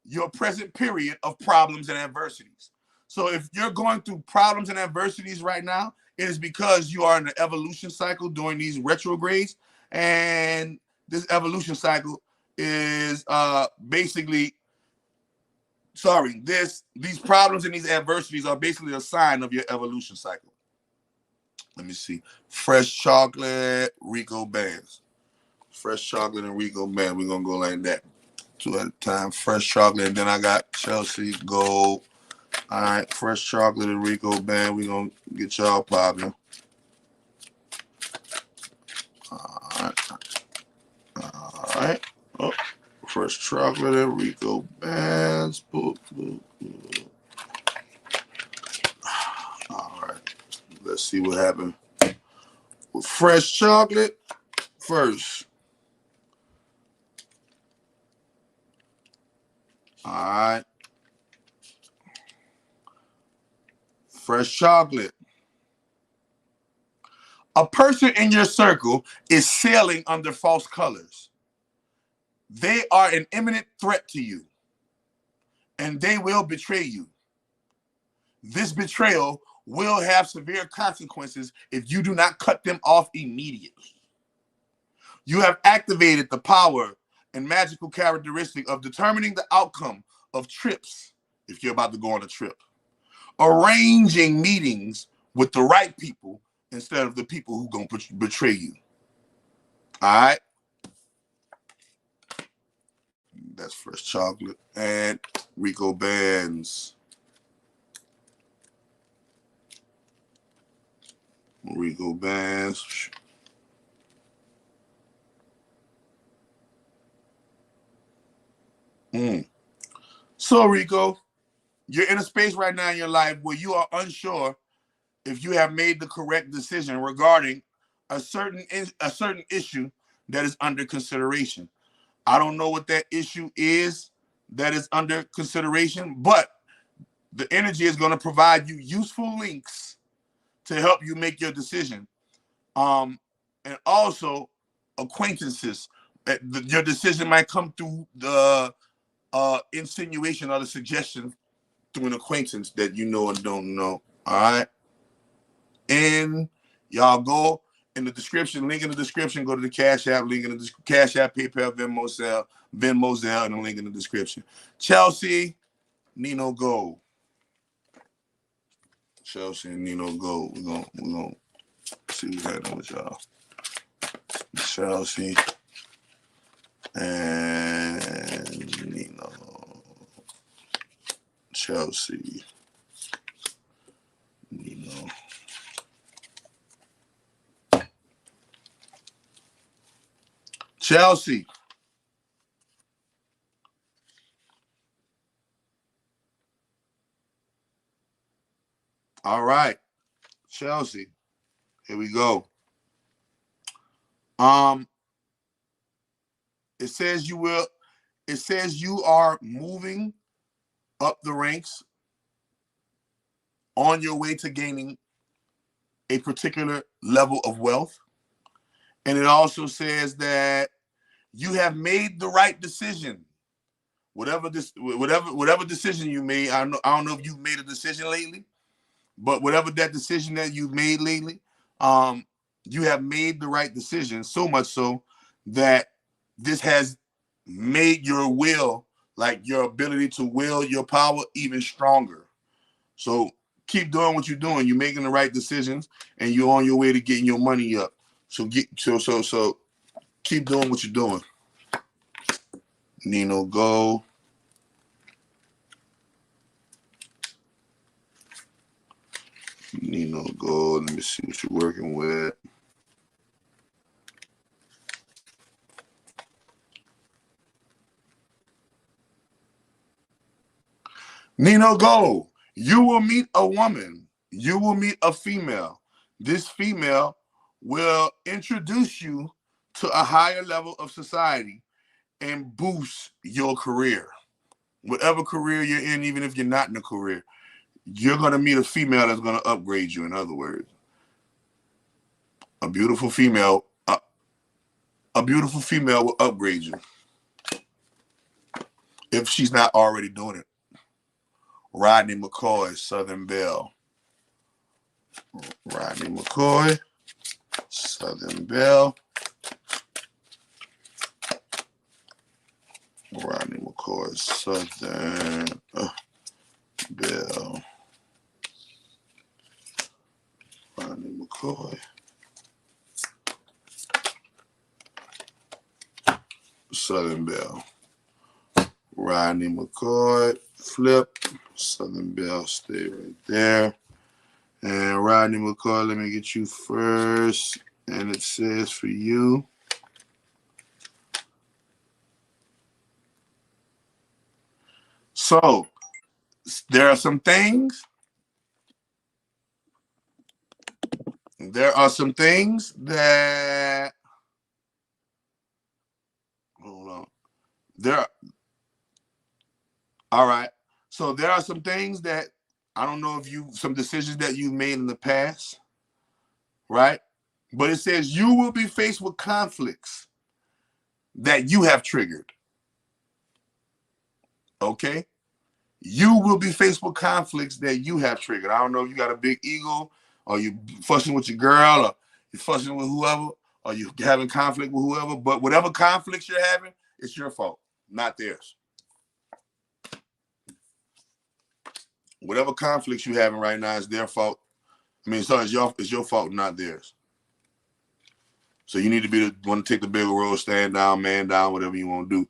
your present period of problems and adversities. So if you're going through problems and adversities right now, it is because you are in an evolution cycle during these retrogrades, and this evolution cycle is these problems and these adversities are basically a sign of your evolution cycle. Let me see. Fresh chocolate, Rico Bands. Fresh chocolate and Rico Bands. We're going to go like that. 2 at a time. Fresh chocolate. And then I got Chelsea Gold. All right. Fresh chocolate and Rico Band. We're going to get y'all popping. All right. Oh, fresh chocolate and Rico Bands. Boop, boop, boop. All right. Let's see what happened with fresh chocolate first. All right. Fresh chocolate. A person in your circle is sailing under false colors. They are an imminent threat to you, and they will betray you. This betrayal will have severe consequences if you do not cut them off immediately. You have activated the power and magical characteristic of determining the outcome of trips if you're about to go on a trip. Arranging meetings with the right people instead of the people who are going to betray you. All right? That's fresh chocolate and Rico Bands. Rico Bands. So, Rico, you're in a space right now in your life where you are unsure if you have made the correct decision regarding a certain issue that is under consideration. I don't know what that issue is that is under consideration, but the energy is going to provide you useful links to help you make your decision. And also acquaintances. Your decision might come through the insinuation or the suggestion through an acquaintance that you know or don't know. All right. And y'all go in the description, link in the description, go to the Cash App, link in the Cash App, PayPal, Venmo, Zelle, and the link in the description. Chelsea, Nino Gold. Chelsea and Nino Gold. We're gonna see what's happening with y'all. Chelsea and Nino. Chelsea. Nino. Chelsea. All right. Chelsea. Here we go. It says you are moving up the ranks on your way to gaining a particular level of wealth. And it also says that you have made the right decision. Whatever decision you made, I don't know if you've made a decision lately, but whatever that decision that you've made lately, you have made the right decision, so much so that this has made your will, like your ability to will your power, even stronger. So keep doing what you're doing. You're making the right decisions, and you're on your way to getting your money up. So keep doing what you're doing. Nino Go. Nino Go. Let me see what you're working with. Nino Go. You will meet a woman. You will meet a female. This female will introduce you to a higher level of society and boost your career. Whatever career you're in, even if you're not in a career, you're going to meet a female that's going to upgrade you, in other words. A beautiful female will upgrade you if she's not already doing it. Rodney McCoy, Southern Belle. Rodney McCoy, Southern Belle. Rodney McCoy, Southern Belle. Rodney McCoy. Southern Belle. Rodney McCoy, flip. Southern Belle, stay right there. And Rodney McCoy, let me get you first. And it says for you. So there are some things. That hold on. All right. So there are some things that I don't know if some decisions that you've made in the past, right? But it says you will be faced with conflicts that you have triggered. Okay? You will be faced with conflicts that you have triggered. I don't know if you got a big ego, or you fussing with your girl, or you're fussing with whoever, or you're having conflict with whoever, but whatever conflicts you're having, it's your fault, not theirs. Whatever conflicts you're having right now is their fault. I mean, so it's your fault, not theirs. So you need to be the one to take the bigger role, stand down, man down, whatever you want to do.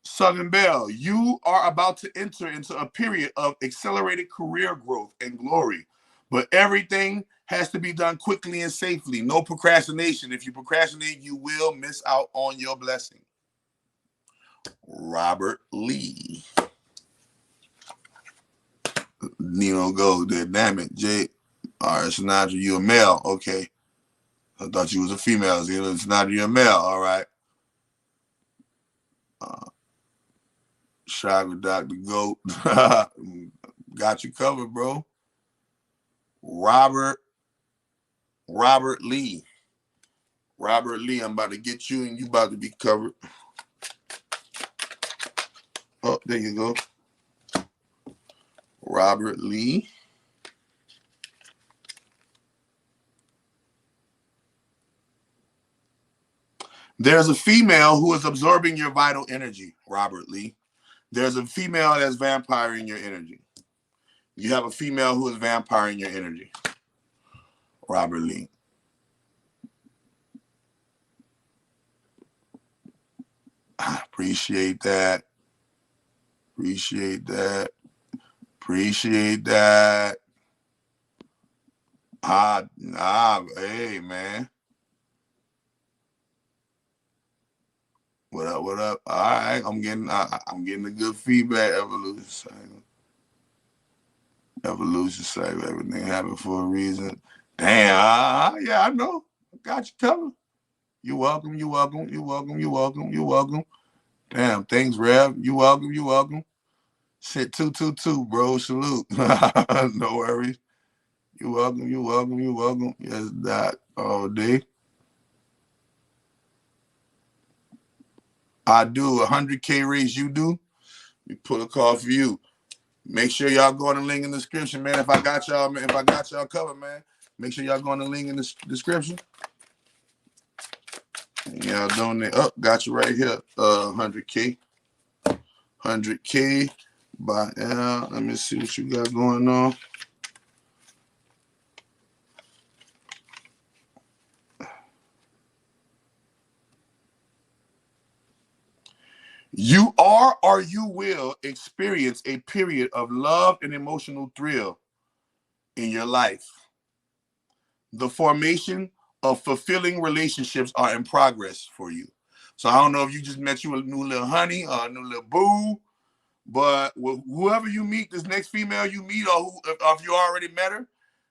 Southern Belle, you are about to enter into a period of accelerated career growth and glory, but everything has to be done quickly and safely. No procrastination. If you procrastinate, you will miss out on your blessing. Robert Lee. Nino goes there. Damn it, Jay. All right, Sinatra, you a male. Okay. I thought you was a female. Sinatra, you a male. All right. Shot with Dr. Goat. Got you covered, bro. Robert Lee. Robert Lee, I'm about to get you and you about to be covered. Oh, there you go. Robert Lee. There's a female who is absorbing your vital energy, Robert Lee. There's a female that's vampiring your energy. You have a female who is vampiring your energy, Robert Lee. I appreciate that. Appreciate that. Appreciate that. Hey, man. What up? What up? All right, I'm getting the good feedback. Evolution cycle. Evolution cycle. Everything happened for a reason. Damn. Yeah, I know. Got you covered. You're welcome. You're welcome. You're welcome. You're welcome. You're welcome. Damn. Thanks, Rev. You welcome. You welcome. Shit, 222, bro. Salute. No worries. You're welcome. You're welcome. You're welcome. Yes, Doc. All day. I do 100K raise. You do. We put a call for you. Make sure y'all go on the link in the description, man. If I got y'all covered, man. Make sure y'all go on the link in the description. And y'all donate. Oh, got you right here. 100K. 100K by L. Let me see what you got going on. You are or you will experience a period of love and emotional thrill in your life. The formation of fulfilling relationships are in progress for you. So I don't know if you just met you a new little honey or a new little boo, but whoever you meet, this next female you meet, or if you already met her,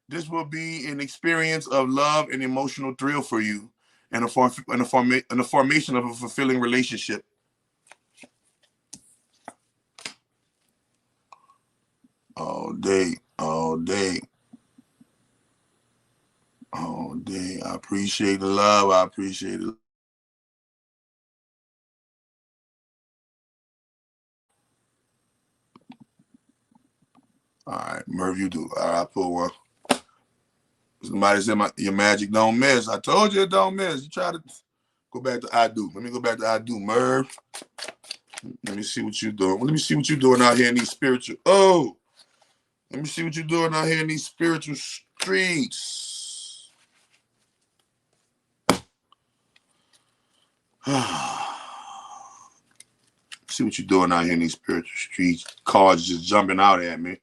this will be an experience of love and emotional thrill for you, and the formation of a fulfilling relationship. All day, all day, all day. I appreciate the love. I appreciate it. All right, Merv, you do. All right, I put one. Somebody said your magic don't miss. I told you it don't miss. You try to go back to I do. Let me go back to I do, Merv. Let me see what you're doing. Let me see what you're doing out here in these spiritual. Oh, let me see what you're doing out here in these spiritual streets. See what you're doing out here in these spiritual streets. Cards just jumping out at me.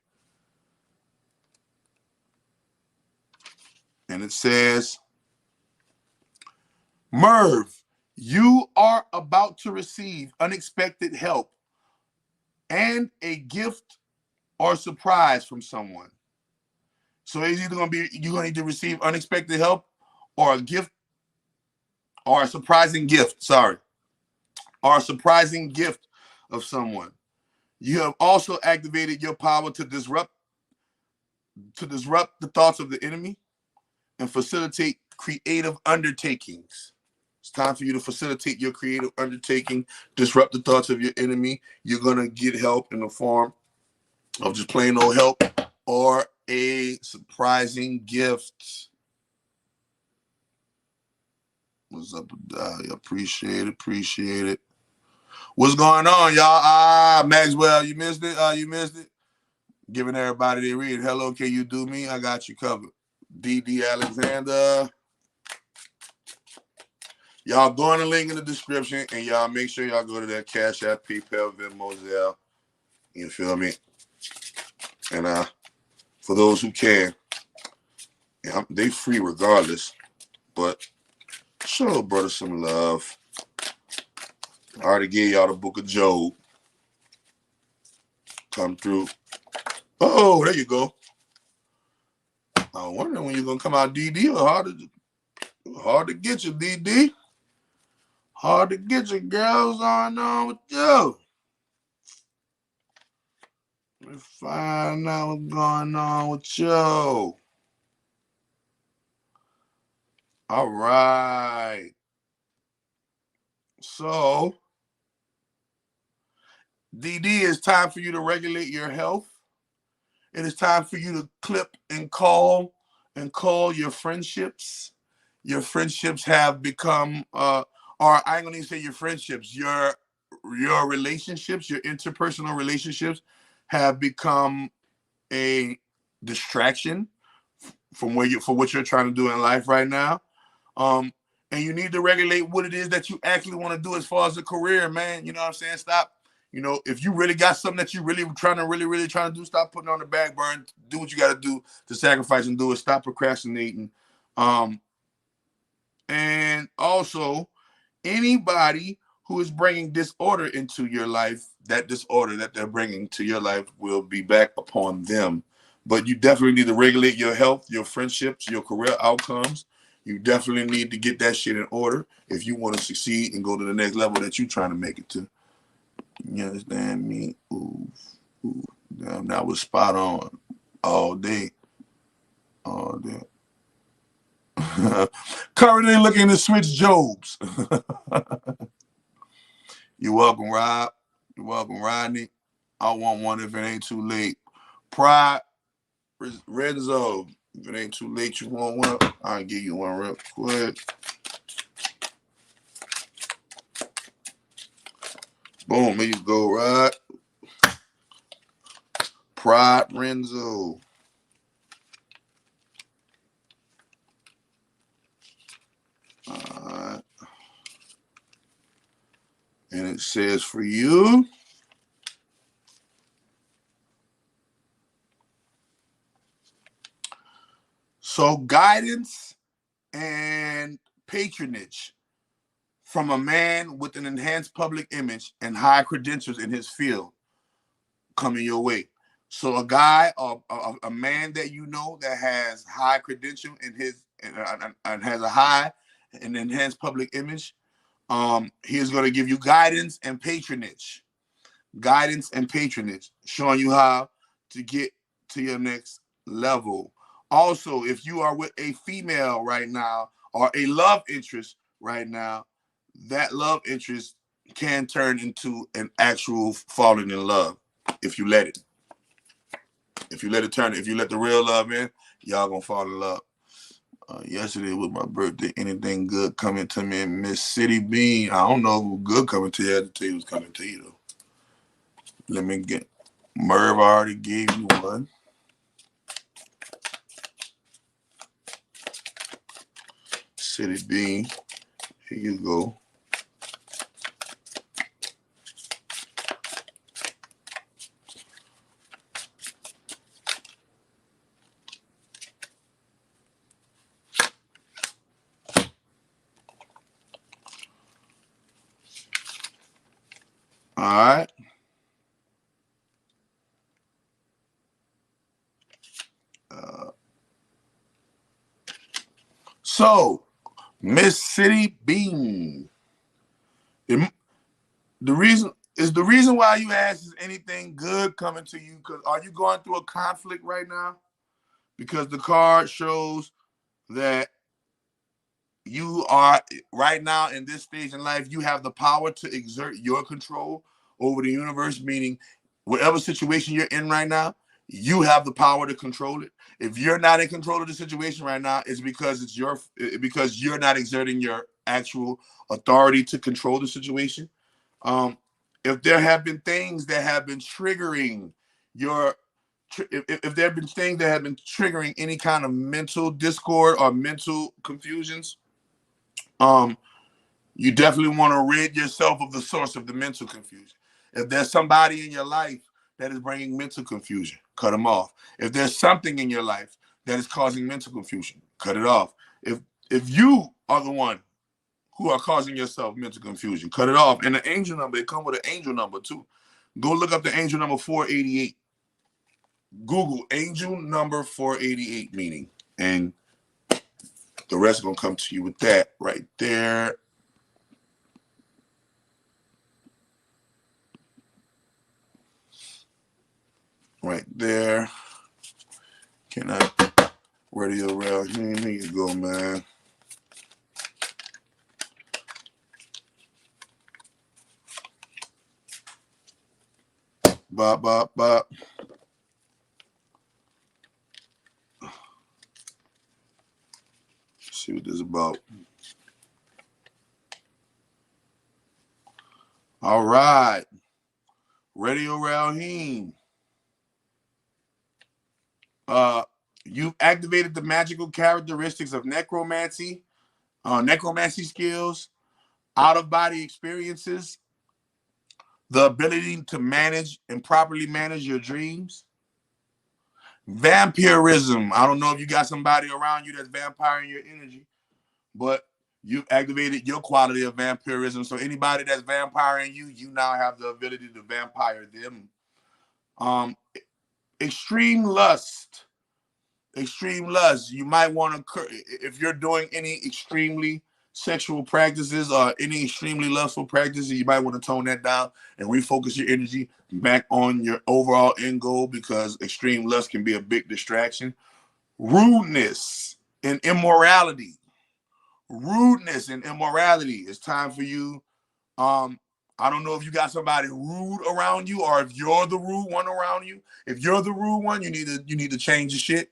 And it says, Merv, you are about to receive unexpected help and a gift or surprise from someone. So it's either going to be, you're going to need to receive unexpected help or a gift or a surprising gift, or a surprising gift of someone. You have also activated your power to disrupt the thoughts of the enemy and facilitate creative undertakings. It's time for you to facilitate your creative undertaking, disrupt the thoughts of your enemy. You're going to get help in the form of just plain old help or a surprising gift. What's up? Appreciate it. What's going on, y'all? Maxwell, you missed it? You missed it? Giving everybody their read. Hello, can you do me? I got you covered. D.D. Alexander. Y'all go on the link in the description, and y'all make sure y'all go to that Cash App, PayPal, Venmo, Zelle. You feel me? And for those who can, yeah, they free regardless. But show a brother some love. I already gave y'all the book of Job. Come through. Oh, there you go. I wonder when you're gonna come out, DD. Hard to get you, DD. Hard to get you, girls. On with you. Let's find out what's going on with you. All right. So, DD, it's time for you to regulate your health. It is time for you to clip and call your friendships. Your friendships have become, or I ain't gonna even say your friendships, your relationships, your interpersonal relationships have become a distraction from what you're trying to do in life right now. And you need to regulate what it is that you actually want to do as far as a career, man. You know what I'm saying? Stop. You know, if you really got something that you really trying to do, stop putting on the back burner. Do what you got to do to sacrifice and do it. Stop procrastinating. And also, anybody who is bringing disorder into your life, that disorder that they're bringing to your life will be back upon them. But you definitely need to regulate your health, your friendships, your career outcomes. You definitely need to get that shit in order if you want to succeed and go to the next level that you're trying to make it to. You understand me? Ooh. Damn, that was spot on all day. All day. Currently looking to switch jobs. You're welcome, Rob. You're welcome, Rodney. I want one if it ain't too late. Pride, Renzo. If it ain't too late, you want one? I'll give you one real quick. Boom, here you go, Rod. Pride, Renzo. All right. And it says for you, so guidance and patronage from a man with an enhanced public image and high credentials in his field coming your way. So a guy or a man that you know that has high credential in his and has a high and enhanced public image, he is going to give you guidance and patronage, showing you how to get to your next level. Also, if you are with a female right now or a love interest right now, that love interest can turn into an actual falling in love if you let it. If you let it turn, if you let the real love in, y'all gonna fall in love. Yesterday was my birthday. Anything good coming to me in Miss City Bean? I don't know who good coming to you. I had to tell you who's coming to you though. Let me get Merv. I already gave you one. City Bean. Here you go. All right. So, Miss City Bean. The reason why you ask is anything good coming to you? Because are you going through a conflict right now? Because the card shows that you are right now in this stage in life, you have the power to exert your control over the universe, meaning whatever situation you're in right now, you have the power to control it. If you're not in control of the situation right now, it's because because you're not exerting your actual authority to control the situation. If there have been things that have been triggering your if there have been things that have been triggering any kind of mental discord or mental confusions, you definitely want to rid yourself of the source of the mental confusion. If there's somebody in your life that is bringing mental confusion, cut them off. If there's something in your life that is causing mental confusion, cut it off. If you are the one who are causing yourself mental confusion. Cut it off. And the angel number, it comes with an angel number too. Go look up the angel number 488. Google angel number 488 meaning. And the rest is going to come to you with that right there. Right there. Can I radio rail? Here you go, man. Bop, bop, bop. See what this is about. All right. Radio Rahim. You've activated the magical characteristics of necromancy skills, out-of-body experiences, the ability to manage and properly manage your dreams. Vampirism. I don't know if you got somebody around you that's vampiring your energy, but you've activated your quality of vampirism. So anybody that's vampiring you, you now have the ability to vampire them. Extreme lust. Extreme lust. You might want to, if you're doing any extremely sexual practices or any extremely lustful practices, you might want to tone that down and refocus your energy back on your overall end goal, because extreme lust can be a big distraction. Rudeness and immorality. Rudeness and immorality. It's time for you. I don't know if you got somebody rude around you or if you're the rude one around you. If you're the rude one, you need to change your shit.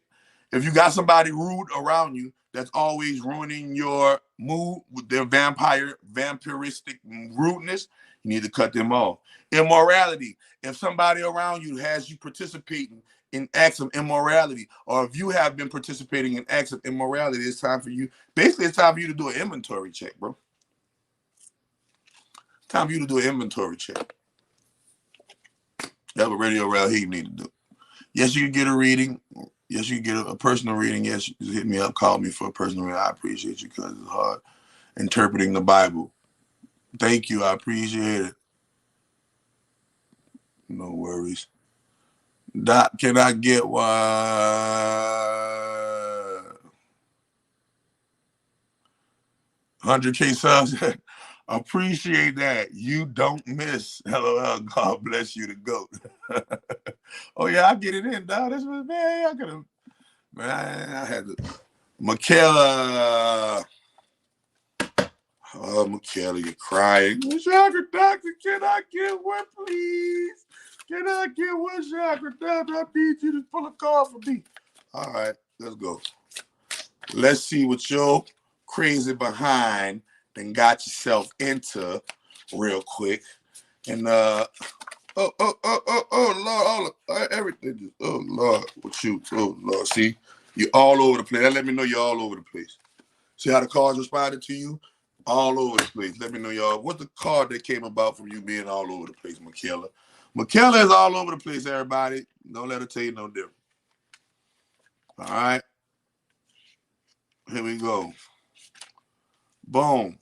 If you got somebody rude around you that's always ruining your mood with their vampiristic rudeness, you need to cut them off. Immorality. If somebody around you has you participating in acts of immorality, or if you have been participating in acts of immorality, it's time for you. Basically, it's time for you to do an inventory check, bro. Time for you to do an inventory check. That's what Radio Rahim need to do. Yes, you can get a reading. Yes, you can get a personal reading. Yes, you hit me up, call me for a personal reading. I appreciate you, because it's hard interpreting the Bible. Thank you. I appreciate it. No worries. Doc, can I get one? 100K subs. Appreciate that. You don't miss. LOL. God bless you, the GOAT. Oh yeah, I get it in, dog. This was, man. I could have. Man, I had to. Michaela. Oh, Michaela, you're crying. Chakra doctor, can I get one, please? Can I get one, Chakra doctor? I need you to pull a call for me. All right, let's go. Let's see what your crazy behind then got yourself into real quick. And Lord, everything just, oh Lord, what you, oh Lord, see, you're all over the place. That let me know you're all over the place. See how the cards responded to you? All over the place. Let me know, y'all. What's the card that came about from you being all over the place, Michaela? Michaela is all over the place, everybody. Don't let her tell you no different. All right. Here we go. Boom.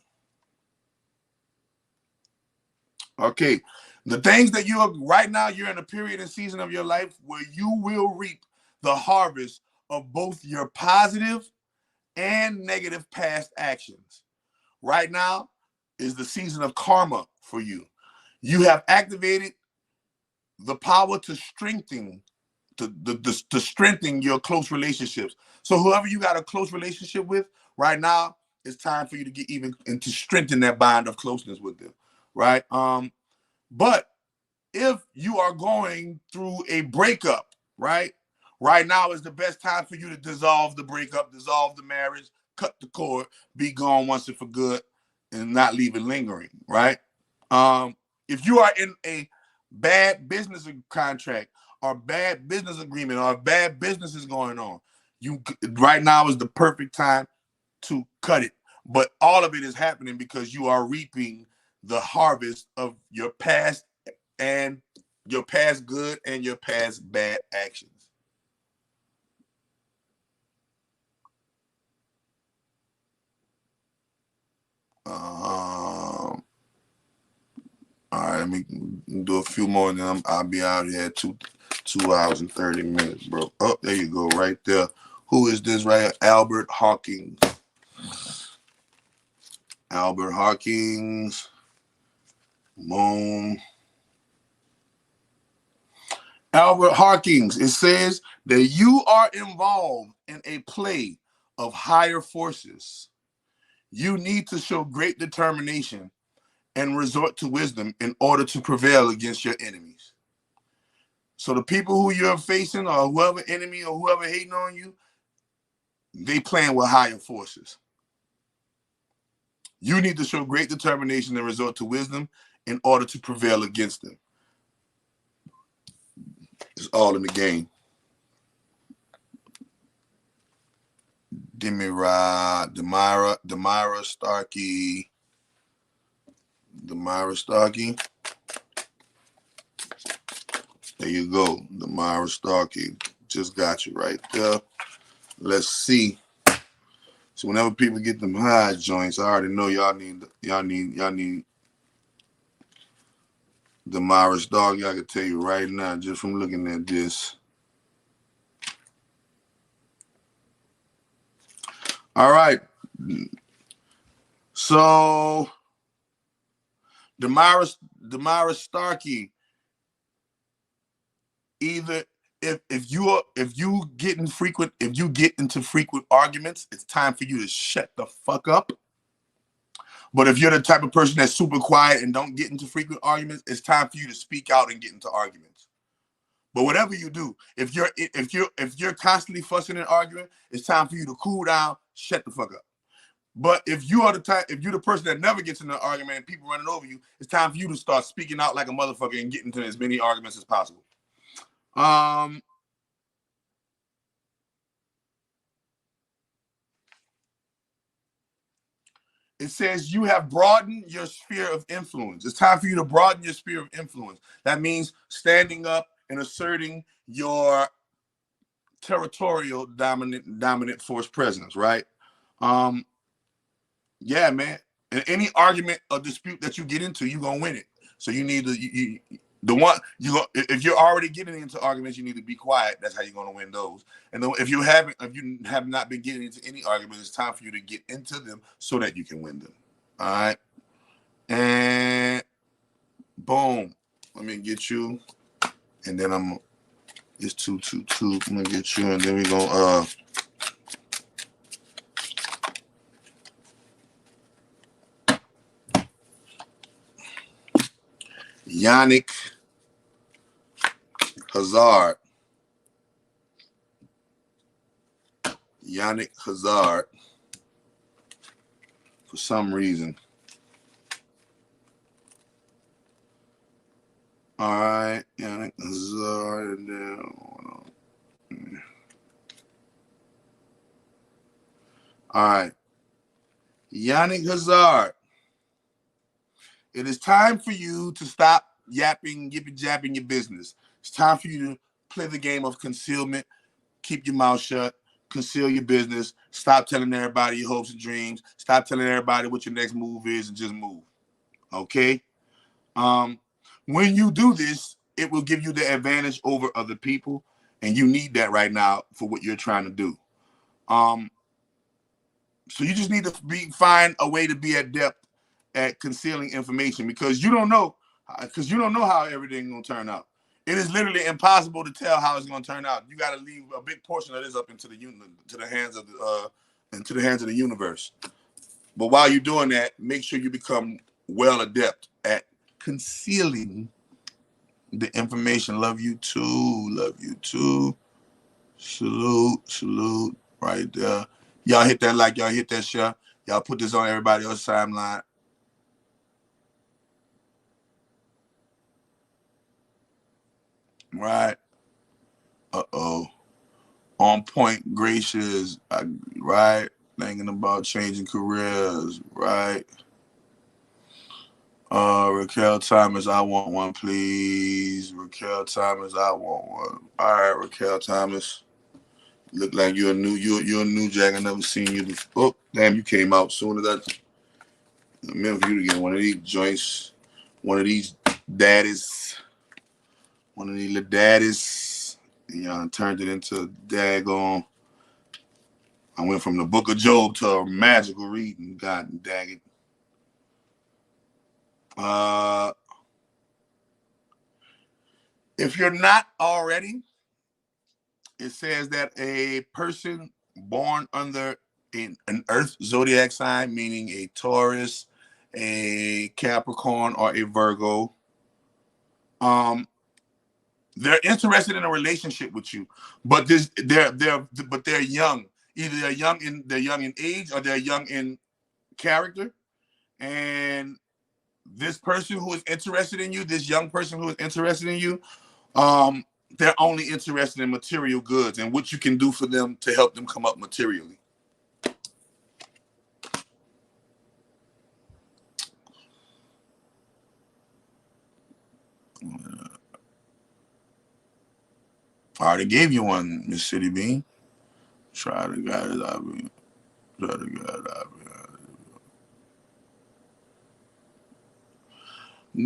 Okay. The things that you are right now, you're in a period and season of your life where you will reap the harvest of both your positive and negative past actions. Right now is the season of karma for you. You have activated the power to strengthen to strengthen your close relationships. So whoever you got a close relationship with right now, it's time for you to get even and to strengthen that bond of closeness with them, right? But if you are going through a breakup, right now is the best time for you to dissolve the breakup, dissolve the marriage, cut the cord, be gone once and for good, and not leave it lingering, right? If you are in a bad business contract or bad business agreement or bad business is going on, right now is the perfect time to cut it. But all of it is happening because you are reaping the harvest of your past and your past good and your past bad actions. All right, let me do a few more, and then I'll be out here at 2 hours and 30 minutes, bro. Oh, there you go, right there. Who is this right here? Albert Hawkins. Albert Hawkins. Boom. Albert Hawkins. It says that you are involved in a play of higher forces. You need to show great determination and resort to wisdom in order to prevail against your enemies. So the people who you're facing, or whoever enemy or whoever hating on you, they playing with higher forces. You need to show great determination and resort to wisdom in order to prevail against them. It's all in the game. Demira Starkey. There you go. Demira Starkey. Just got you right there. Let's see. So whenever people get them high joints, I already know y'all need Demira Starkey. I can tell you right now, just from looking at this. All right. So Demira Starkey, either if you get into frequent arguments, it's time for you to shut the fuck up. But if you're the type of person that's super quiet and don't get into frequent arguments, it's time for you to speak out and get into arguments. But whatever you do, if you're constantly fussing and arguing, it's time for you to cool down, shut the fuck up. But if you're the person that never gets into an argument and people running over you, it's time for you to start speaking out like a motherfucker and get into as many arguments as possible. It says you have broadened your sphere of influence. It's time for you to broaden your sphere of influence. That means standing up and asserting your territorial dominant force presence, right? Yeah, man. In any argument or dispute that you get into, you're gonna win it. So you need to if you're already getting into arguments, you need to be quiet. That's how you're gonna win those. And then if you have not been getting into any arguments, it's time for you to get into them so that you can win them. All right. And boom. Let me get you. And then it's 222. I'm gonna get you, and then we're gonna Yannick Hazard. For some reason. All right, Yannick Hazard. And then, all right, Yannick Hazard. It is time for you to stop yapping, jabbing your business. It's time for you to play the game of concealment. Keep your mouth shut. Conceal your business. Stop telling everybody your hopes and dreams. Stop telling everybody what your next move is, and just move. Okay? When you do this, it will give you the advantage over other people, and you need that right now for what you're trying to do. So you just need to find a way to be adept at concealing information, because you don't know how everything's gonna turn out. It is literally impossible to tell how it's gonna turn out. You got to leave a big portion of this up into the hands of the universe. But while you're doing that, make sure you become well adept at concealing the information. Love you too. Salute right there. Y'all hit that like, y'all hit that share. Y'all put this on everybody else's timeline. Right. On point, gracious. Right. Thinking about changing careers. Right. Raquel Thomas, I want one, please. Raquel Thomas, I want one. All right, Raquel Thomas. Look like you're a new jack. I never seen you before. Oh, damn, you came out soon as that. I meant for you to get one of these joints, one of these daddies, one of these little daddies, and y'all turned it into a daggone. I went from the Book of Job to a magical reading. God dang it. If you're not already, it says that a person born under an Earth zodiac sign, meaning a Taurus, a Capricorn, or a Virgo, they're interested in a relationship with you, but they're young. Either they're young in age or they're young in character. And this person who is interested in you, this young person who is interested in you, they're only interested in material goods and what you can do for them to help them come up materially. I already gave you one, Miss City Bean. Try to guide it out. Try to guide it out.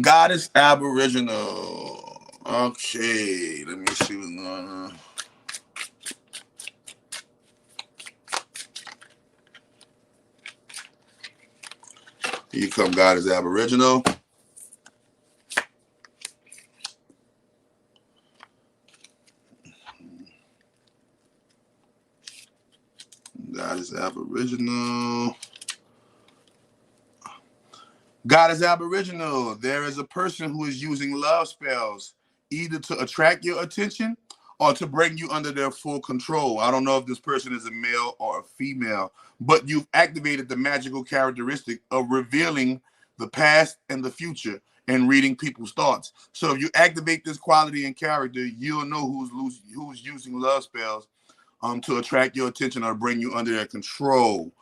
Goddess Aboriginal. Okay, let me see what's going on. Here you come, Goddess Aboriginal. Goddess Aboriginal. Goddess Aboriginal. There is a person who is using love spells either to attract your attention or to bring you under their full control. I don't know if this person is a male or a female, but you've activated the magical characteristic of revealing the past and the future and reading people's thoughts. So if you activate this quality and character, you'll know who's using love spells to attract your attention or bring you under their control.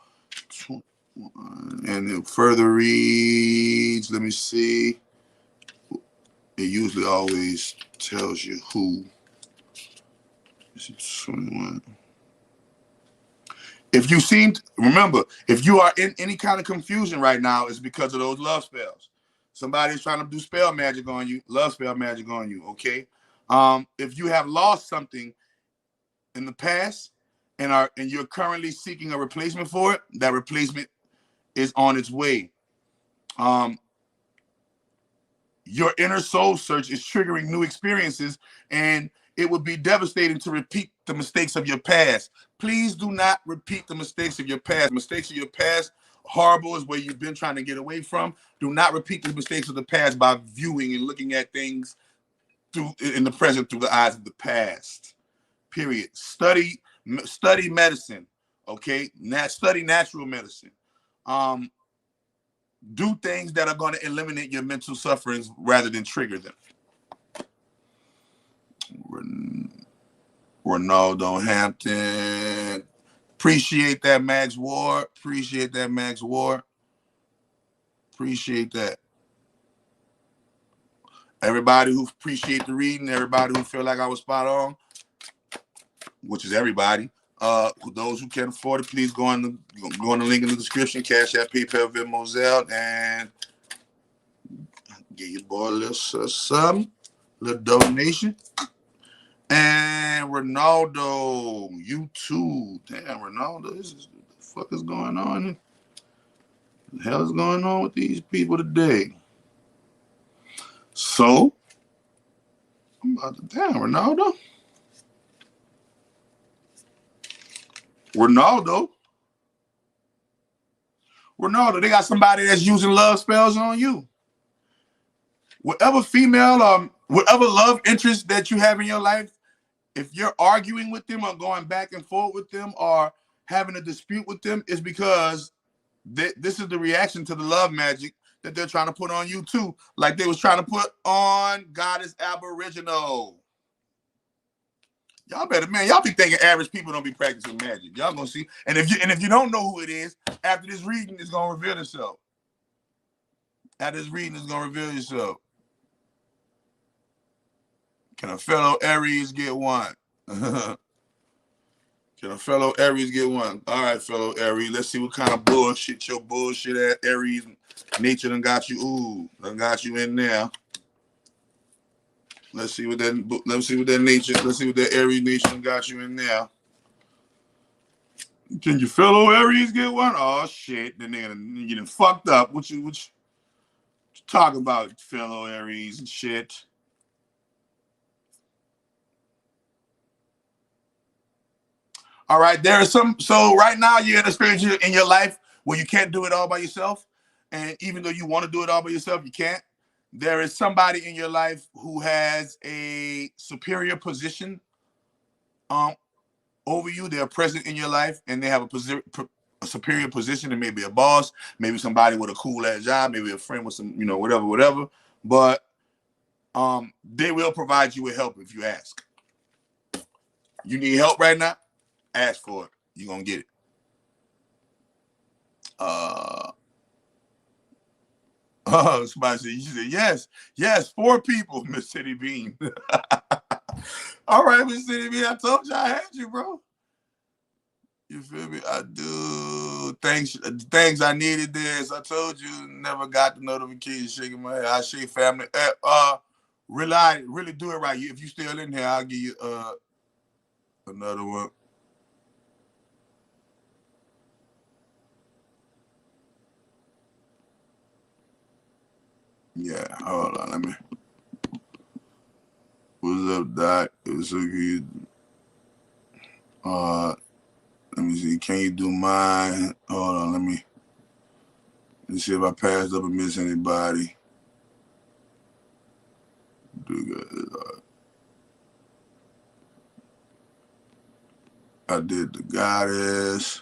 And it further reads, let me see. It usually always tells you who. This is 21. If you remember, if you are in any kind of confusion right now, it's because of those love spells. Somebody's trying to do spell magic on you, love spell magic on you, okay? If you have lost something in the past and you're currently seeking a replacement for it, that replacement is on its way. Your inner soul search is triggering new experiences, and it would be devastating to repeat the mistakes of your past. Please do not repeat the mistakes of your past. Mistakes of your past, horrible, is where you've been trying to get away from. Do not repeat the mistakes of the past by viewing and looking at things in the present through the eyes of the past. Period. Study medicine. Okay, study natural medicine. Do things that are going to eliminate your mental sufferings rather than trigger them. Ronaldo Hampton. Appreciate that, Max Ward. Appreciate that, Max Ward. Appreciate that. Everybody who appreciate the reading, everybody who feel like I was spot on, which is everybody. Those who can afford it, please go on the link in the description. Cash App, PayPal, Venmo, Zelle, and get your boy a little something, little donation. And Ronaldo, you too. Damn, Ronaldo, what the fuck is going on? What the hell is going on with these people today? So, I'm about to, damn, Ronaldo, they got somebody that's using love spells on you. Whatever female, whatever love interest that you have in your life, if you're arguing with them or going back and forth with them or having a dispute with them, it's because this is the reaction to the love magic that they're trying to put on you too, like they was trying to put on Goddess Aboriginal. Y'all better, man. Y'all be thinking average people don't be practicing magic. Y'all gonna see. And if you don't know who it is, after this reading, it's gonna reveal itself. After this reading, it's gonna reveal itself. Can a fellow Aries get one? Can a fellow Aries get one? All right, fellow Aries. Let's see what kind of bullshit your bullshit at Aries nature done got you. Ooh, done got you in there. Let's see what that nature. Let's see what that Aries nature done got you in there. Can your fellow Aries get one? Oh shit! Then you done fucked up. What you talking about, fellow Aries and shit? All right, there is some. So right now you're in a stage in your life where you can't do it all by yourself, and even though you want to do it all by yourself, you can't. There is somebody in your life who has a superior position over you. They're present in your life, and they have a superior position. It may be a boss, maybe somebody with a cool ass job, maybe a friend with some, whatever. But they will provide you with help if you ask. You need help right now? Ask for it. You're gonna get it. Somebody said, you said, yes, 4 people, Miss City Bean. All right, Miss City Bean, I told you I had you, bro. You feel me? I do. Thanks I needed this. I told you, never got the notification, shaking my head. I shake family. Really do it right. If you still in here, I'll give you another one. Yeah, hold on, let me. What's up, Doc? It was so good. Let me see. Can you do mine? Hold on, let me see if I passed up and missed anybody. I did the goddess.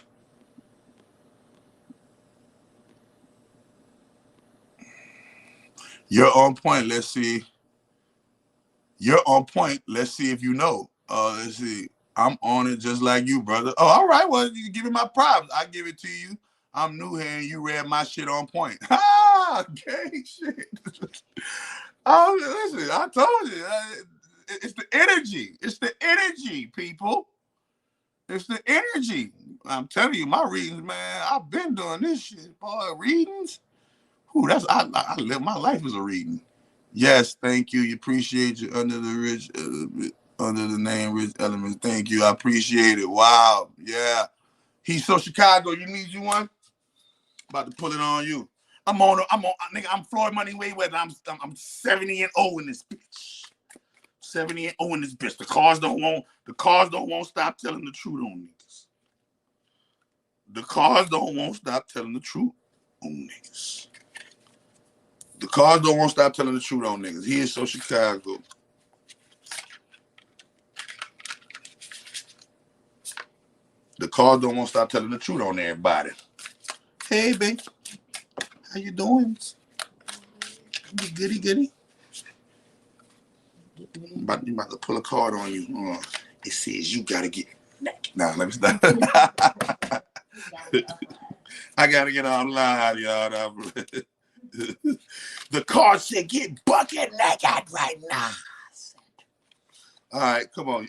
You're on point. Let's see. You're on point. Let's see if you know. Let's see. I'm on it just like you, brother. Oh, all right. Well, you give me my props. I give it to you. I'm new here and you read my shit on point. Ah, okay, shit. Oh, listen, I told you. It's the energy. It's the energy, people. It's the energy. I'm telling you, my readings, man. I've been doing this shit, boy. Readings. Ooh, I live my life as a reading. Yes, thank you. You appreciate you under the name Rich Elements. Thank you. I appreciate it. Wow. Yeah. He's so Chicago. You need you one? About to pull it on you. Nigga, I'm Floyd Money Mayweather. I'm 70-0 in this bitch. 70-0 in this bitch. The cars don't want stop telling the truth on niggas. The cars don't want stop telling the truth on niggas. The cars don't want stop telling the truth on niggas. He is so Chicago. The cars don't want stop telling the truth on everybody. Hey, babe. How you doing? You goody? You about to pull a card on you. It says you gotta get naked. Nah, let me stop. I gotta get online, y'all. The card said get bucket naked right now. All right, come on,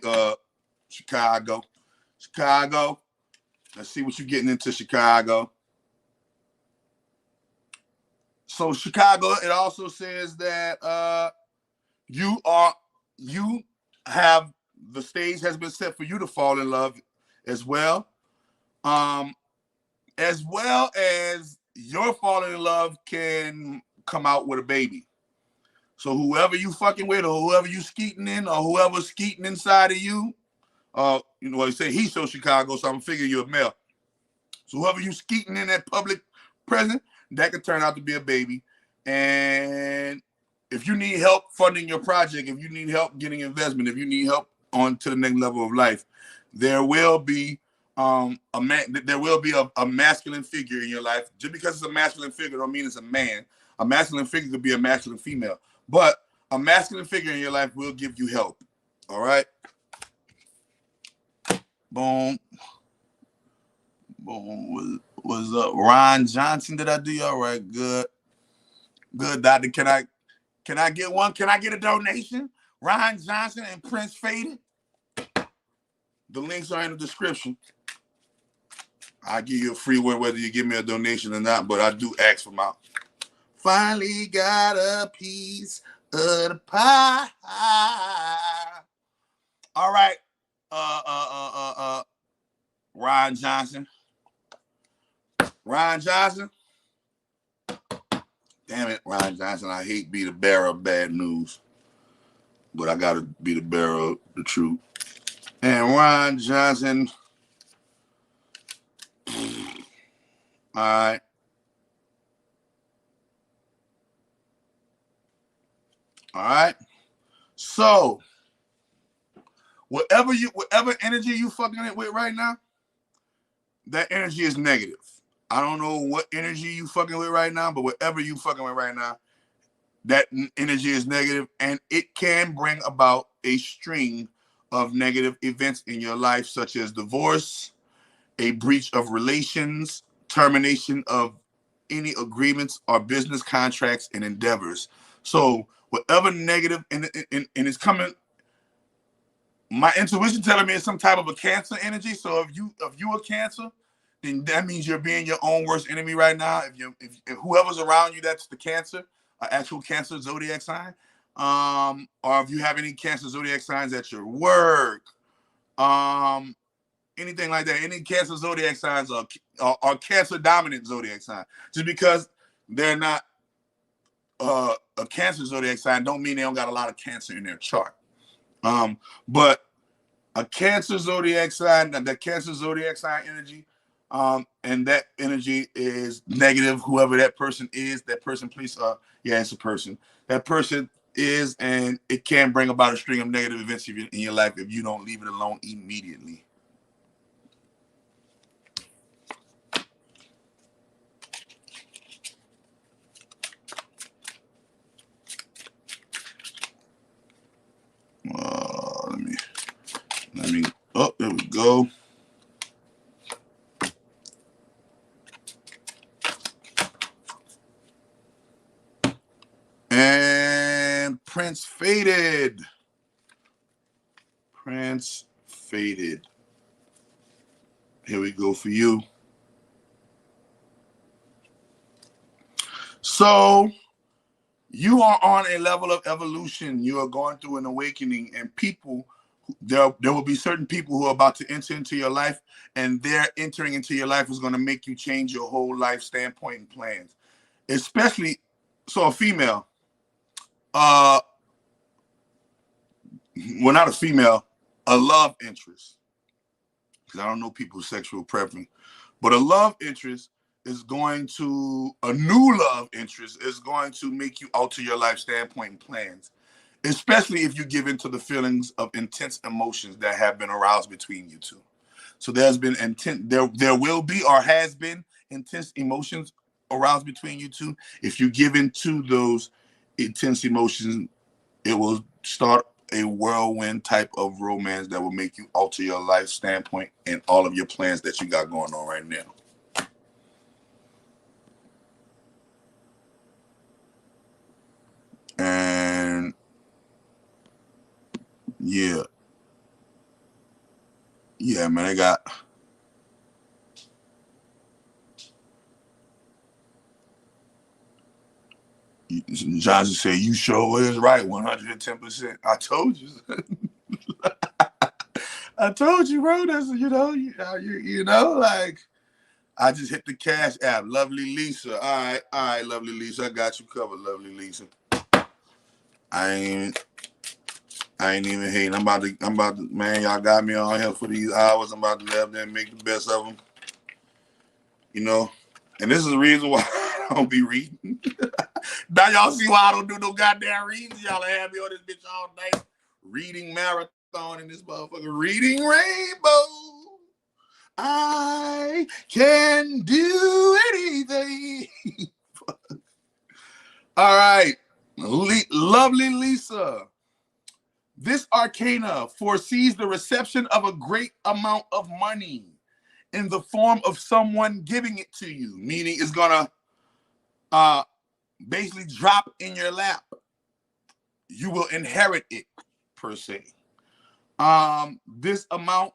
Chicago. Let's see what you're getting into, Chicago. So Chicago, it also says that you have the stage has been set for you to fall in love as well. As well as your falling in love can come out with a baby. So whoever you fucking with, or whoever you skeeting in, or whoever's skeeting inside of you, you know what I say, he's so Chicago, so I'm figuring you're a male. So whoever you skeeting in that public present, that could turn out to be a baby. And if you need help funding your project, if you need help getting investment, if you need help on to the next level of life, there will be a masculine figure in your life. Just because it's a masculine figure don't mean it's a man. A masculine figure could be a masculine female, but a masculine figure in your life will give you help. All right. Boom. What's up? Ron Johnson, did I do you all right? Good, doctor. Can I get one? Can I get a donation? Ron Johnson and Prince Faded. The links are in the description. I'll give you a free one whether you give me a donation or not, but I do ask for my. Finally got a piece of the pie. All right. Ryan Johnson. Ryan Johnson. Damn it, Ryan Johnson. I hate be the bearer of bad news, but I gotta be the bearer of the truth. And Ryan Johnson. All right. All right. So whatever energy you fucking it with right now, that energy is negative. I don't know what energy you fucking with right now, but whatever you fucking with right now, that energy is negative, and it can bring about a string of negative events in your life, such as divorce, a breach of relations, termination of any agreements or business contracts and endeavors. So whatever negative and it's coming, my intuition telling me it's some type of a Cancer energy. So if you a Cancer, then that means you're being your own worst enemy right now. If whoever's around you that's the Cancer, actual Cancer zodiac sign, or if you have any Cancer zodiac signs at your work, anything like that, any Cancer zodiac signs are Cancer dominant zodiac sign. Just because they're not a Cancer zodiac sign don't mean they don't got a lot of Cancer in their chart. But a Cancer zodiac sign, that Cancer zodiac sign energy, and that energy is negative. Whoever that person is, that person, please, yeah, it's a person. That person is, and it can bring about a string of negative events in your life if you don't leave it alone immediately. Let me. Oh, there we go. And Prince faded. Prince faded. Here we go for you. So you are on a level of evolution. You are going through an awakening, and people, there will be certain people who are about to enter into your life, and their entering into your life is going to make you change your whole life standpoint and plans. Especially, so a female, well, not a female, a love interest, because I don't know people's sexual preference, but a love interest is going to, a new love interest is going to make you alter your life standpoint and plans, especially if you give into the feelings of intense emotions that have been aroused between you two. So there's been there will be or has been intense emotions aroused between you two. If you give into those intense emotions, it will start a whirlwind type of romance that will make you alter your life standpoint and all of your plans that you got going on right now. And yeah, man, I got Johnson said, you sure is right, 110%. I told you. I told you, bro. That's, you know, like, I just hit the cash app. Lovely Lisa. All right, lovely Lisa. I got you covered, lovely Lisa. I ain't even hating. I'm about to, man, y'all got me on here for these hours. I'm about to let them make the best of them. You know, and this is the reason why I don't be reading. Now y'all see why I don't do no goddamn readings. Y'all have me on this bitch all night. Reading marathon in this motherfucker. Reading rainbow. I can do anything. All right. Lovely Lisa. This arcana foresees the reception of a great amount of money in the form of someone giving it to you, meaning it's gonna basically drop in your lap. You will inherit it, per se. This amount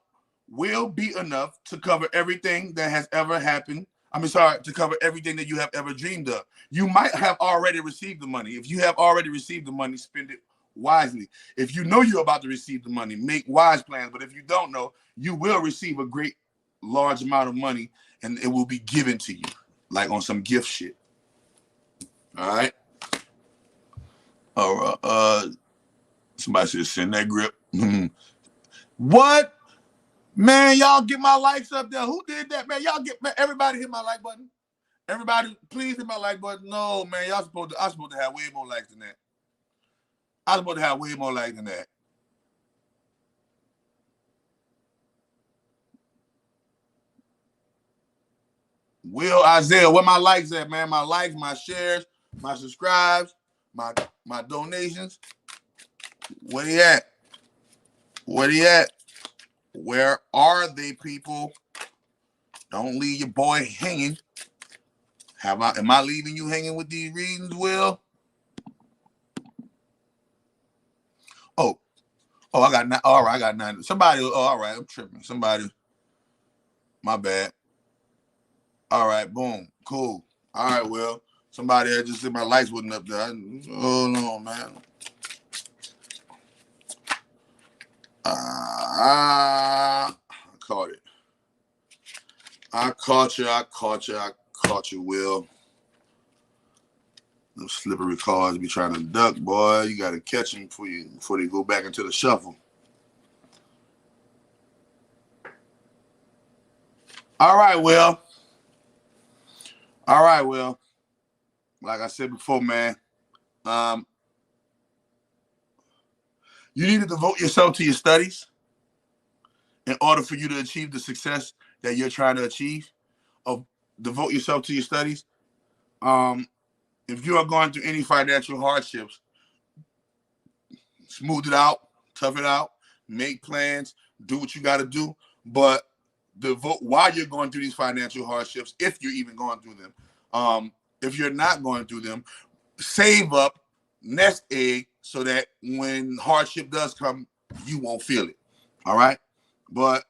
will be enough to cover everything that has ever happened. To cover everything that you have ever dreamed of. You might have already received the money. If you have already received the money, spend it wisely. If you know you're about to receive the money, make wise plans. But if you don't know, you will receive a great large amount of money and it will be given to you, like on some gift shit. All right. All right. Somebody said send that grip. What? Man, y'all get my likes up there. Who did that, man? Everybody hit my like button. Everybody, please hit my like button. No, man, I'm supposed to have way more likes than that. I'm supposed to have way more likes than that. Will Isaiah, where my likes at, man? My likes, my shares, my subscribes, my donations. Where they at? Where they at? Where are they, people? Don't leave your boy hanging. Am I leaving you hanging with these readings, Will? Oh, I got 9. All right, I got 9. Somebody, all right, I'm tripping. Somebody, my bad. All right, boom, cool. All right, Will. Somebody had just said my lights wasn't up there. Oh no, man. I caught it. I caught you, Will. Those slippery cars be trying to duck, boy. You got to catch them before they go back into the shuffle. All right, Will. Like I said before, man, you need to devote yourself to your studies in order for you to achieve the success that you're trying to achieve. Devote yourself to your studies. If you are going through any financial hardships, smooth it out, tough it out, make plans, do what you got to do. But devote while you're going through these financial hardships, if you're even going through them. If you're not going through them, save up, nest egg, so that when hardship does come, you won't feel it. All right? But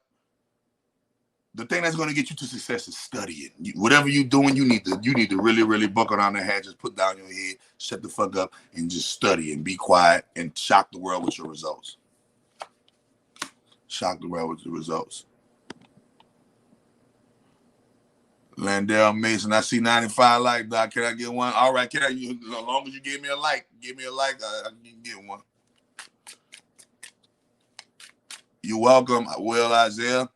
the thing that's going to get you to success is studying. Whatever you're doing, you need to really, really buckle down the head, just put down your head, shut the fuck up, and just study and be quiet and shock the world with your results. Shock the world with the results. Landell Mason, I see 95 like, Doc. Can I get one? All right, as long as you give me a like, I can get one. You're welcome, Will Isaiah.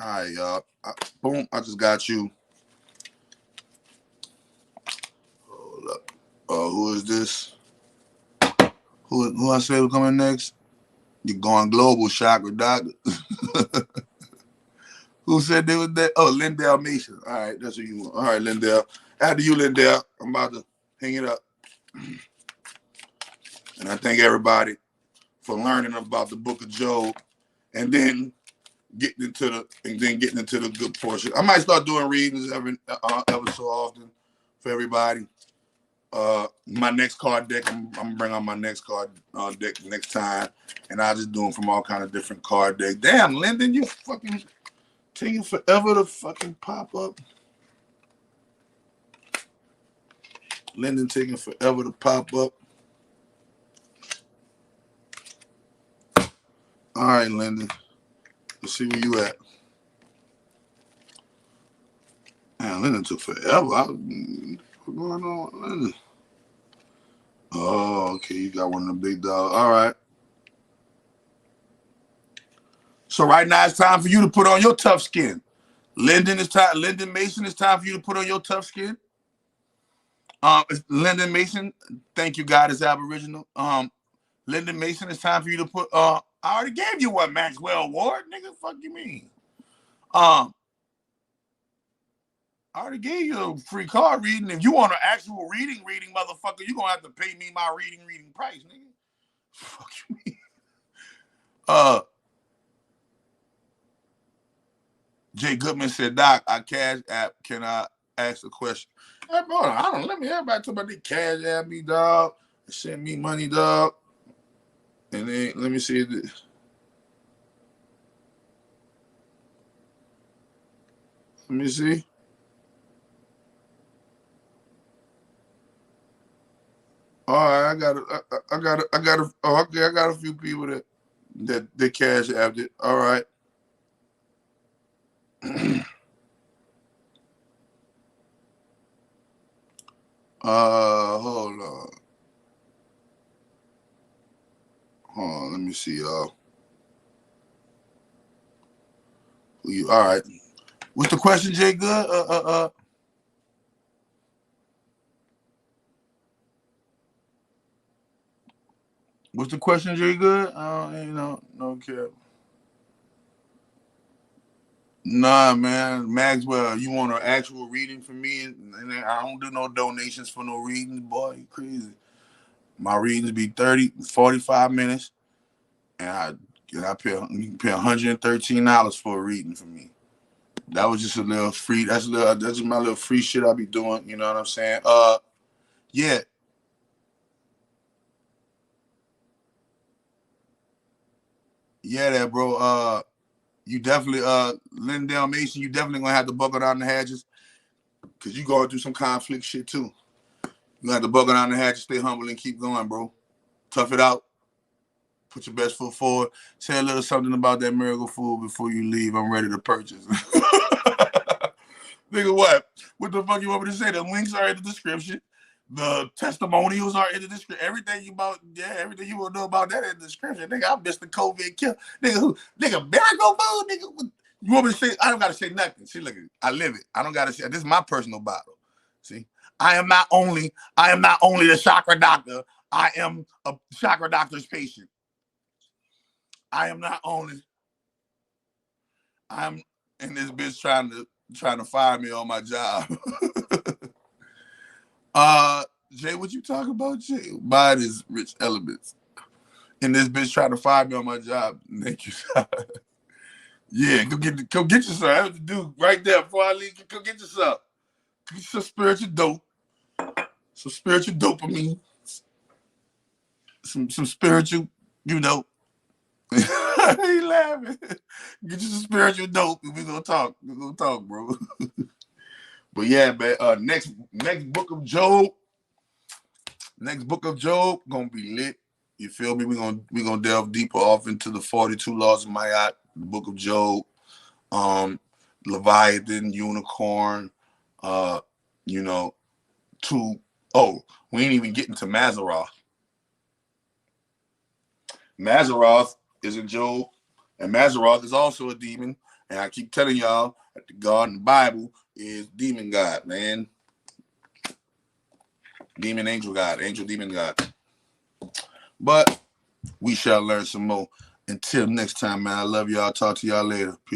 All right, y'all. Boom, I just got you. Hold up. Who is this? Who I say was coming next? You're going global, Chakra Doctor. Who said they was that? Oh, Lindell Mason. All right, that's who you want. All right, Lindell. After you, Lindell, I'm about to hang it up. And I thank everybody for learning about the Book of Job, and then getting into the good portion. I might start doing readings every so often for everybody. My next card deck, I'm gonna bring on my next card deck next time, and I'll just do them from all kind of different card decks. Damn, Lyndon, you fucking taking forever to fucking pop up. Lyndon taking forever to pop up. All right, Lyndon. Let's see where you at. Man, Lyndon took forever. What's going on, Lyndon? Oh, okay. You got one of them big dogs. All right. So right now it's time for you to put on your tough skin. Lyndon Mason, it's time for you to put on your tough skin. Lyndon Mason, thank you, God is Aboriginal. Lyndon Mason, it's time for you to put. I already gave you one Maxwell Award, nigga. Fuck you mean? I already gave you a free card reading. If you want an actual reading, motherfucker, you're gonna have to pay me my reading price, nigga. Fuck you mean? Jay Goodman said, Doc, I Cash App. Can I ask a question? Hey, bro, let me everybody talk about the Cash App me, dog. Send me money, dog. And then let me see. Let me see. All right, I got a few people that cash apped it. All right. Hold on. Hold on, let me see, y'all. All right. What's the question, Jay? Good. What's the question, Jay? Good. No care. Nah, man, Maxwell, you want an actual reading from me? And I don't do no donations for no readings, boy. You crazy. My readings be 30, 45 minutes, and I pay $113 for a reading for me. That was just a little free. That's just my little free shit I be doing. You know what I'm saying? Yeah. Yeah, that bro. You definitely Lindell Mason, you definitely gonna have to buckle down the hatches because you going through some conflict shit too. You have to buckle down the hatches, stay humble, and keep going, bro. Tough it out. Put your best foot forward. Say a little something about that miracle food before you leave. I'm ready to purchase. Nigga, what? What the fuck you want me to say? The links are in the description. The testimonials are in the description. Everything you want to know about that in the description. Nigga, I'm Mr. COVID Kill. Nigga, miracle food, nigga. You want me to say? I don't gotta say nothing. See, look, I live it. I don't gotta say. This is my personal bottle. See, I am not only the chakra doctor. I am a chakra doctor's patient. I am not only. I'm in this bitch trying to fire me on my job. Jay, what you talking about, Jay? Buying his rich elements. And this bitch trying to fire me on my job. Thank you. Yeah, go get your some. I have to do right there before I leave. Go get your some. Get some spiritual dope. Some spiritual dopamine. Some spiritual, you know. He laughing. Get you some spiritual dope and we're gonna talk. We're gonna talk, bro. But yeah, man, next book of Job. Next book of Job gonna be lit. You feel me? We're gonna delve deeper off into the 42 laws of Ma'at, the book of Job, Leviathan, unicorn, we ain't even getting to Mazaroth. Mazaroth is a Job, and Mazaroth is also a demon. And I keep telling y'all that the God in the Bible is demon God, man. Demon angel God, angel demon God. But we shall learn some more. Until next time, man. I love y'all. Talk to y'all later. Peace.